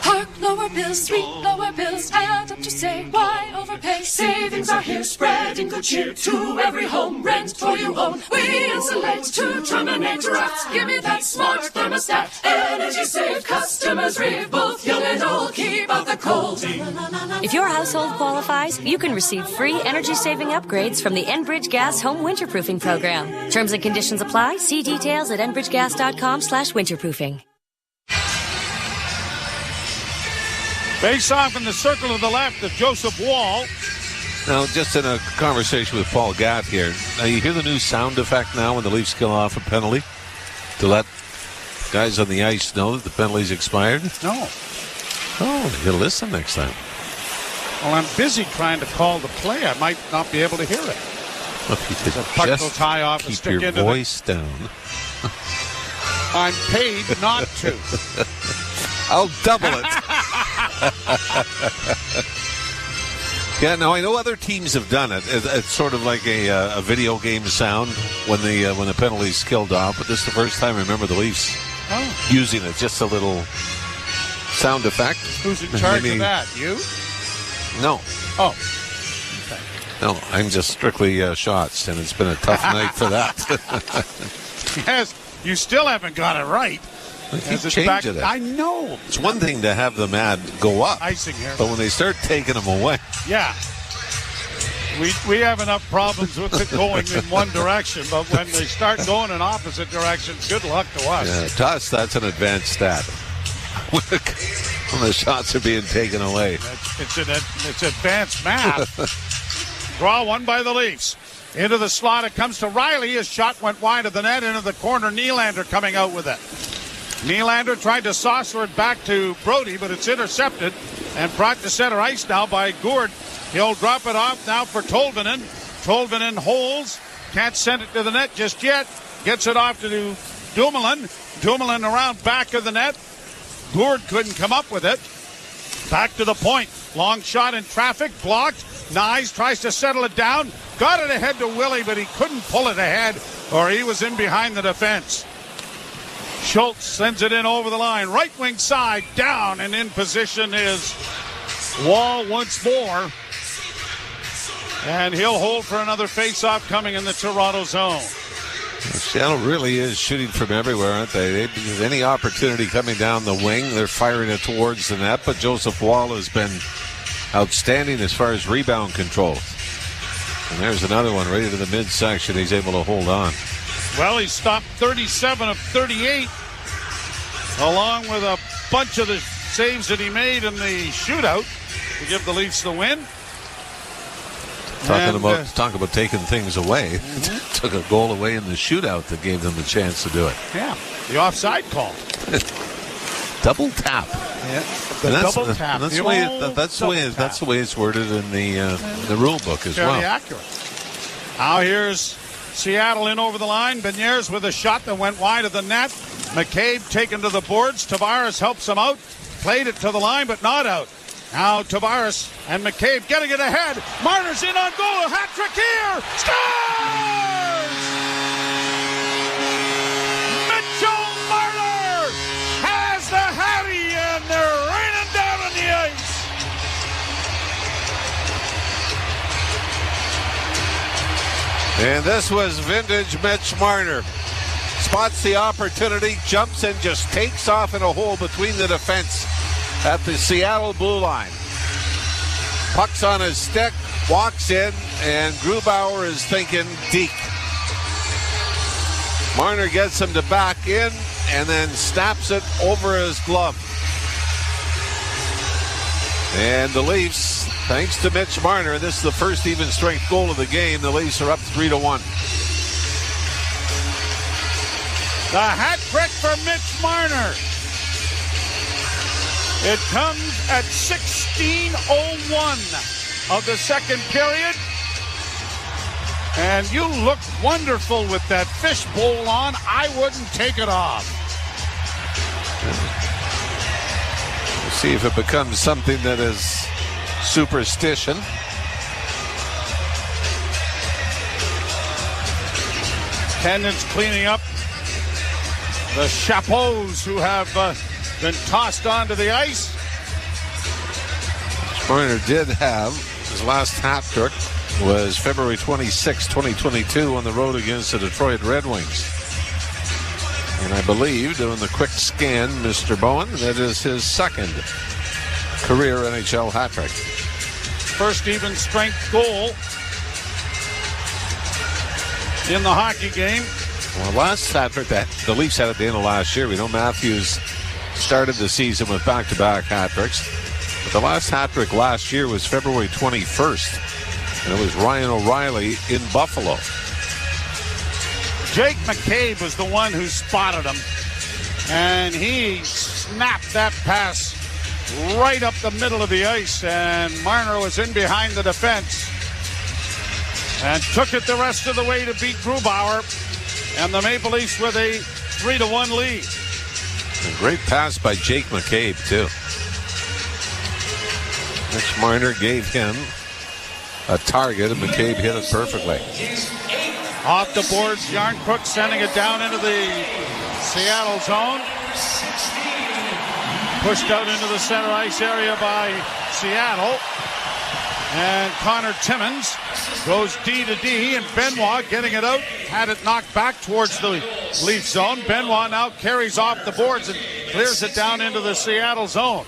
Hark, lower bills, sweet lower bills, add up to say why overpay. Savings are here, spreading good cheer to every home. Rent or you own, we insulate to terminate drafts. Give me that smart thermostat. Energy save, customers rave, both young and old, keep out the cold. If your household qualifies, you can receive free energy-saving upgrades from the Enbridge Gas Home Winterproofing Program. Terms and conditions apply. See details at enbridgegas.com/winterproofing. Face off in the circle to the left of Joseph Wall. Now, just in a conversation with Paul Gatt here, now you hear the new sound effect now when the Leafs kill off a penalty to let guys on the ice know that the penalty's expired? No. Oh, you gotta listen next time. Well, I'm busy trying to call the play. I might not be able to hear it. Well, if you could the puck just goes high off keep and stick your into voice down. I'm paid not to. I'll double it. Yeah, no, I know other teams have done it. It's sort of like a video game sound when the penalty's killed off. But this is the first time I remember the Leafs using it. Just a little sound effect. Who's in charge of that? You? No. Oh. Okay. No, I'm just strictly shots, and it's been a tough night for that. Yes, you still haven't got it right. Keep changing it. I know. It's one thing to have them go up, icing here, but when they start taking them away, yeah, we have enough problems with it going in one direction. But when they start going in opposite directions, good luck to us. Yeah, to us, that's an advanced stat. When the shots are being taken away, it's advanced math. Draw one by the Leafs. Into the slot, it comes to Riley. His shot went wide of the net. Into the corner, Nylander coming out with it. Nylander tried to saucer it back to Brody, but it's intercepted and brought to center ice now by Gourde. He'll drop it off now for Tolvanen. Tolvanen holds. Can't send it to the net just yet. Gets it off to Dumoulin. Dumoulin around back of the net. Gourde couldn't come up with it. Back to the point. Long shot in traffic. Blocked. Nyes tries to settle it down. Got it ahead to Willie, but he couldn't pull it ahead or he was in behind the defense. Schultz sends it in over the line. Right wing side, down, and in position is Wall once more. And he'll hold for another face-off coming in the Toronto zone. Seattle really is shooting from everywhere, aren't they? Any opportunity coming down the wing, they're firing it towards the net. But Joseph Wall has been outstanding as far as rebound control. And there's another one right into the midsection. He's able to hold on. Well, he stopped 37 of 38, along with a bunch of the saves that he made in the shootout to give the Leafs the win. Talking about taking things away. Took a goal away in the shootout that gave them the chance to do it. Yeah, the offside call. Double tap. Yeah, double tap. That's the way it's worded in the rule book as well. Fairly accurate. Now here's Seattle in over the line. Beniers with a shot that went wide of the net. McCabe taken to the boards. Tavares helps him out. Played it to the line, but not out. Now Tavares and McCabe getting it ahead. Marner's in on goal. A hat trick here. Scores! Mitchell Marner has the Hattie, and they're raining down on the ice. And this was vintage Mitch Marner. Spots the opportunity, jumps and just takes off in a hole between the defense at the Seattle blue line. Puck's on his stick, walks in, and Grubauer is thinking deke. Marner gets him to back in and then snaps it over his glove. And the Leafs, thanks to Mitch Marner, this is the first even strength goal of the game. The Leafs are up 3-1. The hat trick for Mitch Marner. It comes at 16:01 of the second period. And you look wonderful with that fishbowl on. I wouldn't take it off. We'll see if it becomes something that is superstition. Attendants cleaning up the chapeaus who have been tossed onto the ice. Marner did have his last hat trick was February 26, 2022 on the road against the Detroit Red Wings. And I believe, doing the quick scan, Mr. Bowen, that is his second career NHL hat trick. First even strength goal in the hockey game. Well, last hat trick that the Leafs had at the end of last year. We know Matthews started the season with back-to-back hat tricks. But the last hat trick last year was February 21st. And it was Ryan O'Reilly in Buffalo. Jake McCabe was the one who spotted him. And he snapped that pass right up the middle of the ice. And Marner was in behind the defense. And took it the rest of the way to beat Grubauer. And the Maple Leafs with a 3-1 lead. A great pass by Jake McCabe, too. Mitch Marner gave him a target, and McCabe hit it perfectly. Off the boards, Yarncrook sending it down into the Seattle zone. Pushed out into the center ice area by Seattle. And Connor Timmins goes D to D, and Benoit getting it out. Had it knocked back towards the Leaf zone. Benoit now carries off the boards and clears it down into the Seattle zone.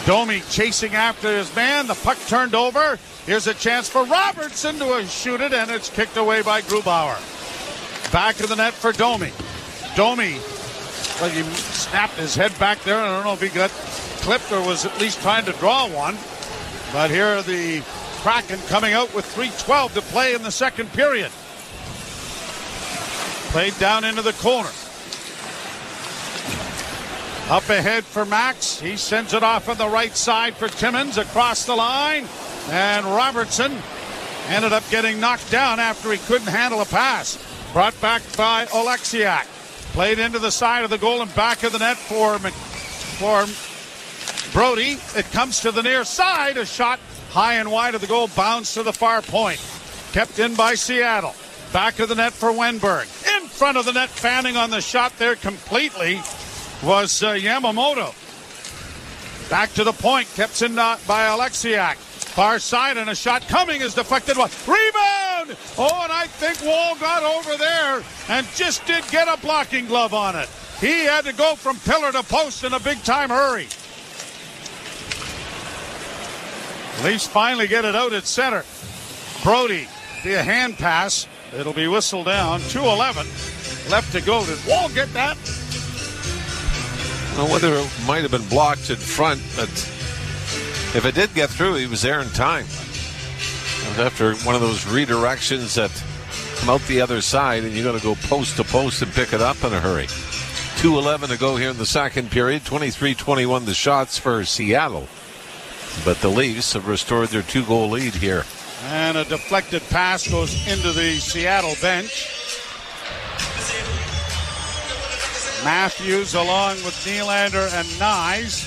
Domi chasing after his man. The puck turned over. Here's a chance for Robertson to shoot it, and it's kicked away by Grubauer. Back of the net for Domi. Domi, well, he snapped his head back there. I don't know if he got clipped or was at least trying to draw one. But here are the Kraken coming out with 3:12 to play in the second period. Played down into the corner. Up ahead for Max. He sends it off on the right side for Timmins across the line. And Robertson ended up getting knocked down after he couldn't handle a pass. Brought back by Oleksiak. Played into the side of the goal and back of the net for Brody. It comes to the near side. A shot high and wide of the goal, bounced to the far point. Kept in by Seattle. Back of the net for Wenberg. In front of the net, fanning on the shot there completely was Yamamoto. Back to the point, kept in by Oleksiak. Far side, and a shot coming is deflected. Rebound! Oh, and I think Wall got over there and just did get a blocking glove on it. He had to go from pillar to post in a big-time hurry. Leafs finally get it out at center. Brody, via hand pass. It'll be whistled down. 2:11 left to go. Did Wall get that? Well, whether it might have been blocked in front, but if it did get through, he was there in time. It was after one of those redirections that come out the other side, and you got to go post to post and pick it up in a hurry. 2:11 to go here in the second period. 23-21 the shots for Seattle. But the Leafs have restored their 2-goal lead here. And a deflected pass goes into the Seattle bench. Matthews along with Nylander and Nyes.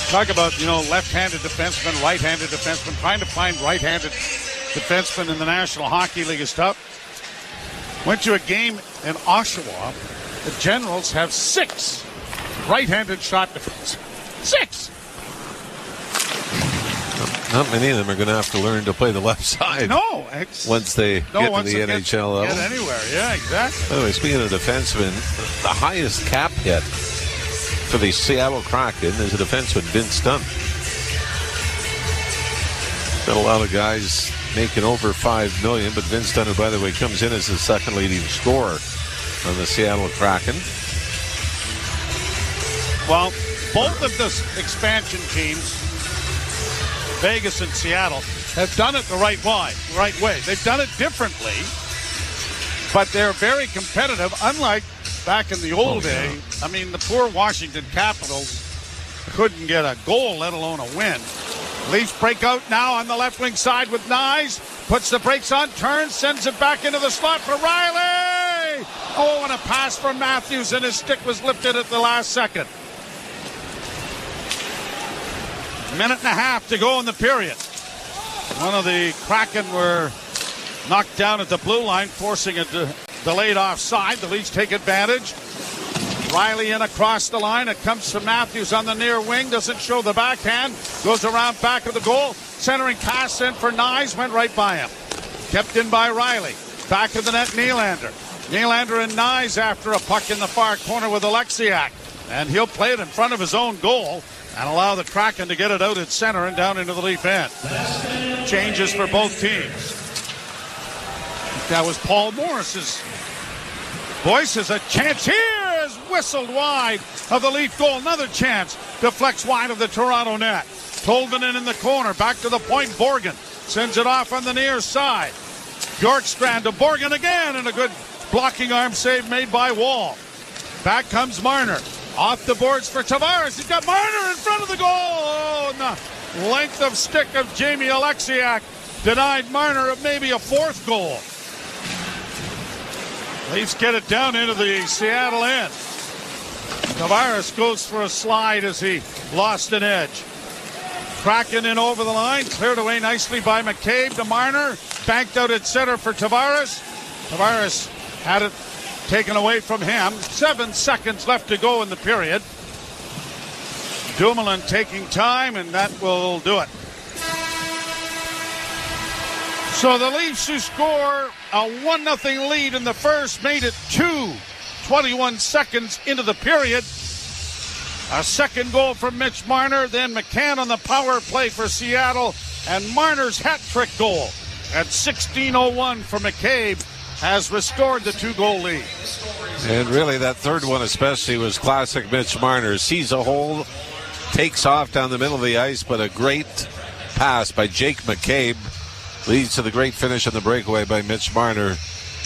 Talk about, left-handed defenseman, right-handed defenseman. Trying to find right-handed defenseman in the National Hockey League is tough. Went to a game in Oshawa. The Generals have 6 right-handed shot defensemen. 6! Not many of them are going to have to learn to play the left side. No. Once they get to the NHL level. Get anywhere, yeah, exactly. By the way, speaking of defensemen, the highest cap hit for the Seattle Kraken is a defenseman, Vince Dunn. Got a lot of guys making over $5 million. But Vince Dunn, who, by the way, comes in as the second leading scorer on the Seattle Kraken. Well, both of the expansion teams, Vegas and Seattle, have done it the right way. They've done it differently, but they're very competitive, unlike back in the old day. I mean, the poor Washington Capitals couldn't get a goal, let alone a win. Leafs break out now on the left wing side with Nyes. Puts the brakes on, turns, sends it back into the slot for Riley. Oh, and a pass from Matthews, and his stick was lifted at the last second. Minute and a half to go in the period. One of the Kraken were knocked down at the blue line, forcing a delayed offside. The Leafs take advantage. Riley in across the line. It comes to Matthews on the near wing. Doesn't show the backhand. Goes around back of the goal. Centering pass in for Nyes. Went right by him. Kept in by Riley. Back of the net, Nylander. Nylander and Nyes after a puck in the far corner with Alexiak. And he'll play it in front of his own goal and allow the Kraken to get it out at center and down into the Leaf end. Changes for both teams. That was Paul Morris's voice. As a chance here is whistled wide of the Leaf goal. Another chance deflects wide of the Toronto net. Tolvanen in the corner. Back to the point. Borgen sends it off on the near side. Bjorkstrand to Borgen again, and a good blocking arm save made by Wall. Back comes Marner. Off the boards for Tavares. He's got Marner in front of the goal. Oh, and the length of stick of Jamie Alexiak denied Marner of maybe a fourth goal. Leafs get it down into the Seattle end. Tavares goes for a slide as he lost an edge. Kraken in over the line. Cleared away nicely by McCabe to Marner. Banked out at center for Tavares. Tavares had it taken away from him. 7 seconds left to go in the period. Dumoulin taking time, and that will do it. So the Leafs, who score a 1-0 lead in the first, made it 21 seconds into the period. A second goal from Mitch Marner, then McCann on the power play for Seattle, and Marner's hat-trick goal at 16:01 for McCabe has restored the 2-goal lead. And really, that third one especially was classic Mitch Marner. Sees a hole, takes off down the middle of the ice, but a great pass by Jake McCabe leads to the great finish on the breakaway by Mitch Marner.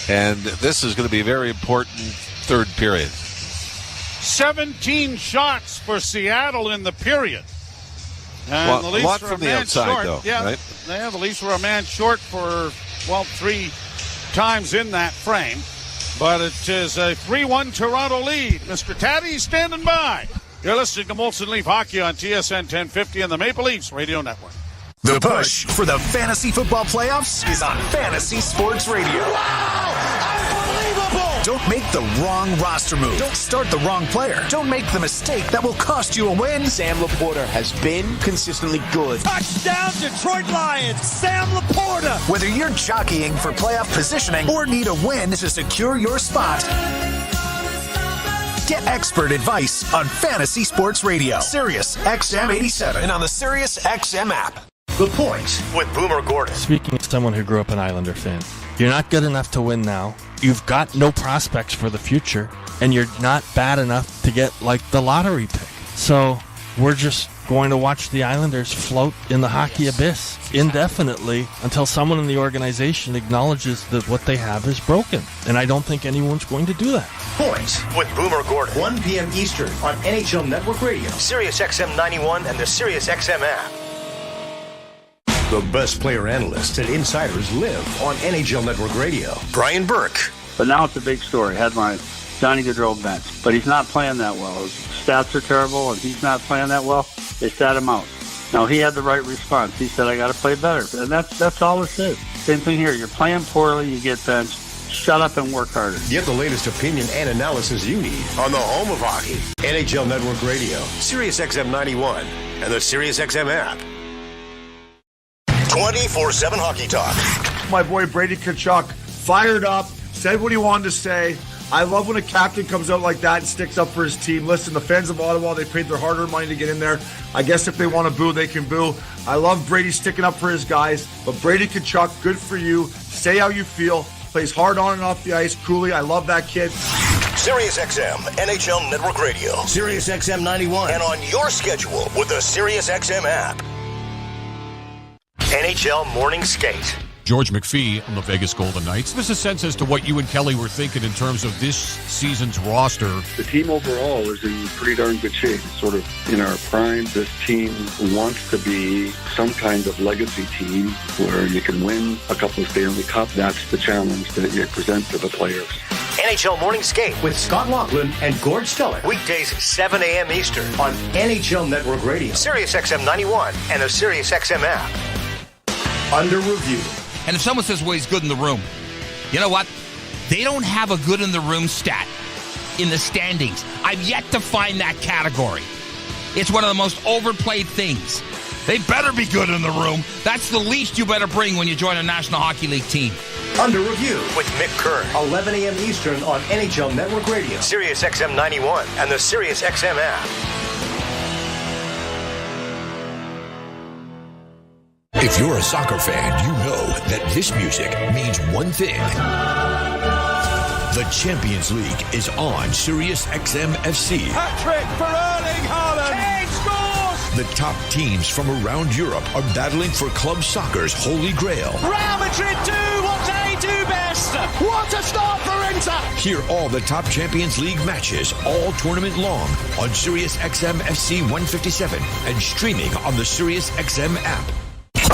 And this is going to be a very important third period. 17 shots for Seattle in the period. And the Leafs a lot were from a the man outside, short. though, yeah, right? Yeah, the Leafs were a man short for, 3 times in that frame. But it is a 3-1 Toronto lead. Mr. Taddy standing by. You're listening to Molson Leaf Hockey on TSN 1050 and the Maple Leafs Radio Network. The push for the fantasy football playoffs is on Fantasy Sports Radio. Wow! Unbelievable! Don't make the wrong roster move. Don't start the wrong player. Don't make the mistake that will cost you a win. Sam Laporta has been consistently good. Touchdown, Detroit Lions! Sam Laporta! Whether you're jockeying for playoff positioning or need a win to secure your spot, get expert advice on Fantasy Sports Radio. Sirius XM 87 and on the Sirius XM app. The Point with Boomer Gordon. Speaking as someone who grew up an Islander fan, you're not good enough to win now. You've got no prospects for the future, and you're not bad enough to get like the lottery pick. So we're just going to watch the Islanders float in the hockey abyss indefinitely until someone in the organization acknowledges that what they have is broken. And I don't think anyone's going to do that. Point with Boomer Gordon. 1 p.m. Eastern on NHL Network Radio, Sirius XM 91, and the Sirius XM app. The best player analysts and insiders live on NHL Network Radio. Brian Burke. But now it's a big story. Headline, Johnny Gaudreau bench. But he's not playing that well. His stats are terrible, and he's not playing that well. They sat him out. Now, he had the right response. He said, I got to play better. And that's all it is. Same thing here. You're playing poorly, you get benched. Shut up and work harder. Get the latest opinion and analysis you need on the home of hockey. NHL Network Radio, Sirius XM 91, and the Sirius XM app. 24/7 Hockey Talk. My boy Brady Tkachuk fired up, said what he wanted to say, I love when a captain comes out like that and sticks up for his team. Listen, the fans of Ottawa, they paid their hard-earned money to get in there. I guess if they want to boo, they can boo. I love Brady sticking up for his guys, but Brady Tkachuk, good for you. Say how you feel. Plays hard on and off the ice. Cooley, I love that kid. Sirius XM, NHL Network Radio. Sirius XM 91. And on your schedule with the Sirius XM app. NHL Morning Skate. George McPhee on the Vegas Golden Knights. Give us a sense as to what you and Kelly were thinking in terms of this season's roster. The team overall is in pretty darn good shape. It's sort of in our prime. This team wants to be some kind of legacy team where you can win a couple of Stanley Cup. That's the challenge that you present to the players. NHL Morning Skate with Scott Laughlin and Gord Stellick. Weekdays 7 a.m. Eastern on NHL Network Radio, Sirius XM 91, and the Sirius XM app. Under review. And if someone says, well, he's good in the room, you know what? They don't have a good in the room stat in the standings. I've yet to find that category. It's one of the most overplayed things. They better be good in the room. That's the least you better bring when you join a National Hockey League team. Under review with Mick Kerr, 11 a.m. Eastern on NHL Network Radio, Sirius XM 91, and the Sirius XM app. If you're a soccer fan, you know that this music means one thing. The Champions League is on Sirius XM FC. Hat-trick for Erling Haaland. Kane scores! The top teams from around Europe are battling for club soccer's holy grail. Real Madrid do what they do best. What a start for Inter. Hear all the top Champions League matches all tournament long on Sirius XM FC 157 and streaming on the Sirius XM app.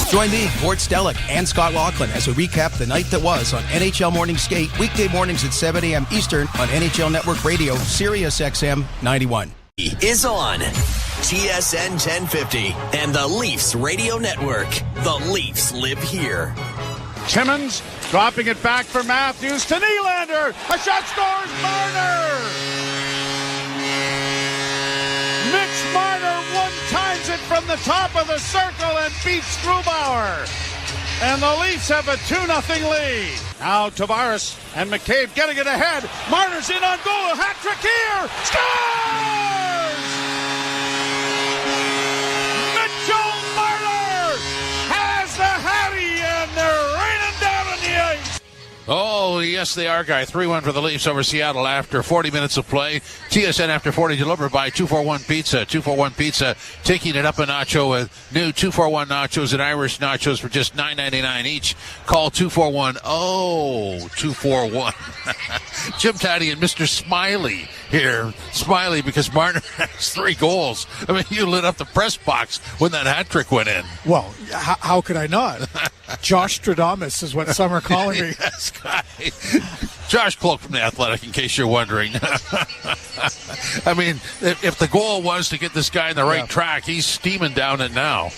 Join me, Gord Stellick, and Scott Laughlin as we recap the night that was on NHL Morning Skate, weekday mornings at 7 a.m. Eastern on NHL Network Radio, Sirius XM 91. Is on TSN 1050 and the Leafs Radio Network. The Leafs live here. Timmins dropping it back for Matthews to Nylander. A shot scores, Marner. Mitch Marner one-times it from the top of the circle and beats Grubauer. And the Leafs have a 2-0 lead. Now Tavares and McCabe getting it ahead. Marner's in on goal. A hat-trick here. Scores! Mitchell Marner has the Hattie, and they're raining down on the ice. Oh, yes, they are, Guy. 3-1 for the Leafs over Seattle after 40 minutes of play. TSN after 40 delivered by 241 Pizza. 241 Pizza taking it up a nacho with new 241 nachos and Irish nachos for just $9.99 each. Call 241-241. Jim Taddy and Mr. Smiley here. Smiley because Martin has 3 goals. I mean, you lit up the press box when that hat trick went in. Well, how could I not? Josh Stradamus is what some are calling me. Yes, guy. Josh Cloak from The Athletic, in case you're wondering. I mean, if the goal was to get this guy in the right track, he's steaming down it now.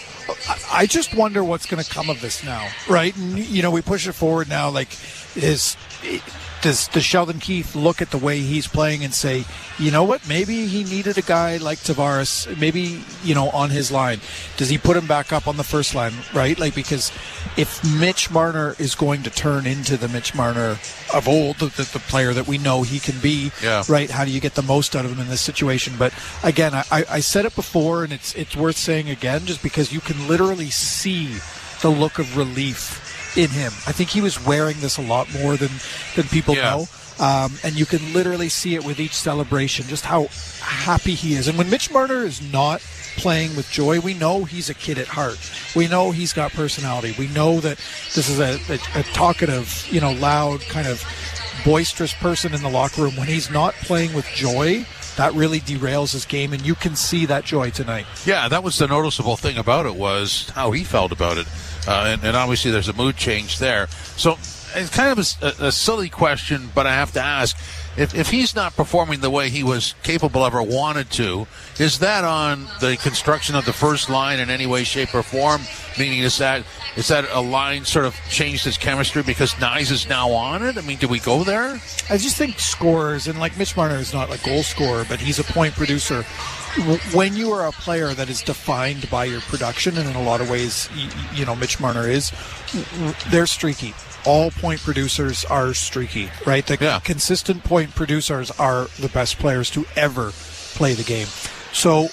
I just wonder what's going to come of this now, right? And, you know, we push it forward now, like, does Sheldon Keefe look at the way he's playing and say, you know what, maybe he needed a guy like Tavares, maybe, you know, on his line. Does he put him back up on the first line, right? Like, because if Mitch Marner is going to turn into the Mitch Marner of old, the player that we know he can be, right, how do you get the most out of him in this situation? But again, I said it before, and it's worth saying again, just because you can literally see the look of relief in him. I think he was wearing this a lot more than people know. And you can literally see it with each celebration, just how happy he is. And when Mitch Marner is not playing with joy, we know he's a kid at heart. We know he's got personality. We know that this is a talkative, you know, loud, kind of boisterous person in the locker room. When he's not playing with joy, that really derails his game, and you can see that joy tonight. Yeah, that was the noticeable thing about it, was how he felt about it. And obviously there's a mood change there. So it's kind of a silly question, but I have to ask, if he's not performing the way he was capable of or wanted to, is that on the construction of the first line in any way, shape, or form? Meaning, is that a line sort of changed its chemistry because Nyes is now on it? I mean, do we go there? I just think scorers, and like Mitch Marner is not a goal scorer, but he's a point producer. when you are a player that is defined by your production, and in a lot of ways, Mitch Marner is, they're streaky. All point producers are streaky, right? The consistent point producers are the best players to ever play the game. So,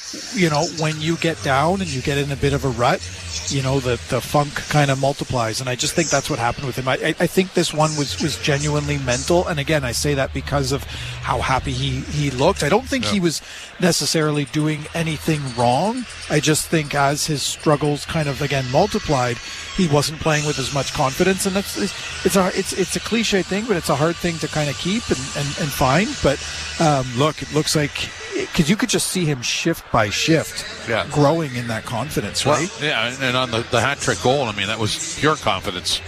when you get down and you get in a bit of a rut, the funk kind of multiplies. And I just think that's what happened with him. I think this one was genuinely mental. And again, I say that because of how happy he looked. I don't think he was necessarily doing anything wrong. I just think as his struggles kind of, again, multiplied, he wasn't playing with as much confidence. And it's a cliche thing, but it's a hard thing to kind of keep and find. But look, it looks like, because you could just see him shift by shift growing in that confidence, right? Well, and on the hat-trick goal, I mean, that was pure confidence.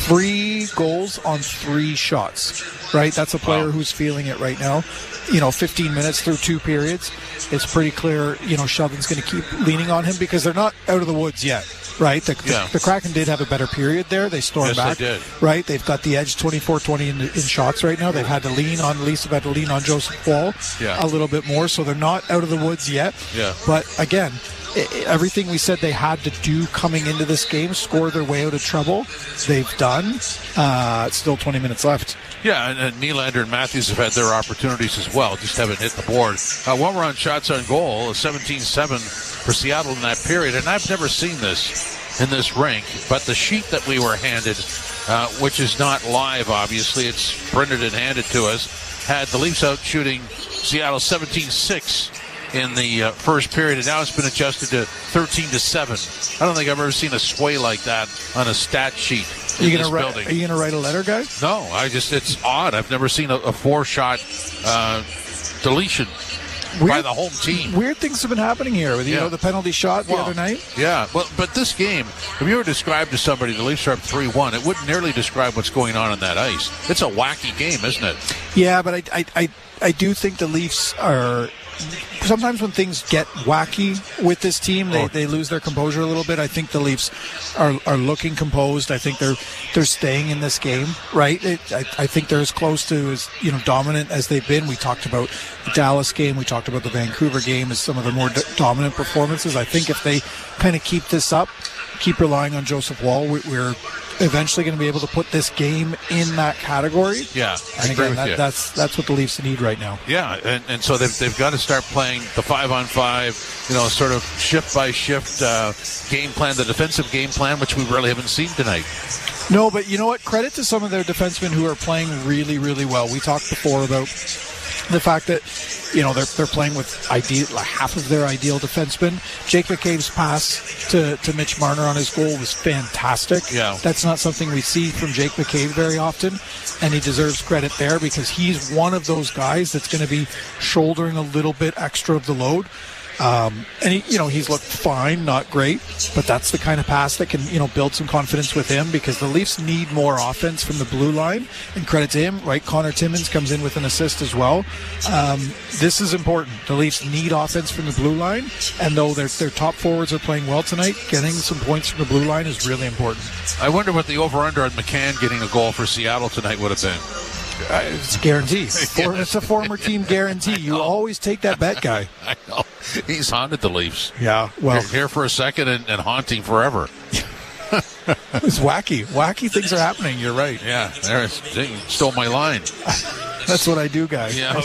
3 goals on 3 shots, right? That's a player who's feeling it right now. 15 minutes through 2 periods. It's pretty clear, Sheldon's going to keep leaning on him because they're not out of the woods yet, right? The Kraken did have a better period there. They stormed back, they did. Right? They've got the edge 24-20 in shots right now. They've had to lean on Joseph Wall a little bit more, so they're not out of the woods yet. Yeah. But again, everything we said they had to do coming into this game, score their way out of trouble, they've done. Still 20 minutes left. Yeah, and Nylander and Matthews have had their opportunities as well, just haven't hit the board. While we're on shots on goal, a 17-7 for Seattle in that period, and I've never seen this in this rink, but the sheet that we were handed, which is not live, obviously, it's printed and handed to us, had the Leafs out shooting Seattle 17-6 in the first period, and now it's been adjusted to 13-7. I don't think I've ever seen a sway like that on a stat sheet in this building. Are you going to write a letter, guy? No, it's odd. I've never seen a 4-shot deletion by the home team. Weird things have been happening here with the penalty shot the other night. Yeah, but this game, if you were to describe to somebody the Leafs are up 3-1, it wouldn't nearly describe what's going on that ice. It's a wacky game, isn't it? Yeah, but I do think the Leafs are... Sometimes when things get wacky with this team, they lose their composure a little bit. I think the Leafs are looking composed. I think they're staying in this game, right? I think they're as close to as dominant as they've been. We talked about the Dallas game, we talked about the Vancouver game as some of the more dominant performances. I think if they kind of keep this up, keep relying on Joseph Wall, we're eventually going to be able to put this game in that category. Yeah, and again, that's what the Leafs need right now. Yeah, and so they've got to start playing the 5-on-5, sort of shift by shift game plan, the defensive game plan, which we really haven't seen tonight. No, but you know what? Credit to some of their defensemen who are playing really, really well. We talked before about the fact that they're playing with half of their ideal defensemen. Jake McCabe's pass to Mitch Marner on his goal was fantastic. Yeah. That's not something we see from Jake McCabe very often, and he deserves credit there because he's one of those guys that's going to be shouldering a little bit extra of the load. And he's looked fine, not great, but that's the kind of pass that can, build some confidence with him because the Leafs need more offense from the blue line, and credit to him, right? Connor Timmins comes in with an assist as well. This is important. The Leafs need offense from the blue line, and though their top forwards are playing well tonight, getting some points from the blue line is really important. I wonder what the over-under on McCann getting a goal for Seattle tonight would have been. It's guaranteed. It's a former team guarantee. You always take that bet, guy. I know. He's haunted the Leafs. Yeah, well. Here for a second and haunting forever. It's wacky. Wacky things are happening. You're right. Yeah, they stole my line. That's what I do, guys. Yeah.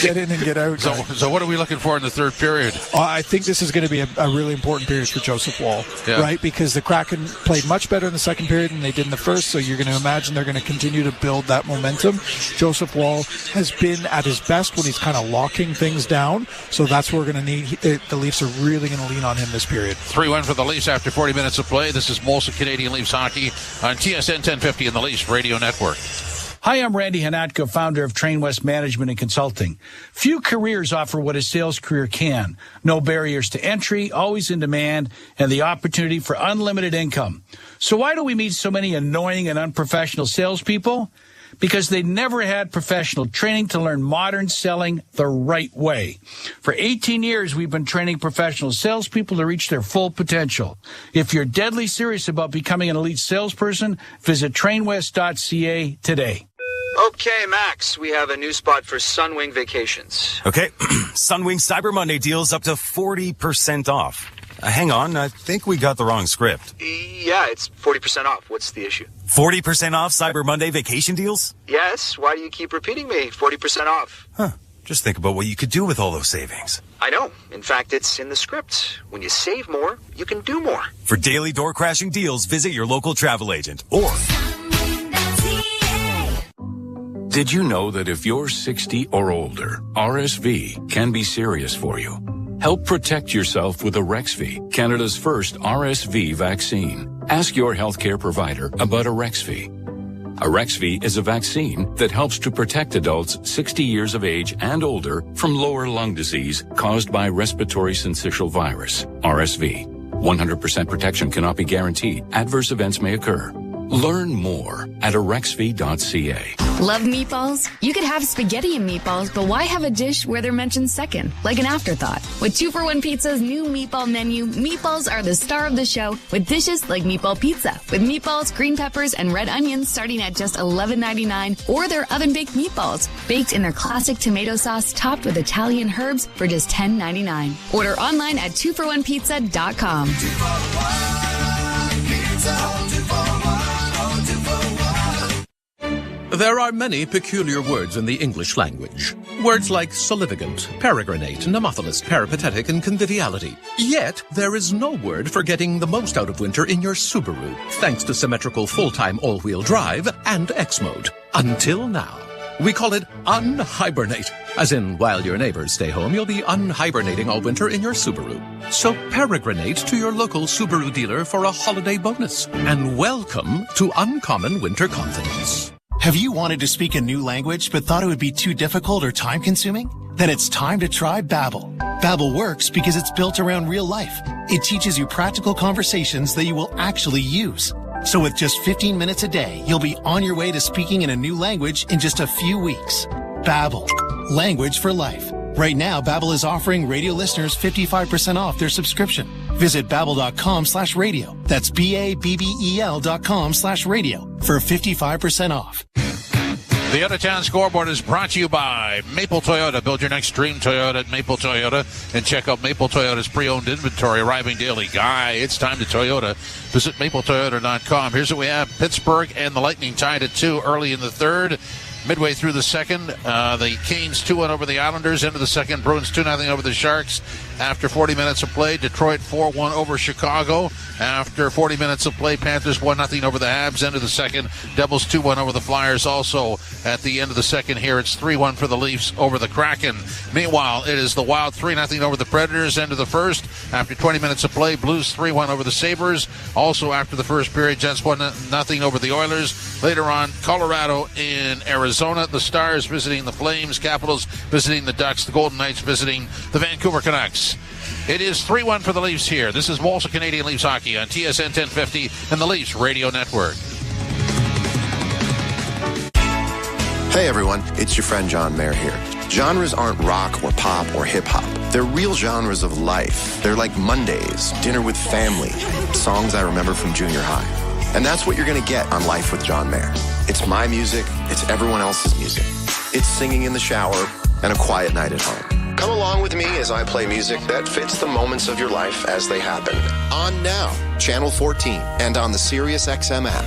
Get in and get out. So what are we looking for in the third period? I think this is going to be a really important period for Joseph Wall, right? Because the Kraken played much better in the second period than they did in the first, so you're going to imagine they're going to continue to build that momentum. Joseph Wall has been at his best when he's kind of locking things down, so that's what we're going to need. The Leafs are really going to lean on him this period. 3-1 for the Leafs after 40 minutes of play. This is Molson Canadian Leafs Hockey on TSN 1050 and the Leafs Radio Network. Hi, I'm Randy Hanatko, founder of Train West Management and Consulting. Few careers offer what a sales career can. No barriers to entry, always in demand, and the opportunity for unlimited income. So why do we meet so many annoying and unprofessional salespeople? Because they never had professional training to learn modern selling the right way. For 18 years, we've been training professional salespeople to reach their full potential. If you're deadly serious about becoming an elite salesperson, visit trainwest.ca today. Okay, Max, we have a new spot for Sunwing Vacations. Okay, Sunwing Cyber Monday deals up to 40% off. Hang on, I think we got the wrong script. Yeah, it's 40% off. What's the issue? 40% off Cyber Monday vacation deals? Yes, why do you keep repeating me? 40% off. Huh, just think about what you could do with all those savings. I know. In fact, it's in the script. When you save more, you can do more. For daily door-crashing deals, visit your local travel agent or... Did you know that if you're 60 or older, RSV can be serious for you? Help protect yourself with Arexvy, Canada's first RSV vaccine. Ask your healthcare provider about Arexvy. Arexvy is a vaccine that helps to protect adults 60 years of age and older from lower lung disease caused by respiratory syncytial virus, RSV. 100% protection cannot be guaranteed. Adverse events may occur. Learn more at arexvy.ca. Love meatballs? You could have spaghetti and meatballs, but why have a dish where they're mentioned second, like an afterthought? With 2-for-1 Pizza's new meatball menu, meatballs are the star of the show with dishes like meatball pizza, with meatballs, green peppers, and red onions starting at just $11.99, or their oven-baked meatballs, baked in their classic tomato sauce topped with Italian herbs for just $10.99. Order online at 2for1pizza.com. 2-for-1 Pizza. There are many peculiar words in the English language. Words like solivigant, peregrinate, nemophilus, peripatetic, and conviviality. Yet, there is no word for getting the most out of winter in your Subaru, thanks to symmetrical full-time all-wheel drive and X-Mode. Until now. We call it unhibernate, as in while your neighbors stay home, you'll be unhibernating all winter in your Subaru. So peregrinate to your local Subaru dealer for a holiday bonus. And welcome to Uncommon Winter Confidence. Have you wanted to speak a new language but thought it would be too difficult or time-consuming? Then it's time to try Babbel. Babbel works because it's built around real life. It teaches you practical conversations that you will actually use. So with just 15 minutes a day, you'll be on your way to speaking in a new language in just a few weeks. Babbel. Language for life. Right now, Babbel is offering radio listeners 55% off their subscription. Visit babbel.com/radio. That's BABBEL.com/radio for 55% off. The out-of-town scoreboard is brought to you by Maple Toyota. Build your next dream Toyota at Maple Toyota and check out Maple Toyota's pre-owned inventory arriving daily. Guy, it's time to Toyota. Visit mapletoyota.com. Here's what we have. Pittsburgh and the Lightning tied at 2 early in the third. Midway through the second, the Canes 2-1 over the Islanders. Into the second, Bruins 2-0 over the Sharks. After 40 minutes of play, Detroit 4-1 over Chicago. After 40 minutes of play, Panthers 1-0 over the Habs. Into the second, Devils 2-1 over the Flyers. Also, at the end of the second here, it's 3-1 for the Leafs over the Kraken. Meanwhile, it is the Wild 3-0 over the Predators. Into the first, after 20 minutes of play, Blues 3-1 over the Sabres. Also, after the first period, Jets 1-0 over the Oilers. Later on, Colorado in Arizona. The Stars visiting the Flames. Capitals visiting the Ducks. The Golden Knights visiting the Vancouver Canucks. It is 3-1 for the Leafs here. This is Walsh Canadian Leafs Hockey on TSN 1050 and the Leafs Radio Network. Hey everyone, it's your friend John Mayer here. Genres aren't rock or pop or hip-hop. They're real genres of life. They're like Mondays, dinner with family, songs I remember from junior high. And that's what you're going to get on Life with John Mayer. It's my music, it's everyone else's music. It's singing in the shower and a quiet night at home. Come along with me as I play music that fits the moments of your life as they happen. On now, Channel 14, and on the SiriusXM app.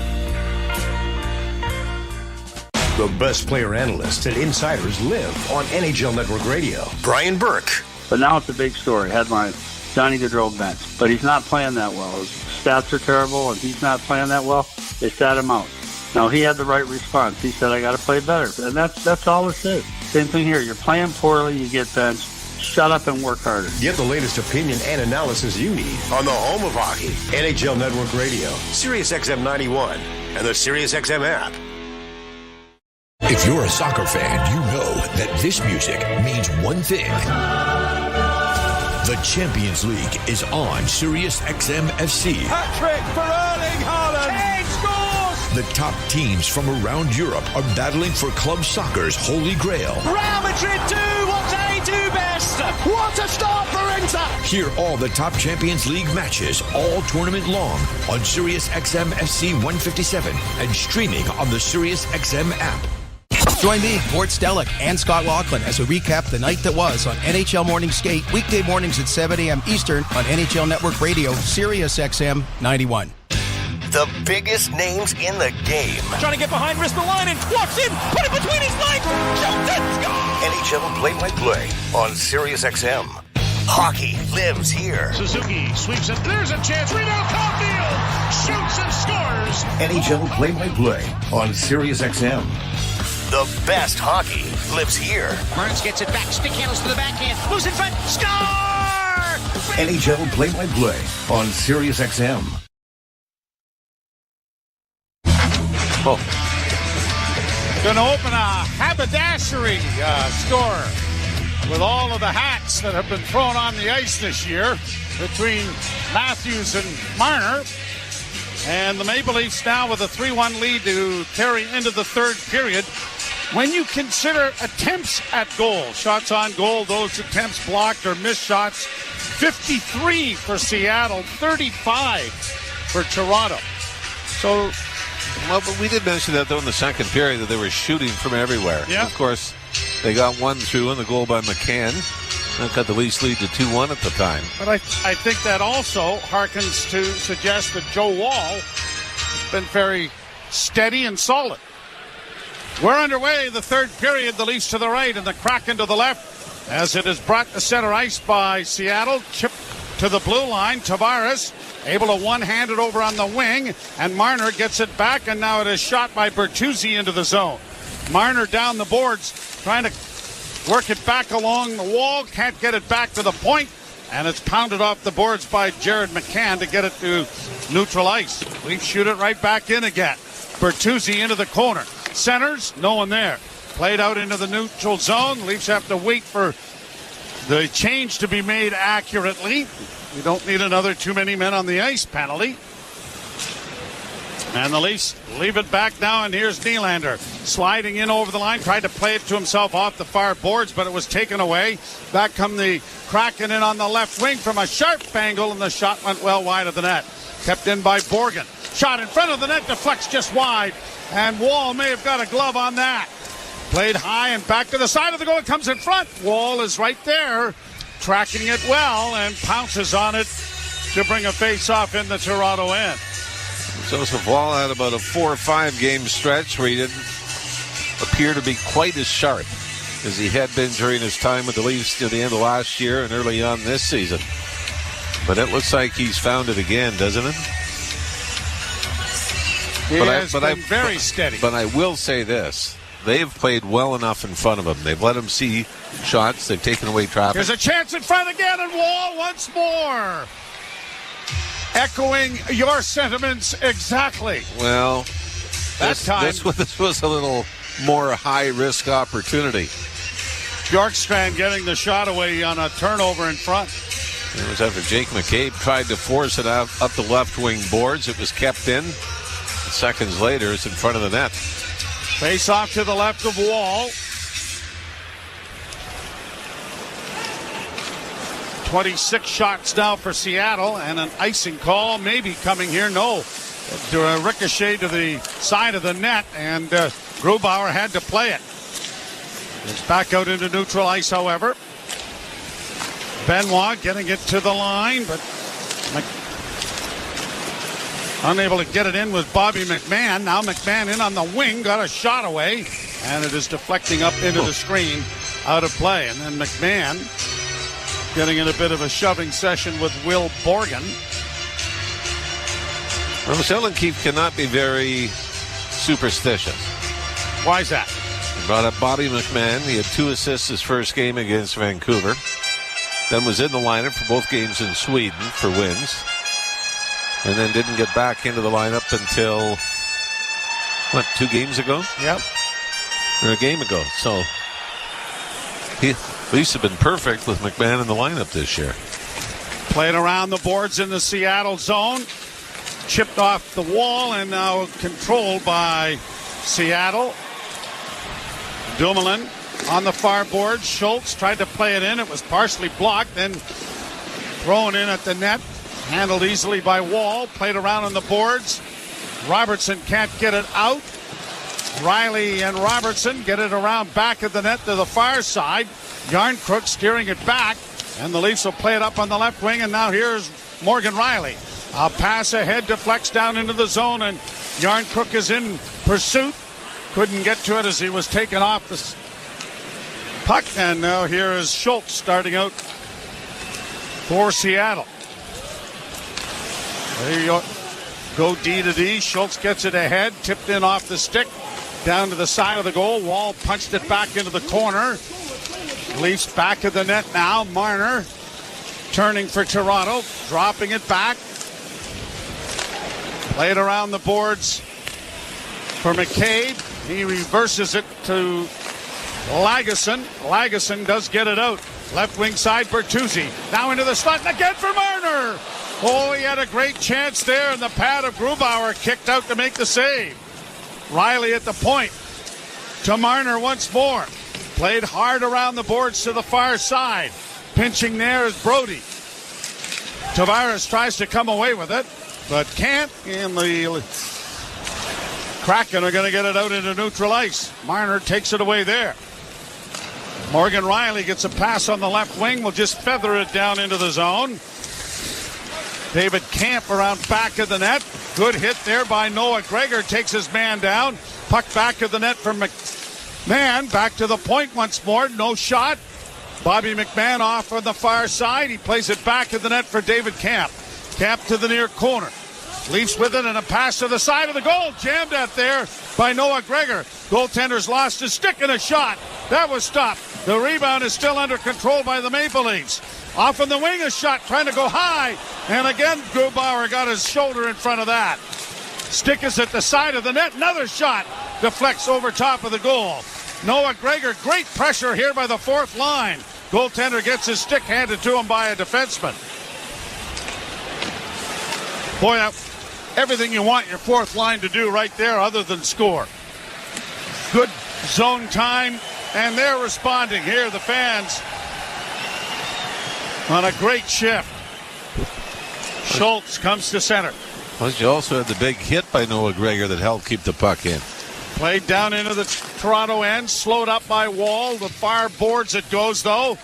The best player analysts and insiders live on NHL Network Radio. Brian Burke. But now it's a big story. Headline, Johnny Gaudreau bench. But he's not playing that well. His stats are terrible, and he's not playing that well. They sat him out. Now, he had the right response. He said, I got to play better. And that's all it is. Same thing here. You're playing poorly, you get benched. Shut up and work harder. Get the latest opinion and analysis you need on the home of hockey, NHL Network Radio, SiriusXM 91, and the SiriusXM app. If you're a soccer fan, you know that this music means one thing. The Champions League is on SiriusXM FC. Hat-trick for Erling Haaland. Kane scores! The top teams from around Europe are battling for club soccer's holy grail. Real Madrid do what they do best. What a start for Inter! Hear all the top Champions League matches all tournament long on SiriusXM FC 157 and streaming on the SiriusXM app. Join me, Gord Stellick, and Scott Laughlin as we recap the night that was on NHL Morning Skate, weekday mornings at 7 a.m. Eastern on NHL Network Radio, Sirius XM 91. The biggest names in the game. Trying to get behind Ristolainen and walks in, put it between his legs, shoots it, score! NHL play-by-play on Sirius XM. Hockey lives here. Suzuki sweeps it. There's a chance. Rebound, Caulfield shoots and scores. NHL play-by-play on Sirius XM. The best hockey lives here. Burns gets it back, stick handles to the backhand, moves in front, score! NHL play-by-play on Sirius XM. Oh. Going to open a haberdashery store with all of the hats that have been thrown on the ice this year between Matthews and Marner. And the Maple Leafs now with a 3-1 lead to carry into the third period. When you consider attempts at goal, shots on goal, those attempts blocked or missed shots, 53 for Seattle, 35 for Toronto. So, well, but we did mention that, though, in the second period, that they were shooting from everywhere. Yeah. Of course, they got one through in the goal by McCann. That got the Leafs lead to 2-1 at the time. But I think that also harkens to suggest that Joe Woll has been very steady and solid. We're underway, the third period. The Leafs to the right and the Kraken to the left as it is brought to center ice by Seattle. Chip to the blue line. Tavares able to one-hand it over on the wing, and Marner gets it back, and now it is shot by Bertuzzi into the zone. Marner down the boards, trying to work it back along the wall, can't get it back to the point, and it's pounded off the boards by Jared McCann to get it to neutral ice. Leafs shoot it right back in again. Bertuzzi into the corner. Centers, no one there. Played out into the neutral zone. Leafs have to wait for the change to be made accurately. We don't need another too many men on the ice penalty. And the Leafs leave it back now, and here's Nylander sliding in over the line, tried to play it to himself off the far boards, but it was taken away. Back come the Kraken in on the left wing from a sharp angle, and the shot went well wide of the net. Kept in by Borgen. Shot in front of the net, deflects just wide, and Wall may have got a glove on that. Played high and back to the side of the goal. It comes in front. Wall is right there, tracking it well, and pounces on it to bring a face-off in the Toronto end. Joseph Wall had about a 4 or 5 game stretch where he didn't appear to be quite as sharp as he had been during his time with the Leafs near the end of last year and early on this season. But it looks like he's found it again, doesn't it? He has been very steady. But I will say this. They've played well enough in front of him. They've let him see shots. They've taken away traffic. There's a chance in front again, and Wall once more. Echoing your sentiments exactly. Well, this was a little more high-risk opportunity. Bjorkstrand getting the shot away on a turnover in front. It was after Jake McCabe tried to force it up the left wing boards. It was kept in. Seconds later, it's in front of the net. Face off to the left of Wall. 26 shots now for Seattle, and an icing call maybe coming here. No. To a ricochet to the side of the net, and Grubauer had to play it. It's back out into neutral ice, however. Benoit getting it to the line, but unable to get it in with Bobby McMahon. Now McMahon in on the wing, got a shot away, and it is deflecting up into the screen, out of play. And then McMahon getting in a bit of a shoving session with Will Borgen. Well, Sheldon Keefe cannot be very superstitious. Why is that? He brought up Bobby McMahon. He had 2 assists his first game against Vancouver. Then was in the lineup for both games in Sweden for wins. And then didn't get back into the lineup until, 2 games ago? Yep. Or a game ago. So, Leafs have been perfect with McMahon in the lineup this year. Played around the boards in the Seattle zone. Chipped off the wall and now controlled by Seattle. Dumoulin on the far board. Schultz tried to play it in. It was partially blocked. Then thrown in at the net. Handled easily by Wall. Played around on the boards. Robertson can't get it out. Riley and Robertson get it around back of the net to the far side. Yarncrook steering it back, and the Leafs will play it up on the left wing, and now here's Morgan Riley. A pass ahead, deflects down into the zone, and Yarncrook is in pursuit. Couldn't get to it as he was taken off the puck, and now here is Schultz starting out for Seattle. There you go, D to D. Schultz gets it ahead, tipped in off the stick, down to the side of the goal. Wall punched it back into the corner. Leafs back of the net now. Marner turning for Toronto, dropping it back. Played around the boards for McCabe. He reverses it to Lagesson. Lagesson does get it out. Left wing side, Bertuzzi. Now into the slot, and again for Marner. Oh, he had a great chance there, and the pad of Grubauer kicked out to make the save. Riley at the point. To Marner once more. Played hard around the boards to the far side. Pinching there is Brody. Tavares tries to come away with it, but can't, and the Kraken are going to get it out into neutral ice. Marner takes it away there. Morgan Riley gets a pass on the left wing, will just feather it down into the zone. David Camp around back of the net. Good hit there by Noah Gregor, takes his man down. Puck back of the net for McMahon. Back to the point once more, no shot. Bobby McMahon off on the far side. He plays it back of the net for David Camp. Camp to the near corner. Leafs with it, and a pass to the side of the goal. Jammed at there by Noah Gregor. Goaltender's lost his stick and a shot. That was stopped. The rebound is still under control by the Maple Leafs. Off on the wing, a shot trying to go high. And again, Grubauer got his shoulder in front of that. Stick is at the side of the net. Another shot deflects over top of the goal. Noah Gregor, great pressure here by the fourth line. Goaltender gets his stick handed to him by a defenseman. Boy, everything you want your fourth line to do right there other than score. Good zone time, and they're responding here, the fans, on a great shift. Schultz comes to center. Plus, you also had the big hit by Noah Gregor that helped keep the puck in. Played down into the Toronto end, slowed up by Wall. The far boards it goes, though.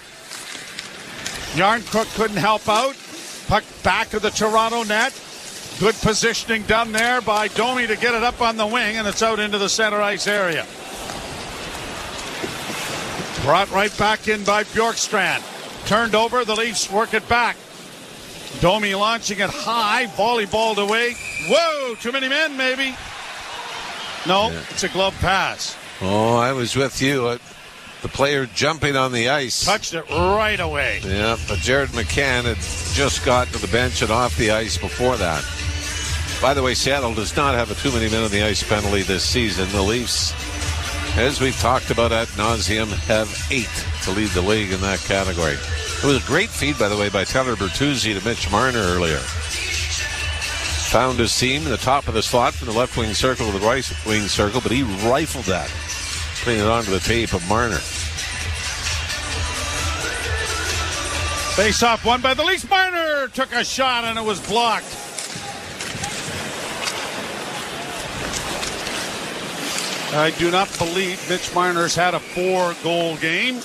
Yarncrook couldn't help out. Puck back of the Toronto net. Good positioning done there by Domi to get it up on the wing, and it's out into the center ice area. Brought right back in by Bjorkstrand. Turned over, the Leafs work it back. Domi launching it high, volleyballed away. Whoa, too many men maybe. No, It's a glove pass. Oh, I was with you. The player jumping on the ice. Touched it right away. Yeah, but Jared McCann had just got to the bench and off the ice before that. By the way, Seattle does not have a too many men on the ice penalty this season. The Leafs, as we've talked about ad nauseum, have 8 to lead the league in that category. It was a great feed, by the way, by Tyler Bertuzzi to Mitch Marner earlier. Found his seam in the top of the slot from the left wing circle to the right wing circle, but he rifled that, putting it onto the tape of Marner. Face off won by the Leafs. Marner took a shot and it was blocked. I do not believe Mitch Marner's had a 4-goal game.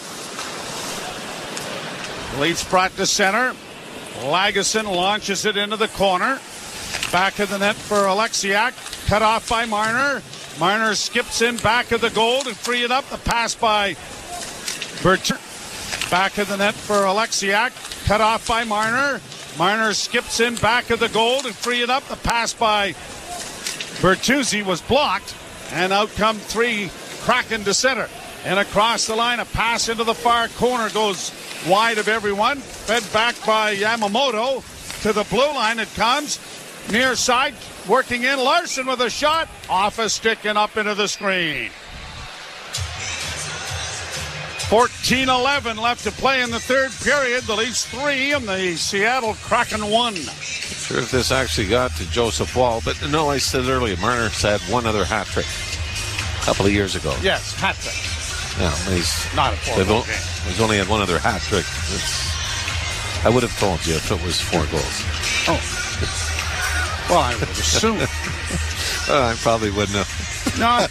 Leafs brought to center. Lagesson launches it into the corner. Back of the net for Alexiak. Cut off by Marner. Marner skips in back of the goal to free it up. The pass by Bertrand. Back of the net for Alexiak. Cut off by Marner. Marner skips in back of the goal to free it up. The pass by Bertuzzi was blocked. And out come 3 Kraken to center. And across the line, a pass into the far corner goes wide of everyone. Fed back by Yamamoto. To the blue line it comes. Near side, working in. Larson with a shot. Off a stick and up into the screen. 14-11 left to play in the third period. The Leafs 3 and the Seattle Kraken 1. Sure if this actually got to Joseph Wall, but no, I said earlier, Marner's had one other hat trick a couple of years ago. Yes, hat trick. No, he's not a 4-goal game. He's only had one other hat trick. I would have told you if it was 4 goals. Oh. Well, I would assume. I probably wouldn't have. No.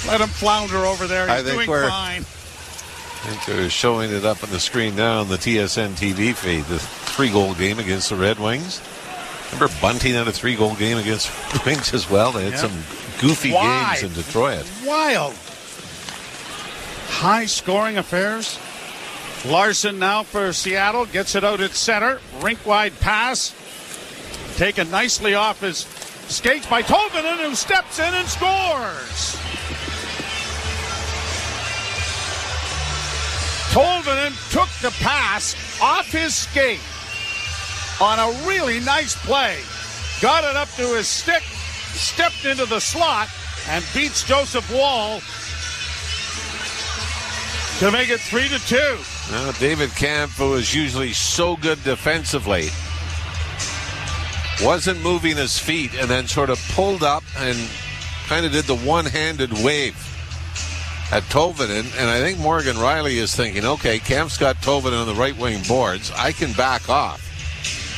Let him flounder over there. He's doing fine. I think they're showing it up on the screen now on the TSN TV feed. The 3-goal game against the Red Wings. Remember Bunting had a 3-goal game against the Wings as well. They had some goofy games in Detroit. Wild. High-scoring affairs. Larson now for Seattle. Gets it out at center. Rink-wide pass. Taken nicely off his skates by Tolvanen, who steps in and scores. Tolvanen took the pass off his skate on a really nice play. Got it up to his stick, stepped into the slot, and beats Joseph Woll to make it 3-2. Now, David Kampf, who is usually so good defensively, wasn't moving his feet and then sort of pulled up and kind of did the one-handed wave at Tolvanen, and I think Morgan Riley is thinking, okay, Kampf's got Tolvanen on the right wing boards. I can back off.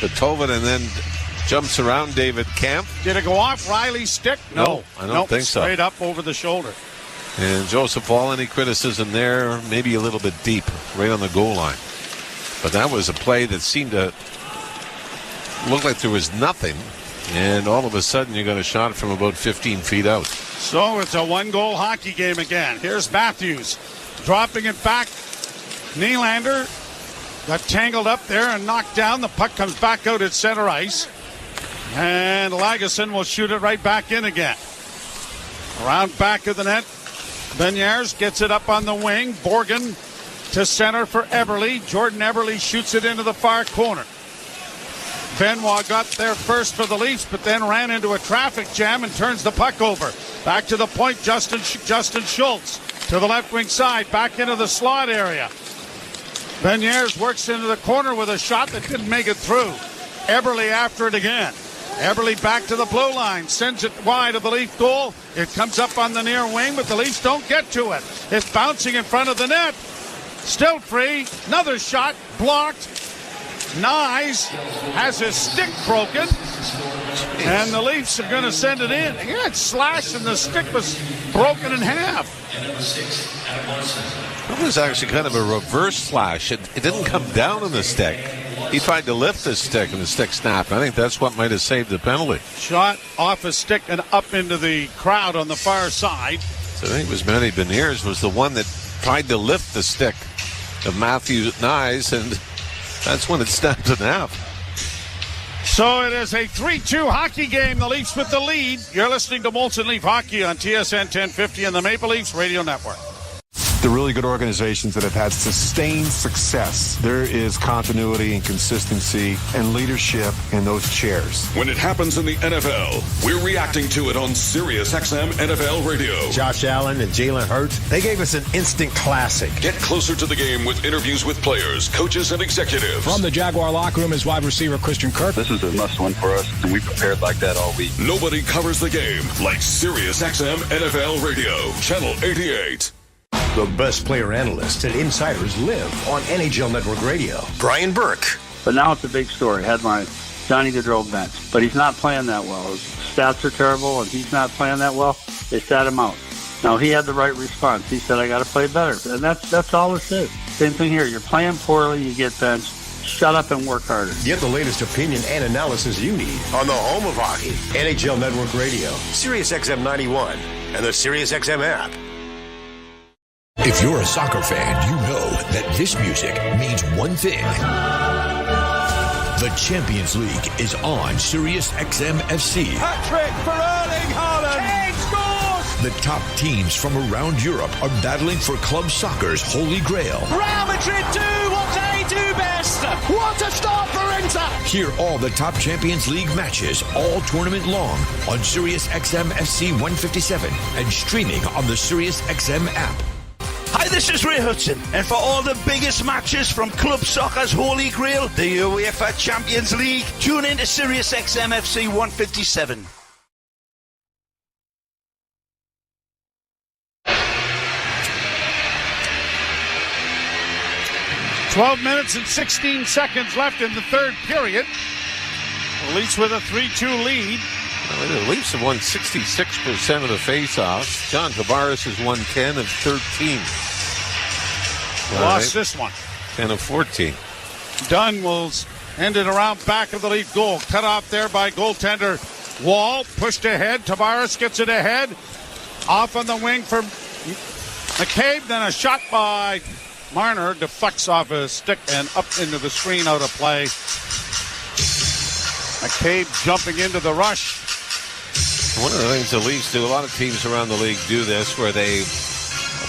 But Tolvanen then jumps around David Kampf. Did it go off Riley's stick? No, I don't think so. Straight up over the shoulder. And Joseph Woll, any criticism there? Maybe a little bit deep, right on the goal line. But that was a play that seemed to look like there was nothing. And all of a sudden, you got a shot from about 15 feet out. So it's a 1-goal hockey game again. Here's Matthews dropping it back. Nylander got tangled up there and knocked down. The puck comes back out at center ice. And Lagesson will shoot it right back in again. Around back of the net. Beniers gets it up on the wing. Borgen to center for Eberle. Jordan Eberle shoots it into the far corner. Benoit got there first for the Leafs, but then ran into a traffic jam and turns the puck over. Back to the point, Justin Schultz to the left wing side, back into the slot area. Beniers works into the corner with a shot that didn't make it through. Eberle after it again. Eberle back to the blue line, sends it wide of the Leaf goal. It comes up on the near wing, but the Leafs don't get to it. It's bouncing in front of the net. Still free. Another shot blocked. Nyes has his stick broken, and the Leafs are going to send it in. He had slashed, and the stick was broken in half. That was actually kind of a reverse slash. It didn't come down on the stick. He tried to lift the stick, and the stick snapped. I think that's what might have saved the penalty. Shot off his stick and up into the crowd on the far side. So I think it was Manny Beniers was the one that tried to lift the stick of Matthew Nyes, and that's when it snapped in half. So it is a 3-2 hockey game. The Leafs with the lead. You're listening to Molson Leaf Hockey on TSN 1050 and the Maple Leafs Radio Network. The really good organizations that have had sustained success, there is continuity and consistency and leadership in those chairs. When it happens in the NFL, we're reacting to it on SiriusXM NFL Radio. Josh Allen and Jalen Hurts, they gave us an instant classic. Get closer to the game with interviews with players, coaches, and executives. From the Jaguar locker room is wide receiver Christian Kirk. This is a must-win for us, and we prepared like that all week. Nobody covers the game like SiriusXM NFL Radio, Channel 88. The best player analysts and insiders live on NHL Network Radio. Brian Burke. But now it's a big story. Headline, Johnny Gaudreau bench. But he's not playing that well. His stats are terrible, and he's not playing that well. They sat him out. Now, he had the right response. He said, I got to play better. And that's all this is. Same thing here. You're playing poorly, you get benched. Shut up and work harder. Get the latest opinion and analysis you need on the home of hockey. NHL Network Radio, SiriusXM 91, and the SiriusXM app. If you're a soccer fan, you know that this music means one thing. The Champions League is on Sirius XM FC. Hat-trick for Erling Haaland. Kane scores! The top teams from around Europe are battling for club soccer's holy grail. Real Madrid do what they do best. What a start for Inter! Hear all the top Champions League matches all tournament long on Sirius XM FC 157 and streaming on the Sirius XM app. Hi, this is Ray Hudson, and for all the biggest matches from club soccer's holy grail, the UEFA Champions League, tune in to Sirius XM FC 157. "12 minutes and 16 seconds left in the third period. The Leafs with a 3-2 lead. The Leafs have won 66% of the faceoffs. John Tavares has won 10 of 13. Lost this one. 10 of 14. Dunn will end it around back of the Leaf goal. Cut off there by goaltender Wall. Pushed ahead. Tavares gets it ahead. Off on the wing for McCabe. Then a shot by Marner. Deflects off his stick and up into the screen, out of play. McCabe jumping into the rush. One of the things the Leafs do, a lot of teams around the league do this, where a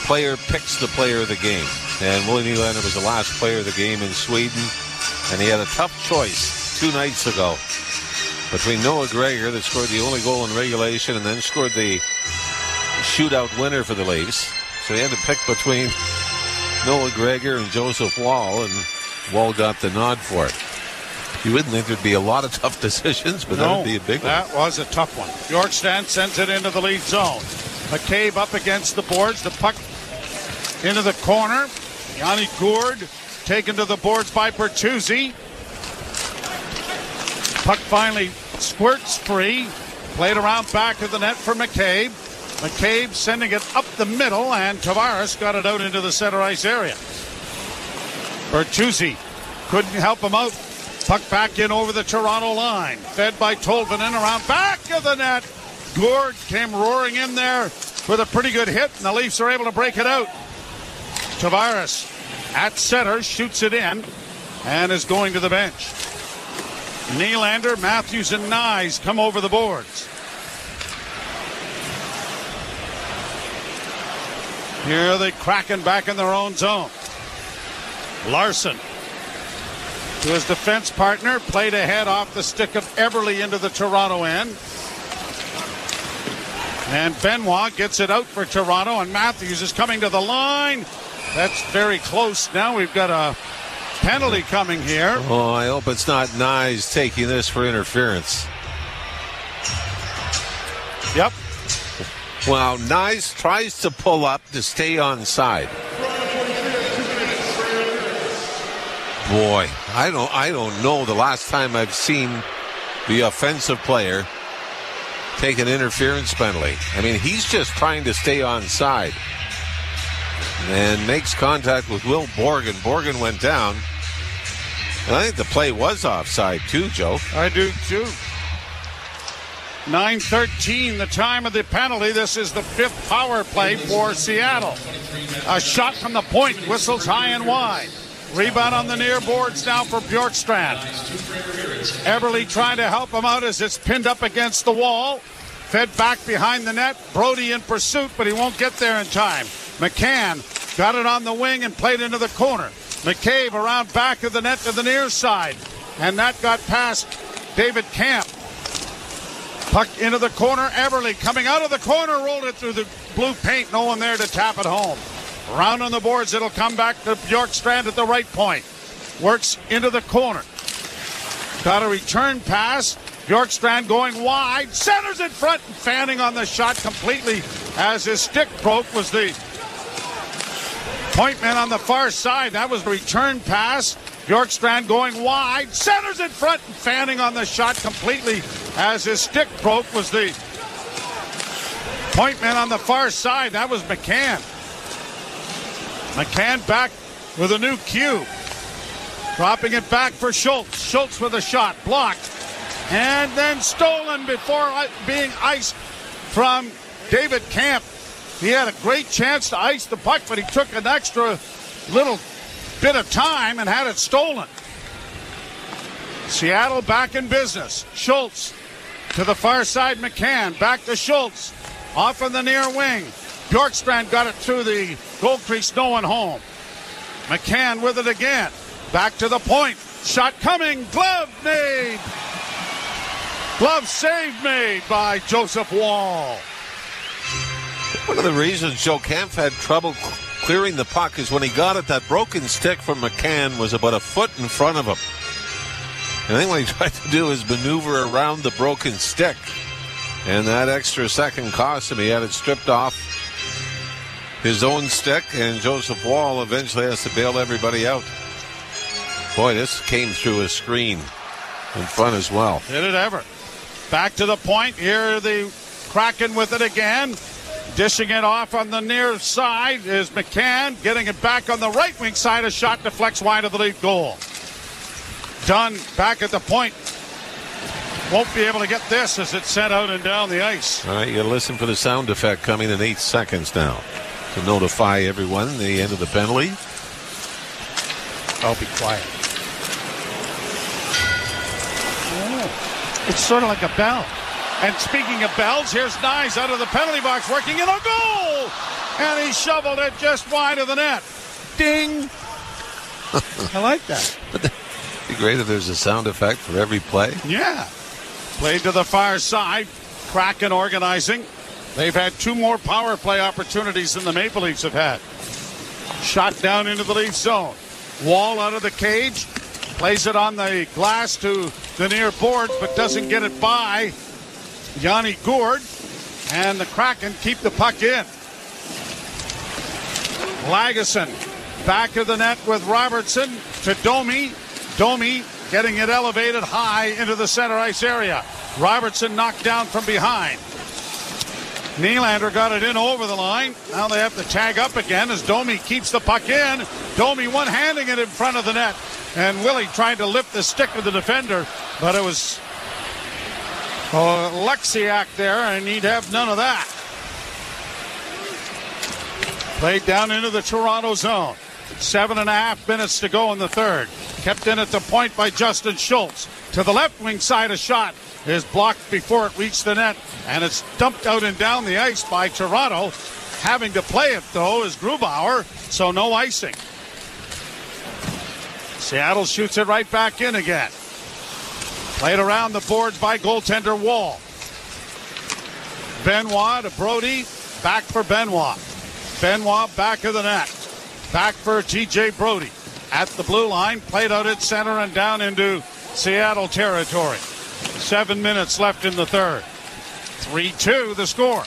player picks the player of the game. And Willie Nylander was the last player of the game in Sweden. And he had a tough choice 2 nights ago between Noah Gregor, that scored the only goal in regulation and then scored the shootout winner for the Leafs. So he had to pick between Noah Gregor and Joseph Wall, and Wall got the nod for it. You wouldn't think there'd be a lot of tough decisions, but that would be a big one. That was a tough one. Bjorkstrand sends it into the lead zone. McCabe up against the boards. The puck into the corner. Yanni Gourde taken to the boards by Bertuzzi. Puck finally squirts free. Played around back of the net for McCabe. McCabe sending it up the middle, and Tavares got it out into the center ice area. Bertuzzi couldn't help him out. Puck back in over the Toronto line. Fed by Tolvanen around back of the net. Gourde came roaring in there with a pretty good hit, and the Leafs are able to break it out. Tavares at center shoots it in and is going to the bench. Nylander, Matthews, and Nyes come over the boards. Here the Kraken back in their own zone. Larson to his defense partner, played ahead off the stick of Eberle into the Toronto end. And Benoit gets it out for Toronto, and Matthews is coming to the line. That's very close. Now we've got a penalty coming here. Oh, I hope it's not Nyes taking this for interference. Yep. Well, Nyes tries to pull up to stay onside. Boy, I don't know the last time I've seen the offensive player take an interference penalty. I mean, he's just trying to stay onside. And makes contact with Will Borgen. Borgen went down. And I think the play was offside too, Joe. I do too. 9:13, the time of the penalty. This is the 5th power play for Seattle. A shot from the point, whistles high and wide. Rebound on the near boards now for Bjorkstrand. Eberle trying to help him out as it's pinned up against the wall. Fed back behind the net. Brody in pursuit, but he won't get there in time. McCann got it on the wing and played into the corner. McCabe around back of the net to the near side. And that got past David Camp. Puck into the corner. Eberle coming out of the corner, rolled it through the blue paint. No one there to tap it home. Round on the boards, it'll come back to Bjorkstrand at the right point. Works into the corner. Got a return pass. Bjorkstrand going wide. Centers in front and fanning on the shot completely as his stick broke was the point man on the far side. That was the return pass. Bjorkstrand going wide. Centers in front and fanning on the shot completely as his stick broke was the point man on the far side. That was McCann. McCann back with a new cue. Dropping it back for Schultz. Schultz with a shot. Blocked. And then stolen before being iced from David Camp. He had a great chance to ice the puck, but he took an extra little bit of time and had it stolen. Seattle back in business. Schultz to the far side. McCann back to Schultz. Off on the near wing. Bjorkstrand got it through the goal crease, no one home. McCann with it again. Back to the point. Shot coming. Glove made. Glove save made by Joseph Wall. One of the reasons Joe Kemp had trouble clearing the puck is when he got it, that broken stick from McCann was about a foot in front of him. And I think what he tried to do is maneuver around the broken stick. And that extra second cost him. He had it stripped off his own stick, and Joseph Wall eventually has to bail everybody out. Boy, this came through a screen in front as well. Did it ever? Back to the point. Here the Kraken with it again. Dishing it off on the near side is McCann. Getting it back on the right wing side. A shot deflects wide of the lead goal. Dunn back at the point. Won't be able to get this as it's sent out and down the ice. All right, you listen for the sound effect coming in 8 seconds now to notify everyone the end of the penalty. I'll be quiet. Oh, it's sort of like a bell. And speaking of bells, here's Nyes out of the penalty box working in a goal. And he shoveled it just wide of the net. Ding. I like that. It'd be great if there's a sound effect for every play. Yeah. Played to the far side. Kraken organizing. They've had 2 more power play opportunities than the Maple Leafs have had. Shot down into the Leafs zone. Wall out of the cage. Plays it on the glass to the near boards, but doesn't get it by Yanni Gourde. And the Kraken keep the puck in. Lagesson back of the net with Robertson to Domi. Domi getting it elevated high into the center ice area. Robertson knocked down from behind. Nylander got it in over the line. Now they have to tag up again as Domi keeps the puck in. Domi one-handing it in front of the net. And Willie tried to lift the stick of the defender, but it was Lexiak there, and he'd have none of that. Played down into the Toronto zone. 7.5 minutes to go in the third. Kept in at the point by Justin Schultz. To the left wing side, a shot is blocked before it reached the net, and it's dumped out and down the ice by Toronto. Having to play it, though, is Grubauer, so no icing. Seattle shoots it right back in again. Played around the boards by goaltender Wall. Benoit to Brody. Back for Benoit. Benoit back of the net. Back for T.J. Brody. At the blue line. Played out at center and down into Seattle territory. 7 minutes left in the third. 3-2 the score.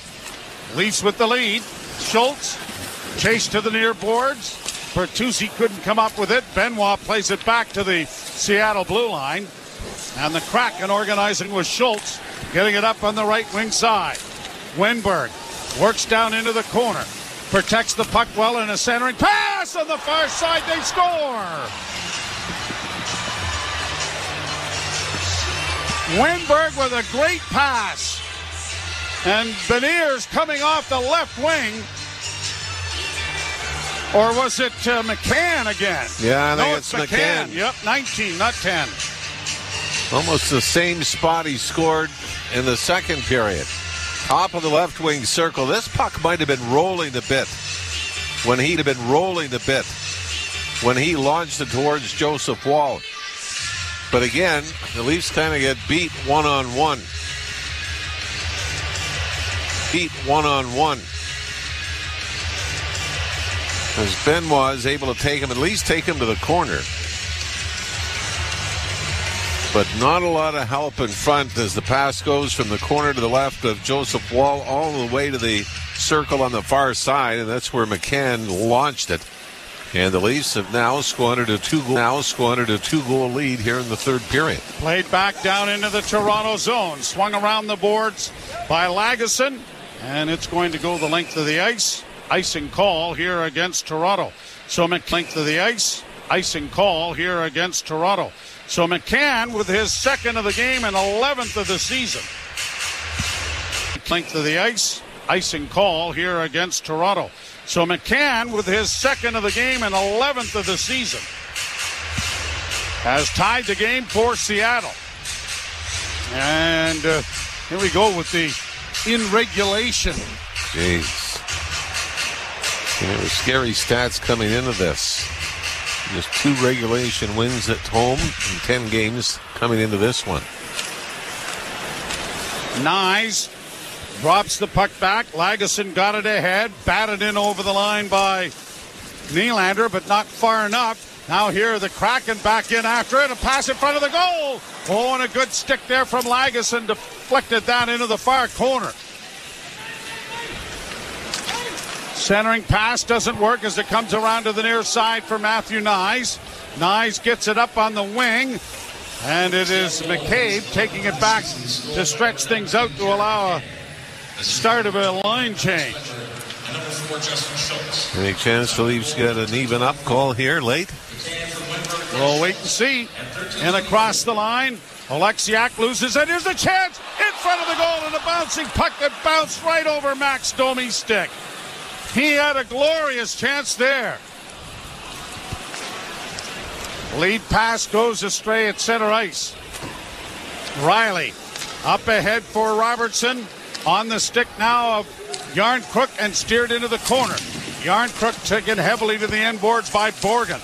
Leafs with the lead. Schultz chased to the near boards. Bertuzzi couldn't come up with it. Benoit plays it back to the Seattle blue line. And the Kraken organizing with Schultz, getting it up on the right wing side. Wenberg works down into the corner. Protects the puck well in a centering pass on the far side. They score! Wenberg with a great pass. And Beniers coming off the left wing. Or was it McCann again? Yeah, I think it's McCann. Yep, 19, not 10. Almost the same spot he scored in the second period. Top of the left wing circle. This puck might have been rolling a bit when he'd have been rolling a bit when he launched it towards Joseph Wall. But again, the Leafs kind of get beat one-on-one. Beat one-on-one. As Benoit is able to take him, at least take him to the corner. But not a lot of help in front as the pass goes from the corner to the left of Joseph Wall all the way to the circle on the far side, and that's where McCann launched it. And the Leafs have now squandered a two-goal lead here in the third period. Played back down into the Toronto zone. Swung around the boards by Lagesson, and it's going to go the length of the ice. Icing call here against Toronto. So length of the ice. Icing call here against Toronto. So McCann with his second of the game and 11th of the season. Length of the ice. Icing call here against Toronto. So McCann with his second of the game and 11th of the season has tied the game for Seattle. And here we go with the in regulation. Jeez. There were scary stats coming into this. Just 2 regulation wins at home and 10 games coming into this one. Nyes drops the puck back. Lagesson got it ahead. Batted in over the line by Nylander, but not far enough. Now here the Kraken back in after it. A pass in front of the goal. Oh, and a good stick there from Lagesson. Deflected that into the far corner. Centering pass doesn't work as it comes around to the near side for Matthew Nyes. Nyes gets it up on the wing. And it is McCabe taking it back to stretch things out to allow a start of a line change. Any chance the Leafs get an even up call here late? We'll wait and see. And across the line, Oleksiak loses it. Here's the chance in front of the goal, and a bouncing puck that bounced right over Max Domi's stick. He had a glorious chance there. Lead pass goes astray at center ice. Riley up ahead for Robertson. On the stick now of Yarncrook and steered into the corner. Yarncrook taken heavily to the end boards by Borgen.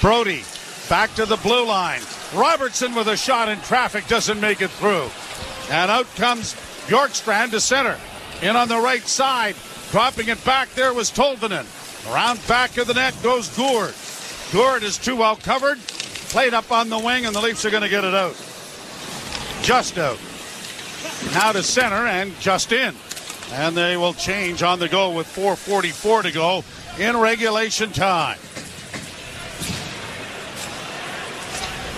Brody back to the blue line. Robertson with a shot in traffic doesn't make it through. And out comes Bjorkstrand to center. In on the right side. Dropping it back there was Tolvanen. Around back of the net goes Gourde. Gourde is too well covered. Played up on the wing, and the Leafs are going to get it out. Just out. Now to center and just in. And they will change on the go with 4:44 to go in regulation time.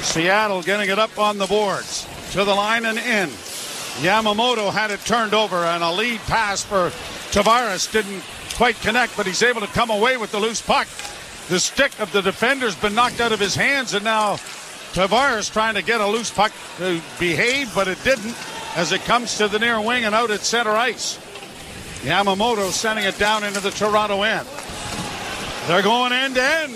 Seattle getting it up on the boards. To the line and in. Yamamoto had it turned over, and a lead pass for Tavares didn't quite connect, but he's able to come away with the loose puck. The stick of the defender's been knocked out of his hands, and now Tavares trying to get a loose puck to behave, but it didn't as it comes to the near wing and out at center ice. Yamamoto sending it down into the Toronto end. They're going end to end.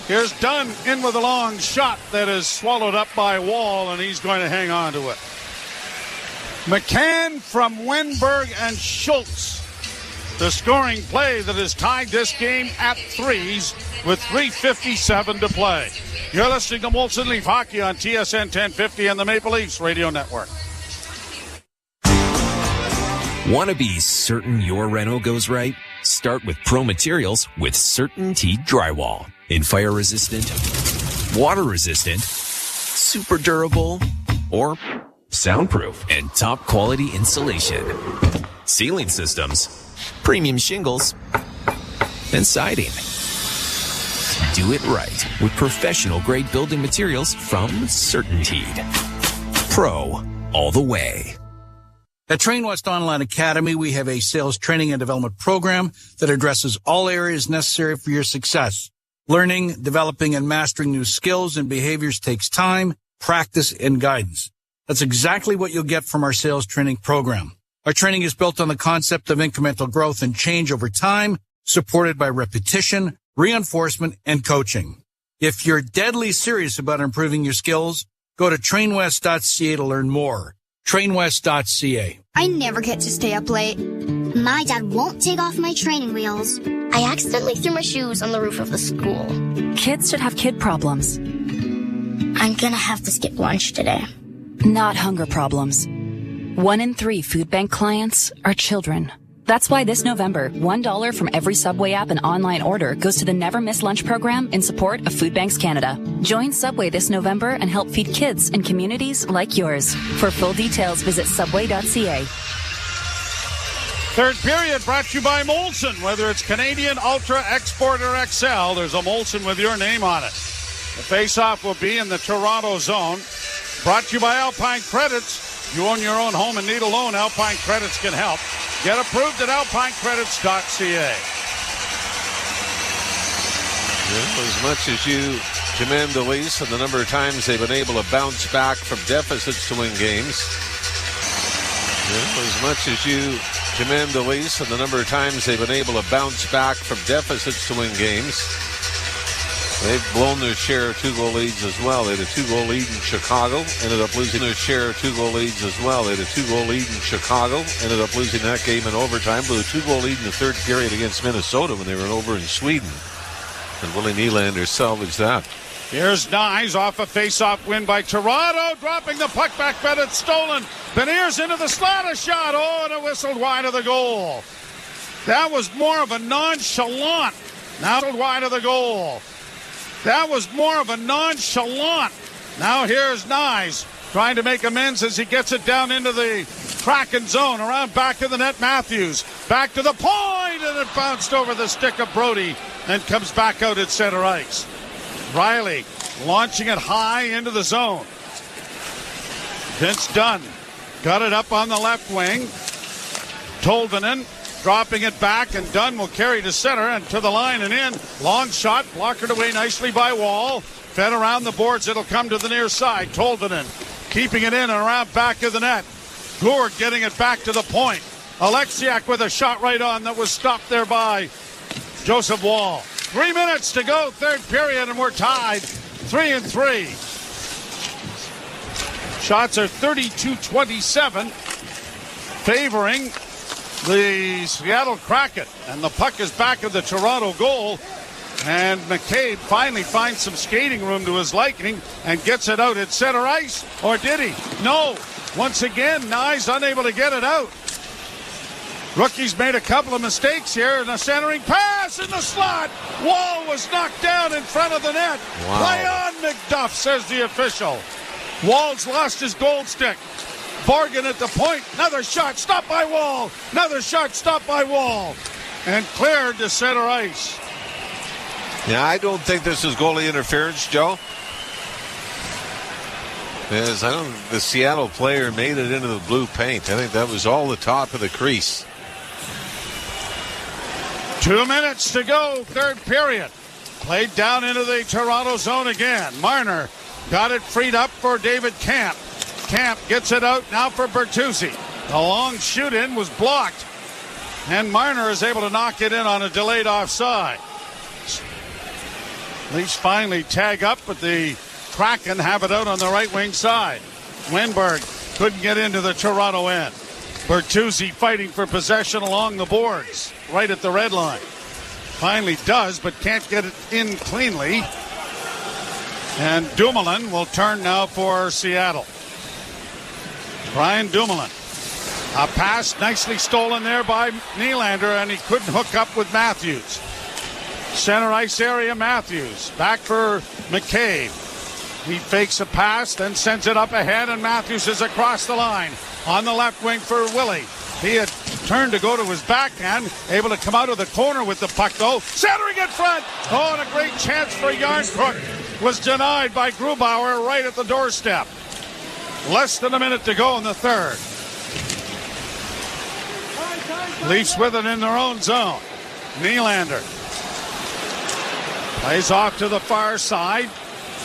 Here's Dunn in with a long shot that is swallowed up by Wall, and he's going to hang on to it. McCann from Wenberg and Schultz. The scoring play that has tied this game at threes with 3:57 to play. You're listening to Molson Leaf Hockey on TSN 1050 and the Maple Leafs Radio Network. Want to be certain your reno goes right? Start with Pro Materials with CertainTeed Drywall. In fire resistant, water resistant, super durable, or soundproof and top quality insulation. Ceiling systems, premium shingles, and siding. Do it right with professional grade building materials from CertainTeed. Pro all the way. At Train West Online Academy, we have a sales training and development program that addresses all areas necessary for your success. Learning, developing, and mastering new skills and behaviors takes time, practice, and guidance. That's exactly what you'll get from our sales training program. Our training is built on the concept of incremental growth and change over time, supported by repetition, reinforcement, and coaching. If you're deadly serious about improving your skills, go to trainwest.ca to learn more. trainwest.ca. I never get to stay up late. My dad won't take off my training wheels. I accidentally threw my shoes on the roof of the school. Kids should have kid problems. I'm gonna have to skip lunch today. Not hunger problems. 1 in 3 food bank clients are children. That's why this November, $1 from every Subway app and online order goes to the Never Miss Lunch program in support of Food Banks Canada. Join Subway this November and help feed kids in communities like yours. For full details, visit subway.ca. Third period brought to you by Molson. Whether it's Canadian, Ultra, Export, or XL, there's a Molson with your name on it. The face-off will be in the Toronto zone. Brought to you by Alpine Credits. You own your own home and need a loan, Alpine Credits can help. Get approved at alpinecredits.ca. As much as you commend the Leafs and the number of times they've been able to bounce back from deficits to win games. As much as you commend the Leafs and the number of times they've been able to bounce back from deficits to win games, they've blown their share of 2-goal leads as well. They had a 2-goal lead in Chicago, ended up losing their share of 2-goal leads as well. They had a 2-goal lead in Chicago, ended up losing that game in overtime, blew a 2-goal lead in the third period against Minnesota when they were over in Sweden. And Willie Nylander salvaged that. Here's Nyes off a face-off win by Toronto, dropping the puck back, but it's stolen. Beniers into the slot, a shot. Oh, and it whistled wide of the goal. That was more of a nonchalant. Now wide of the goal. That was more of a nonchalant. Now here's Nyes trying to make amends as he gets it down into the Kraken zone. Around back of the net, Matthews. Back to the point, and it bounced over the stick of Brody and comes back out at center ice. Riley launching it high into the zone. Vince Dunn got it up on the left wing. Tolvanen dropping it back, and Dunn will carry to center and to the line and in. Long shot, blockered away nicely by Wall. Fed around the boards, it'll come to the near side. Tolvanen keeping it in and around back of the net. Gourde getting it back to the point. Alexiak with a shot right on that was stopped there by Joseph Wall. 3 minutes to go, third period, and we're tied 3-3. Shots are 32-27, favoring the Seattle Kraken. And the puck is back of the Toronto goal. And McCabe finally finds some skating room to his liking and gets it out at center ice. Or did he? No. Once again, Nye's unable to get it out. Rookie's made a couple of mistakes here, and a centering pass in the slot. Wall was knocked down in front of the net. Wow. Play on, McDuff, says the official. Wall's lost his gold stick. Borgen at the point. Another shot, stopped by Wall. Another shot, stopped by Wall. And cleared to center ice. Yeah, I don't think this is goalie interference, Joe. As the Seattle player made it into the blue paint. I think that was all the top of the crease. 2 minutes to go, third period. Played down into the Toronto zone again. Marner got it freed up for David Camp. Camp gets it out now for Bertuzzi. The long shoot-in was blocked, and Marner is able to knock it in on a delayed offside. Leafs finally tag up, but the Kraken have it out on the right wing side. Wenberg couldn't get into the Toronto end. Bertuzzi fighting for possession along the boards, right at the red line. Finally does, but can't get it in cleanly. And Dumoulin will turn now for Seattle. Brian Dumoulin. A pass nicely stolen there by Nylander, and he couldn't hook up with Matthews. Center ice area, Matthews. Back for McCabe. He fakes a pass, then sends it up ahead, and Matthews is across the line. On the left wing for Willie. He had turned to go to his backhand, able to come out of the corner with the puck, though. Centering in front. Oh, and a great chance for Yarncrook was denied by Grubauer right at the doorstep. Less than a minute to go in the third. Leafs with it in their own zone. Nylander plays off to the far side.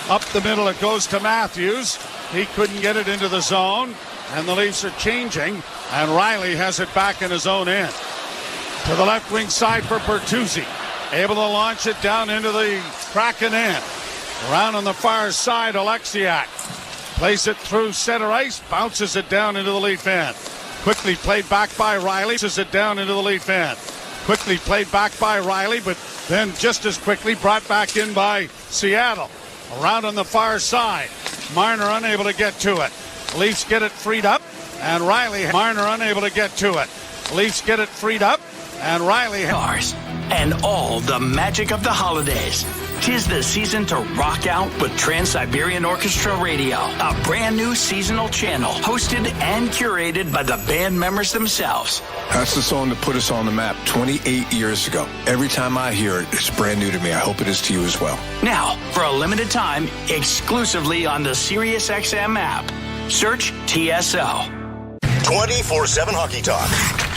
Up the middle it goes to Matthews. He couldn't get it into the zone. And the Leafs are changing. And Riley has it back in his own end. To the left wing side for Bertuzzi. Able to launch it down into the Kraken end. Around on the far side, Alexiak. Plays it through center ice. Bounces it down into the Leaf end. Quickly played back by Riley. Bounces it down into the Leaf end. Quickly played back by Riley, but then just as quickly brought back in by Seattle. Around on the far side. Marner unable to get to it. Leafs get it freed up, and Riley. Marner unable to get to it. Leafs get it freed up, and Riley. And all the magic of the holidays. 'Tis the season to rock out with Trans-Siberian Orchestra Radio, a brand new seasonal channel hosted and curated by the band members themselves. That's the song that put us on the map 28 years ago. Every time I hear it, it's brand new to me. I hope it is to you as well. Now, for a limited time, exclusively on the SiriusXM app. Search TSO. 24/7 Hockey Talk.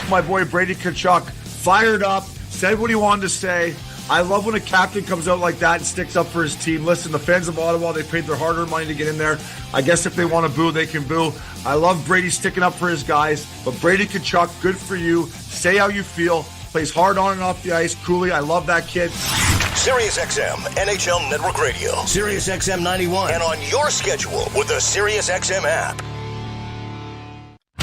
My boy Brady Tkachuk fired up, said what he wanted to say. I love when a captain comes out like that and sticks up for his team. Listen, the fans of Ottawa, they paid their hard-earned money to get in there. I guess if they want to boo, they can boo. I love Brady sticking up for his guys. But Brady Tkachuk, good for you. Say how you feel. Plays hard on and off the ice. Cooley, I love that kid. SiriusXM NHL Network Radio. SiriusXM 91. And on your schedule with the SiriusXM app.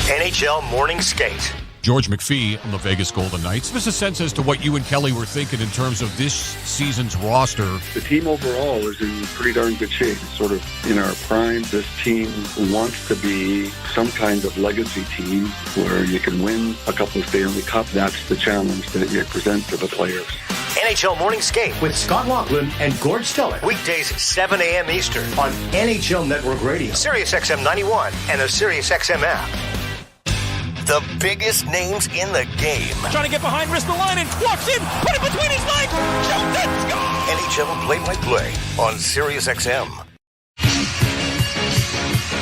NHL Morning Skate. George McPhee on the Vegas Golden Knights. Give us a sense as to what you and Kelly were thinking in terms of this season's roster. The team overall is in pretty darn good shape. It's sort of in our prime. This team wants to be some kind of legacy team where you can win a couple of Stanley Cups. That's the challenge that you present to the players. NHL Morning Skate with Scott Laughlin and Gord Stellick. Weekdays 7 a.m. Eastern on NHL Network Radio. SiriusXM 91 and the SiriusXM app. The biggest names in the game. Trying to get behind Ristolainen, walks in, put it between his legs, shoots it, scores! NHL play-by-play on SiriusXM.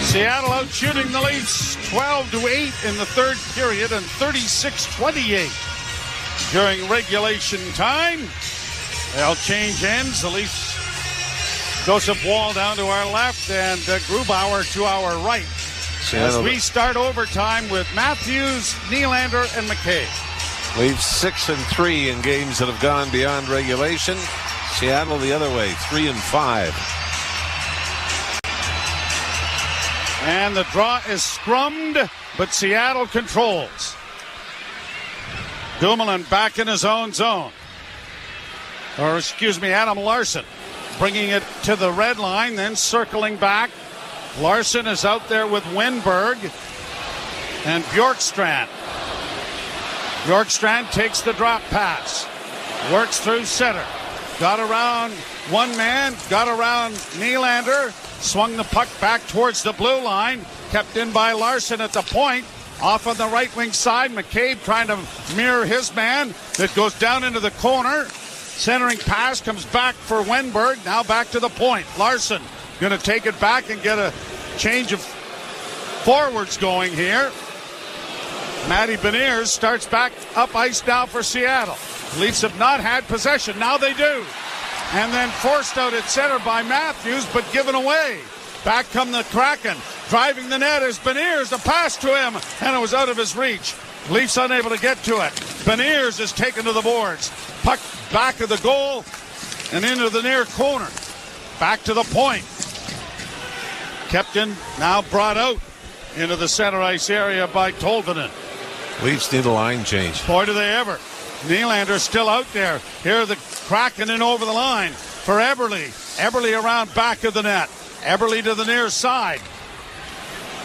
Seattle out shooting the Leafs 12-8 in the third period and 36-28 during regulation time. They'll change ends. The Leafs, Joseph Wall down to our left and Grubauer to our right. Seattle. As we start overtime with Matthews, Nylander, and McKay. Leafs 6-3 in games that have gone beyond regulation. Seattle the other way, 3-5. And the draw is scrummed, but Seattle controls. Dumoulin back in his own zone. Adam Larson bringing it to the red line, then circling back. Larson is out there with Wenberg and Bjorkstrand. Bjorkstrand takes the drop pass, works through center, got around one man, got around Nylander, swung the puck back towards the blue line, kept in by Larson at the point. Off on the right wing side, McCabe trying to mirror his man. That goes down into the corner. Centering pass comes back for Wenberg. Now back to the point. Larson going to take it back and get a change of forwards going here. Matty Beniers starts back up ice now for Seattle. Leafs have not had possession. Now they do. And then forced out at center by Matthews, but given away. Back come the Kraken. Driving the net is Beniers. A pass to him, and it was out of his reach. Leafs unable to get to it. Beniers is taken to the boards. Puck back of the goal and into the near corner. Back to the point. Kept in, now brought out into the center ice area by Tolvanen. Leafs need a line change. Boy, do they ever. Nylander still out there. Here the Kraken in over the line for Eberle. Eberle around back of the net. Eberle to the near side.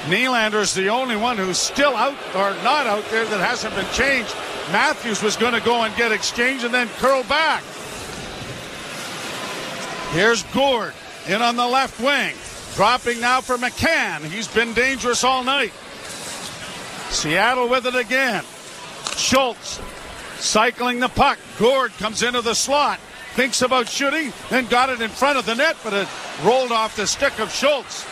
Nylander's the only one who's still out or not out there that hasn't been changed. Matthews was going to go and get exchanged and then curl back. Here's Gourde in on the left wing. Dropping now for McCann. He's been dangerous all night. Seattle with it again. Schultz cycling the puck. Gourde comes into the slot. Thinks about shooting, then got it in front of the net, but it rolled off the stick of Schultz.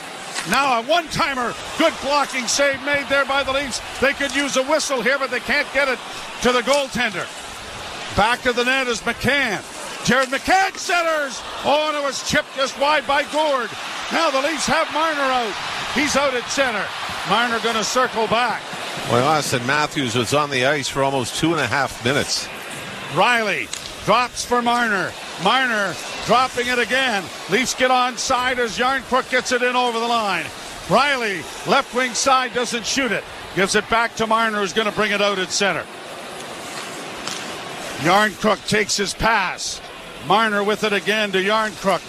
Now a one-timer. Good blocking save made there by the Leafs. They could use a whistle here, but they can't get it to the goaltender. Back to the net is McCann. Jared McCann centers. Oh, and it was chipped just wide by Gourde. Now the Leafs have Marner out. He's out at center. Marner going to circle back. Well, Austin Matthews was on the ice for almost 2.5 minutes. Riley drops for Marner. Marner dropping it again. Leafs get onside as Yarncrook gets it in over the line. Riley, left wing side, doesn't shoot it. Gives it back to Marner, who's going to bring it out at center. Yarncrook takes his pass. Marner with it again to Yarncrook.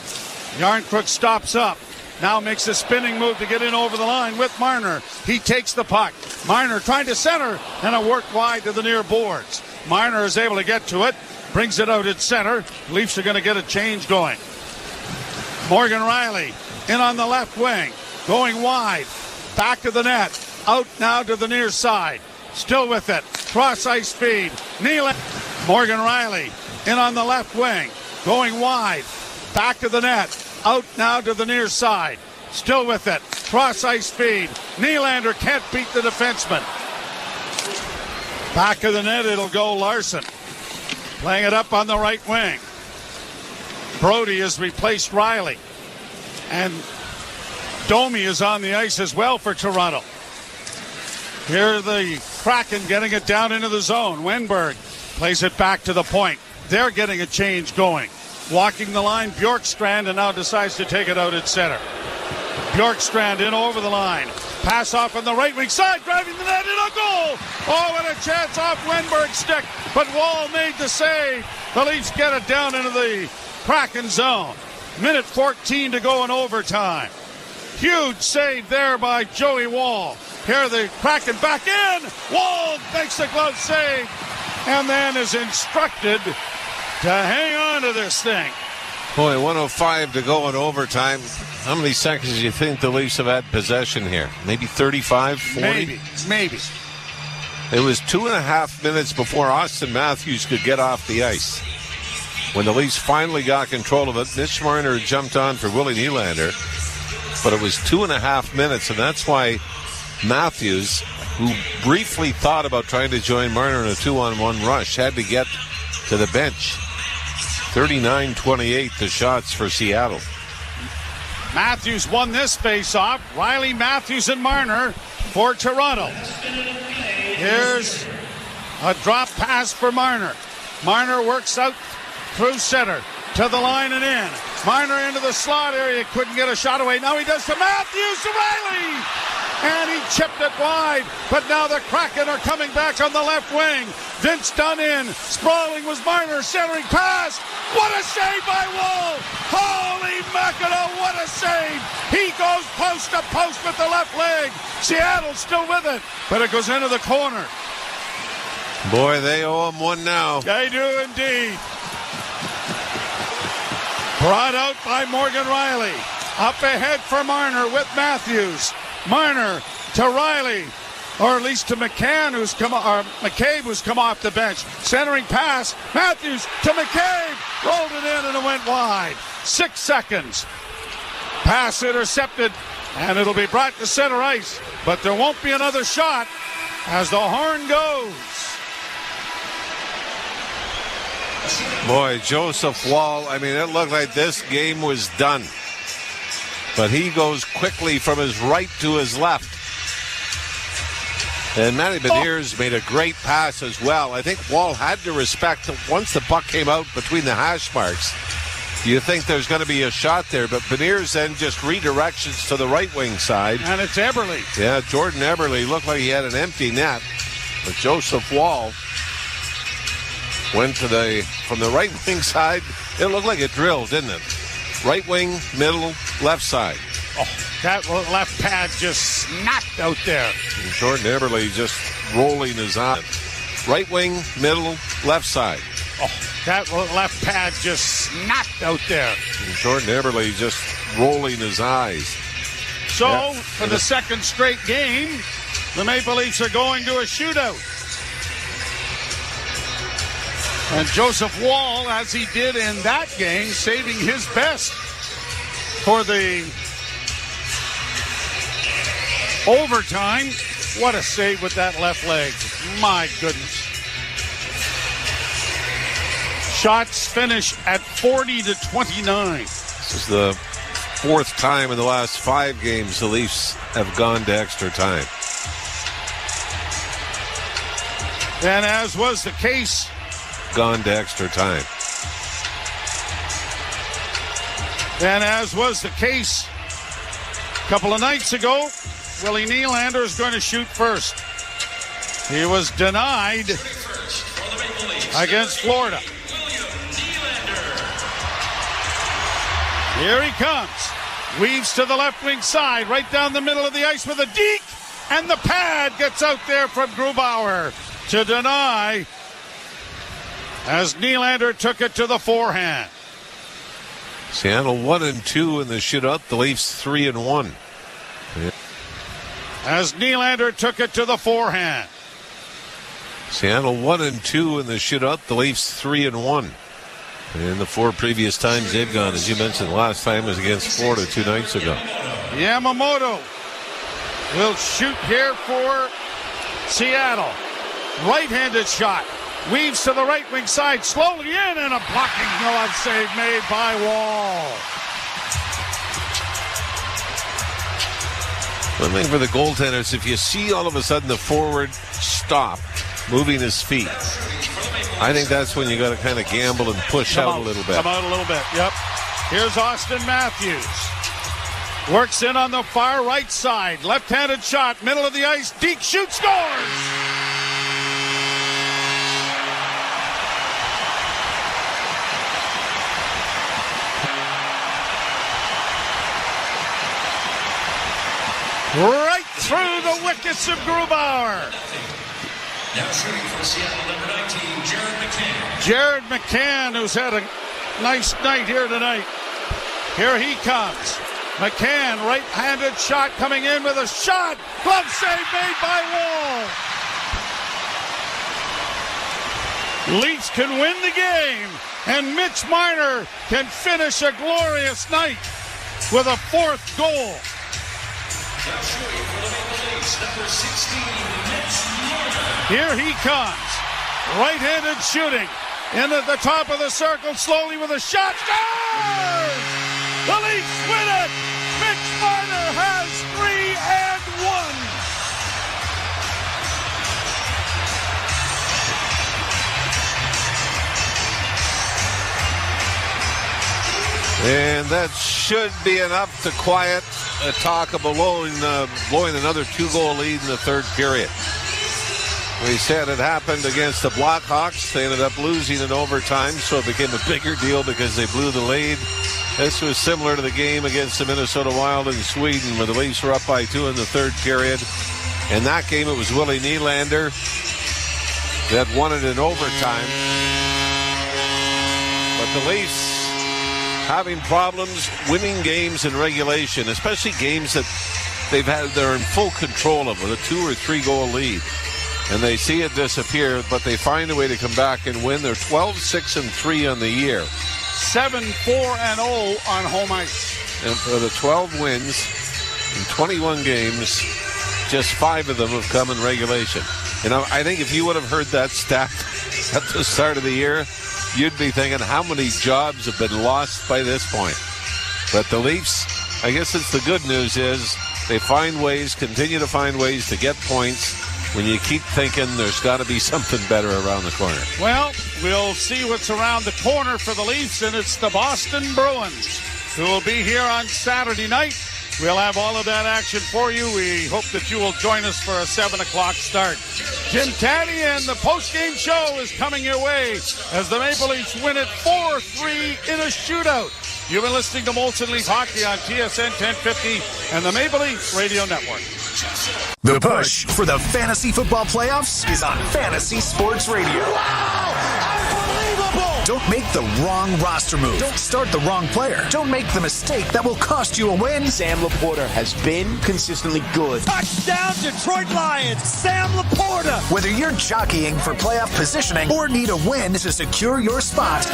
Yarncrook stops up. Now makes a spinning move to get in over the line with Marner. He takes the puck. Marner trying to center, and a work wide to the near boards. Marner is able to get to it. Brings it out at center. Leafs are going to get a change going. Morgan Riley in on the left wing. Going wide. Back of the net. Out now to the near side. Still with it. Cross ice feed. Morgan Riley in on the left wing. Going wide. Back of the net. Out now to the near side. Still with it. Cross ice feed. Nylander can't beat the defenseman. Back of the net, it'll go Larson. Playing it up on the right wing. Brody has replaced Riley. And Domi is on the ice as well for Toronto. Here the Kraken getting it down into the zone. Wenberg plays it back to the point. They're getting a change going. Walking the line, Bjorkstrand, and now decides to take it out at center. Bjorkstrand in over the line. Pass off on the right wing side, driving the net in a goal. Oh, and a chance off Wenberg's stick, but Wall made the save. The Leafs get it down into the Kraken zone. Minute 14 to go in overtime. Huge save there by Joey Wall. Here the Kraken back in. Wall makes the glove save and then is instructed to hang on to this thing. Boy, 1:05 to go in overtime. How many seconds do you think the Leafs have had possession here? Maybe 35, 40? Maybe. It was 2.5 minutes before Austin Matthews could get off the ice. when the Leafs finally got control of it, Mitch Marner jumped on for Willie Nylander, but it was 2.5 minutes, and that's why Matthews, who briefly thought about trying to join Marner in a 2-on-1 rush, had to get to the bench. 39-28 the shots for Seattle. Matthews won this face-off. Riley, Matthews, and Marner for Toronto. Here's a drop pass for Marner. Marner works out through center to the line and in. Marner into the slot area. Couldn't get a shot away. Now he does to Matthews, to Riley. And he chipped it wide. But now the Kraken are coming back on the left wing. Vince Dunn in. Sprawling was Marner. Centering pass. What a save by Wall. Holy mackerel, what a save. He goes post to post with the left leg. Seattle's still with it. But it goes into the corner. Boy, they owe him one now. They do indeed. Brought out by Morgan Riley. Up ahead for Marner with Matthews. Marner to Riley, or at least to McCabe, who's come off the bench. Centering pass. Matthews to McCabe. Rolled it in and it went wide. 6 seconds. Pass intercepted, and it'll be brought to center ice. But there won't be another shot as the horn goes. Boy, Joseph Wall, I mean, it looked like this game was done. But he goes quickly from his right to his left. And Matty Beniers made a great pass as well. I think Wall had to respect that once the puck came out between the hash marks, you think there's going to be a shot there. But Beniers then just redirections to the right wing side. And it's Eberle. Yeah, Jordan Eberle looked like he had an empty net. But Joseph Wall went to from the right wing side. It looked like it drilled, didn't it? Right wing, middle, left side. Oh, that left pad just snapped out there. And Jordan Eberle just rolling his eyes. Right wing, middle, left side. Oh, that left pad just snapped out there. And Jordan Eberle just rolling his eyes. So, for the second straight game, the Maple Leafs are going to a shootout. And Joseph Wall, as he did in that game, saving his best for the overtime. What a save with that left leg. My goodness. Shots finish at 40-29. This is the fourth time in the last 5 games the Leafs have gone to extra time. And as was the case, gone to extra time. And as was the case a couple of nights ago, Willie Nylander is going to shoot first. He was denied against Florida. Here he comes. Weaves to the left wing side, right down the middle of the ice with a deke. And the pad gets out there from Grubauer to deny as Nylander took it to the forehand. Seattle 1-2 in the shootout. The Leafs 3-1. Yeah. As Nylander took it to the forehand. Seattle 1-2 in the shootout. The Leafs 3-1. And the 4 previous times they've gone, as you mentioned, the last time was against Florida 2 nights ago. Yamamoto will shoot here for Seattle. Right-handed shot. Weaves to the right wing side, slowly in, and a blocking glove save made by Wall. One thing for the goaltenders, if you see all of a sudden the forward stop, moving his feet, I think that's when you got to kind of gamble and push out a little bit. Come out a little bit, yep. Here's Austin Matthews. Works in on the far right side. Left-handed shot, middle of the ice. Deke shoots, scores! Right through the wickets of Grubauer. Now shooting for Seattle, number 19, Jared McCann. Jared McCann, who's had a nice night here tonight. Here he comes. McCann, right-handed shot coming in with a shot. Glove save made by Wall. Leafs can win the game, and Mitch Marner can finish a glorious night with a fourth goal. Here he comes, right-handed shooting, in at the top of the circle, slowly with a shot. Scores! The Leafs win it! Mitch Marner has 3-1. And that should be enough to quiet a talk of blowing another 2-goal lead in the third period. We said it happened against the Blackhawks. They ended up losing in overtime, so it became a bigger deal because they blew the lead. This was similar to the game against the Minnesota Wild in Sweden, where the Leafs were up by 2 in the third period. In that game, it was Willie Nylander that won it in overtime. But the Leafs having problems winning games in regulation, especially games that they're in full control of with a 2 or 3 goal lead. And they see it disappear, but they find a way to come back and win. They're 12-6-3 on the year. 7-4-0 on home ice. And for the 12 wins in 21 games, just 5 of them have come in regulation. You know, I think if you would have heard that stat at the start of the year, you'd be thinking, how many jobs have been lost by this point? But the Leafs, I guess it's the good news is they continue to find ways to get points when you keep thinking there's got to be something better around the corner. Well, we'll see what's around the corner for the Leafs, and it's the Boston Bruins who will be here on Saturday night. We'll have all of that action for you. We hope that you will join us for a 7 o'clock start. Jim Taddy and the post-game show is coming your way as the Maple Leafs win it 4-3 in a shootout. You've been listening to Molson Leaf Hockey on TSN 1050 and the Maple Leafs Radio Network. The push for the fantasy football playoffs is on Fantasy Sports Radio. Wow! Unbelievable! Don't make the wrong roster move. Don't start the wrong player. Don't make the mistake that will cost you a win. Sam Laporta has been consistently good. Touchdown, Detroit Lions! Sam Laporta! Whether you're jockeying for playoff positioning or need a win to secure your spot,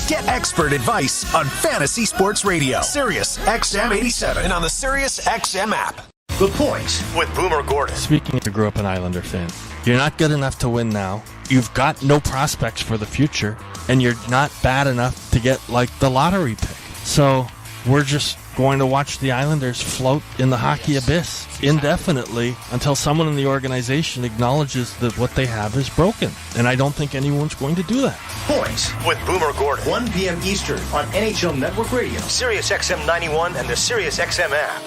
get expert advice on Fantasy Sports Radio. Sirius XM 87 and on the Sirius XM app. The Point with Boomer Gordon. Speaking to grew up an Islander fan, you're not good enough to win now. You've got no prospects for the future, and you're not bad enough to get like the lottery pick. So we're just going to watch the Islanders float in the hockey abyss indefinitely until someone in the organization acknowledges that what they have is broken. And I don't think anyone's going to do that. Point with Boomer Gordon. 1 p.m. Eastern on NHL Network Radio, Sirius XM 91, and the Sirius XM app.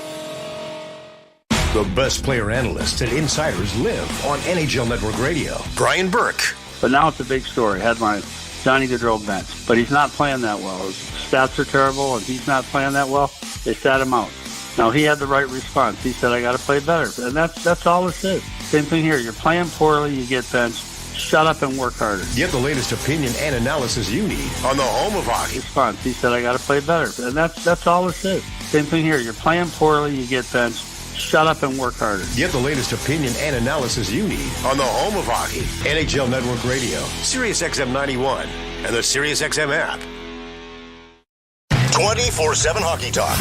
The best player analysts and insiders live on NHL Network Radio. Brian Burke. But now it's a big story. Headline, Johnny Gaudreau bench. But he's not playing that well. His stats are terrible, and he's not playing that well. They sat him out. Now, he had the right response. He said, I got to play better. And that's all this is. Same thing here. You're playing poorly, you get benched. Shut up and work harder. Get the latest opinion and analysis you need on the home of hockey. Response. He said, I got to play better. And that's all this is. Same thing here. You're playing poorly, you get benched. Shut up and work harder. Get the latest opinion and analysis you need on the home of hockey. NHL Network Radio, Sirius XM 91, and the Sirius XM app. 24/7 Hockey Talk.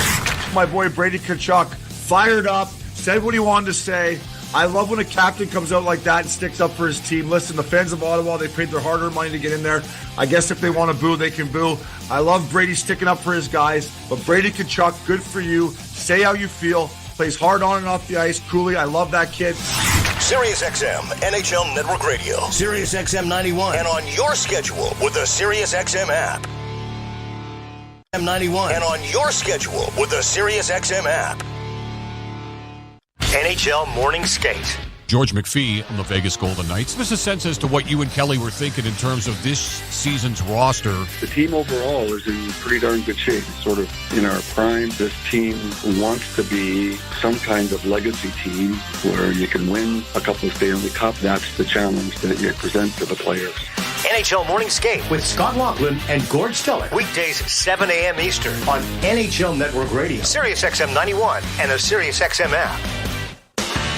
My boy Brady Tkachuk fired up, said what he wanted to say. I love when a captain comes out like that and sticks up for his team. Listen, the fans of Ottawa, they paid their hard-earned money to get in there. I guess if they want to boo, they can boo. I love Brady sticking up for his guys. But Brady Tkachuk, good for you. Say how you feel. Plays hard on and off the ice. Cooley, I love that kid. Sirius XM, NHL Network Radio, Sirius XM 91, and on your schedule with the Sirius XM app. 91, and on your schedule with the Sirius XM app. NHL Morning Skate. George McPhee on the Vegas Golden Knights. Give us a sense as to what you and Kelly were thinking in terms of this season's roster. The team overall is in pretty darn good shape. It's sort of in our prime. This team wants to be some kind of legacy team where you can win a couple of Stanley Cup. That's the challenge that you present to the players. NHL Morning Skate with Scott Laughlin and Gord Stellick. Weekdays 7 a.m. Eastern on NHL Network Radio, Sirius XM 91, and the Sirius XM app.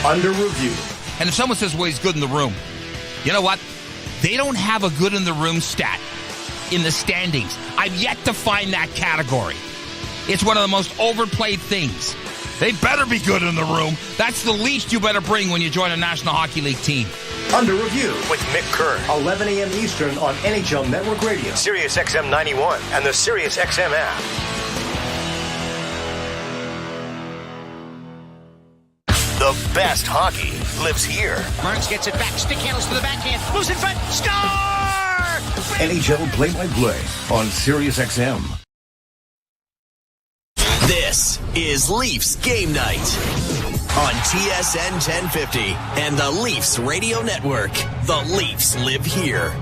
Under review. And if someone says, well, he's good in the room, you know what? They don't have a good in the room stat in the standings. I've yet to find that category. It's one of the most overplayed things. They better be good in the room. That's the least you better bring when you join a National Hockey League team. Under Review with Mick Kerr, 11 a.m. Eastern on NHL Network Radio, Sirius XM 91, and the Sirius XM app. The best hockey lives here. Burns gets it back. Stick handles to the backhand. Moves in front. Score! NHL play-by-play on Sirius XM. This is Leafs Game Night on TSN 1050 and the Leafs Radio Network. The Leafs live here.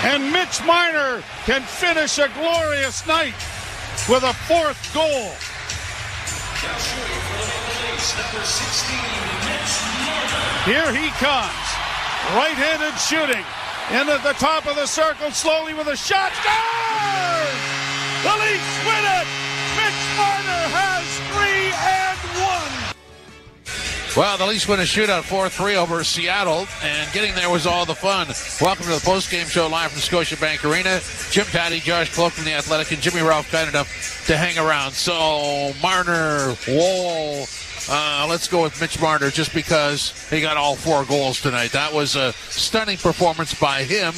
And Mitch Marner can finish a glorious night with a fourth goal. Here he comes. Right-handed shooting. In at the top of the circle, slowly with a shot. Scores! The Leafs win it! Mitch Marner has 3-1. Well, the Leafs win a shootout 4-3 over Seattle, and getting there was all the fun. Welcome to the post-game show live from Scotiabank Arena. Jim Patty, Josh Cloak from The Athletic, and Jimmy Ralph kind enough to hang around. So, Marner, Wall, let's go with Mitch Marner just because he got all 4 goals tonight. That was a stunning performance by him,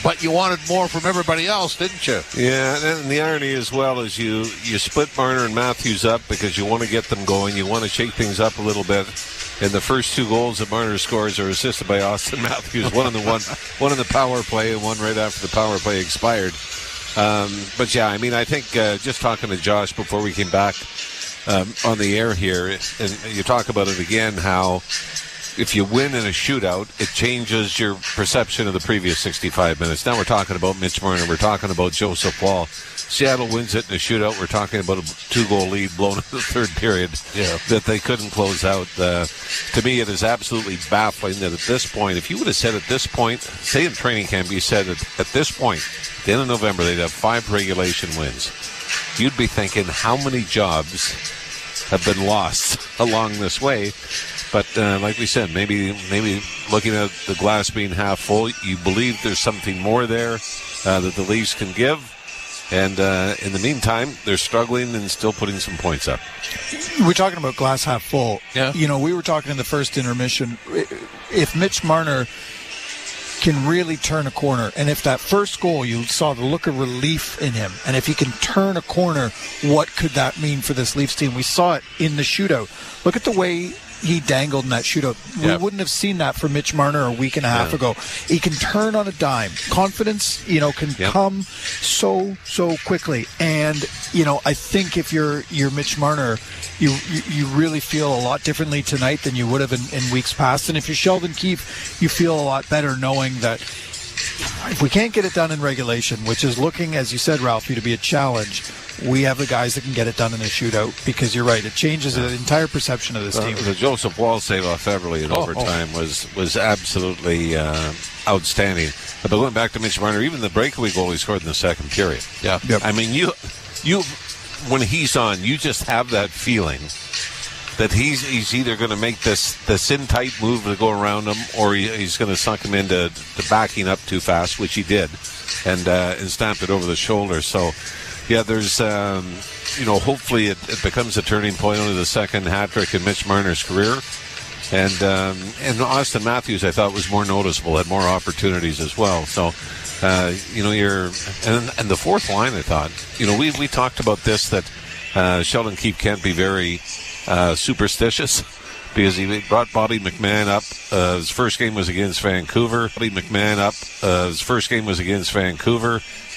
but you wanted more from everybody else, didn't you? Yeah, and the irony as well is you split Marner and Matthews up because you want to get them going. You want to shake things up a little bit. And the first 2 goals that Marner scores are assisted by Austin Matthews. One in the power play and one right after the power play expired. But yeah, I mean, I think just talking to Josh before we came back on the air here, and you talk about it again, how if you win in a shootout, it changes your perception of the previous 65 minutes. Now we're talking about Mitch Marner. We're talking about Joseph Wall. Seattle wins it in a shootout. We're talking about a 2-goal lead blown in the third period that they couldn't close out. To me, it is absolutely baffling that at this point, if you would have said at this point, say in training camp, you said at this point, at the end of November, they'd have 5 regulation wins. You'd be thinking, how many jobs have been lost along this way? But like we said, maybe looking at the glass being half full, you believe there's something more there that the Leafs can give. And in the meantime, they're struggling and still putting some points up. We're talking about glass half full. Yeah. You know, we were talking in the first intermission. If Mitch Marner can really turn a corner, and if that first goal, you saw the look of relief in him, and if he can turn a corner, what could that mean for this Leafs team? We saw it in the shootout. Look at the way he dangled in that shootout. Yep. We wouldn't have seen that for Mitch Marner a week and a half ago. He can turn on a dime. Confidence, can come so quickly. And, I think if you're Mitch Marner, you really feel a lot differently tonight than you would have in weeks past. And if you're Sheldon Keefe, you feel a lot better knowing that if we can't get it done in regulation, which is looking, as you said, Ralphie, to be a challenge, we have the guys that can get it done in a shootout, because you're right, it changes the entire perception of this team. The Joseph Wall save off Everly in overtime was absolutely outstanding. But going back to Mitch Marner, even the breakaway goal he scored in the second period. Yeah. Yep. I mean, you when he's on, you just have that feeling that he's either going to make this in-tight move to go around him, or he's going to suck him into backing up too fast, which he did, and stamped it over the shoulder. So, yeah, there's, hopefully it becomes a turning point on the second hat-trick in Mitch Marner's career. And Austin Matthews, I thought, was more noticeable, had more opportunities as well. So, and the fourth line, I thought, we talked about this, that Sheldon Keefe can't be very superstitious, because he brought Bobby McMahon up. His first game was against Vancouver.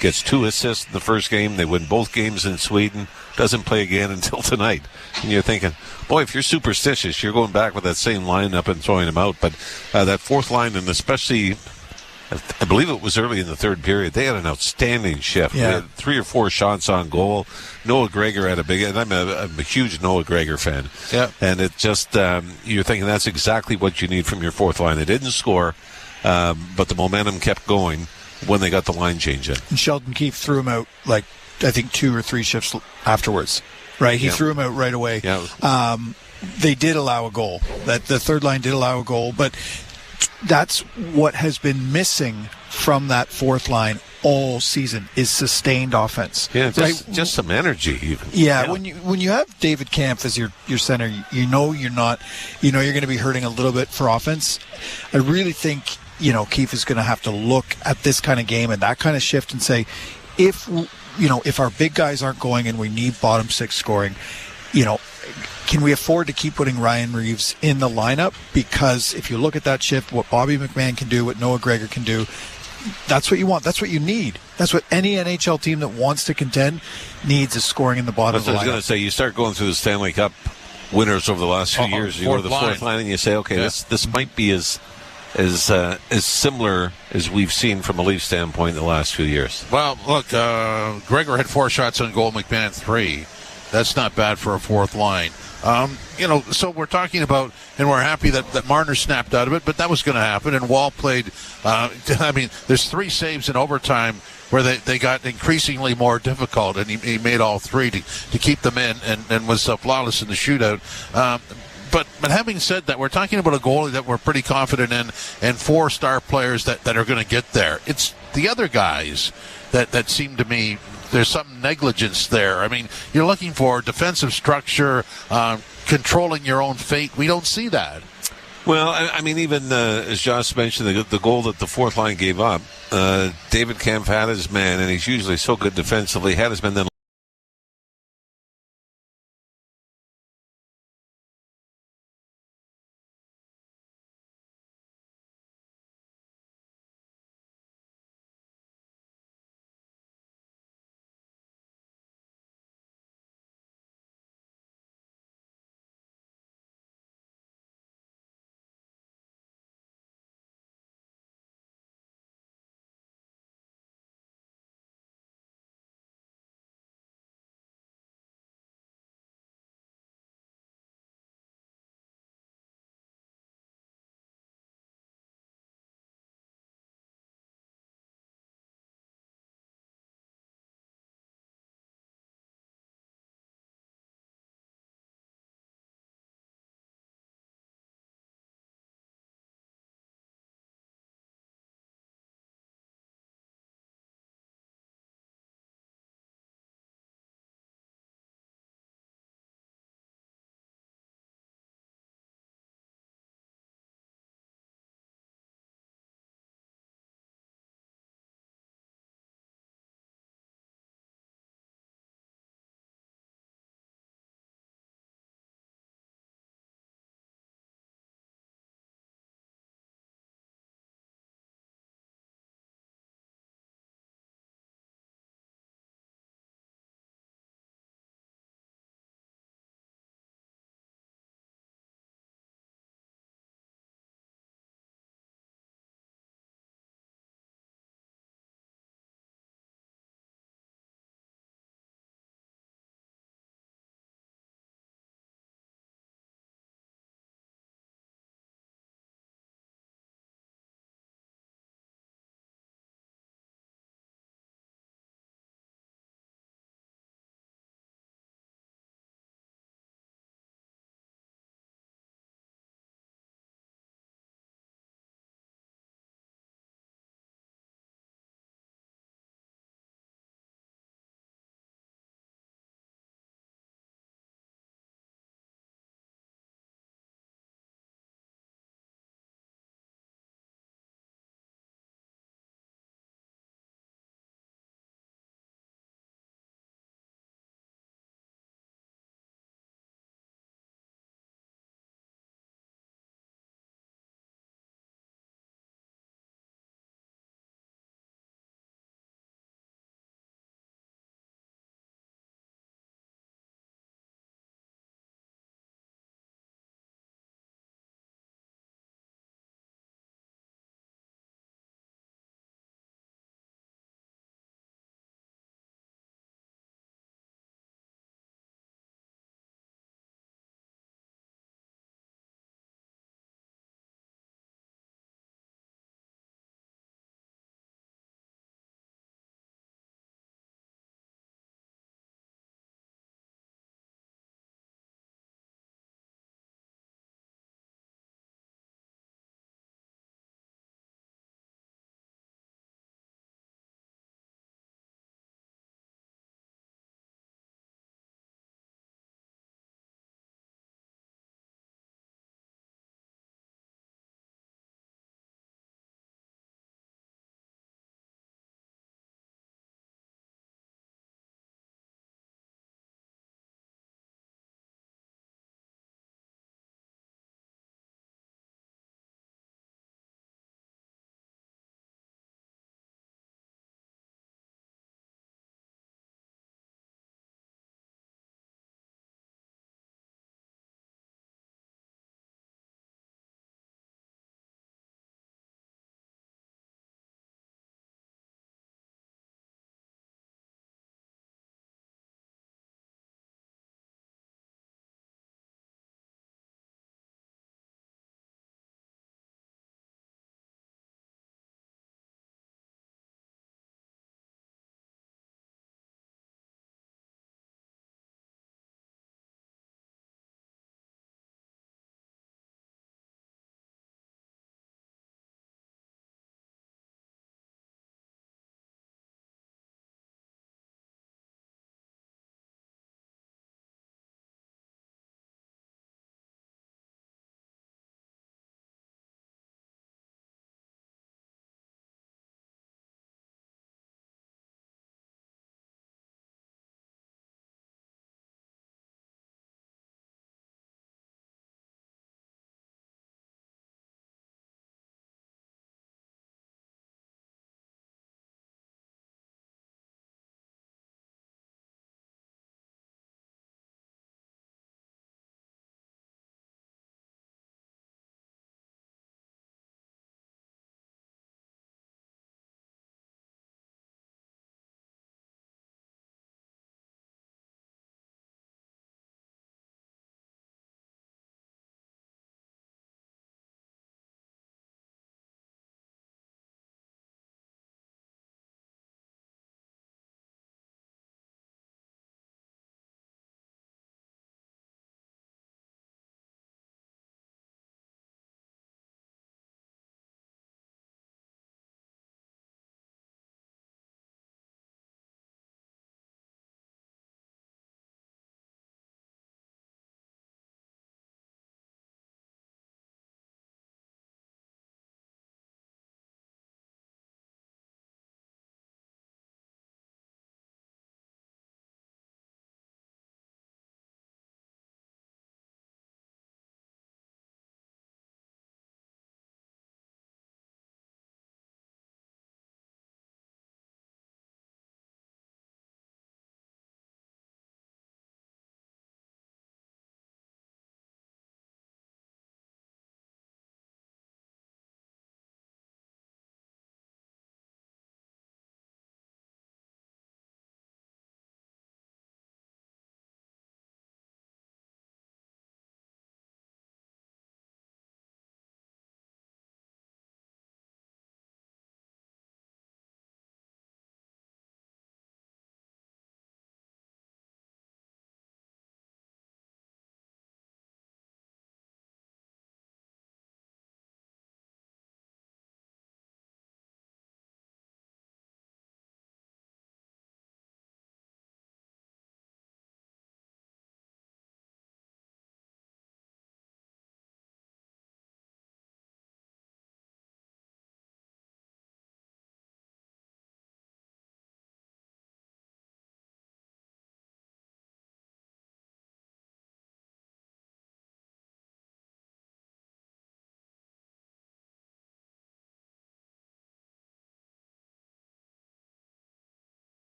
Gets 2 assists in the first game. They win both games in Sweden. Doesn't play again until tonight. And you're thinking, boy, if you're superstitious, you're going back with that same lineup and throwing him out. But that fourth line, and especially, I believe it was early in the third period, they had an outstanding shift. Yeah. They had 3 or 4 shots on goal. Noah Gregor had a big, and I'm a huge Noah Gregor fan. Yeah. And it just, you're thinking that's exactly what you need from your fourth line. They didn't score, but the momentum kept going when they got the line change in. And Sheldon Keefe threw him out, I think 2 or 3 shifts afterwards, right? He threw him out right away. Yeah. They did allow a goal. The third line did allow a goal, but that's what has been missing from that fourth line all season is sustained offense. Yeah, just some energy even. Yeah, when you have David Kampf as your center, you're going to be hurting a little bit for offense. I really think, Keefe is going to have to look at this kind of game and that kind of shift and say, if our big guys aren't going and we need bottom six scoring, can we afford to keep putting Ryan Reeves in the lineup? Because if you look at that shift, what Bobby McMahon can do, what Noah Gregor can do, that's what you want. That's what you need. That's what any NHL team that wants to contend needs, is scoring in the bottom of the lineup. I was going to say, you start going through the Stanley Cup winners over the last few years. You go to the fourth line and you say, okay, this might be as similar as we've seen from a Leaf standpoint in the last few years. Well, look, Gregor had 4 shots on goal, McMahon 3. That's not bad for a fourth line. So we're talking about, and we're happy that Marner snapped out of it, but that was going to happen. And Wall played, there's 3 saves in overtime where they got increasingly more difficult, and he made all 3 to keep them in and was flawless in the shootout. But having said that, we're talking about a goalie that we're pretty confident in and 4 star players that are going to get there. It's the other guys that seem to me, there's some negligence there. I mean, you're looking for defensive structure, controlling your own fate. We don't see that. Well, I mean, even as Josh mentioned, the goal that the fourth line gave up, David Kampf had his man, and he's usually so good defensively, had his man, then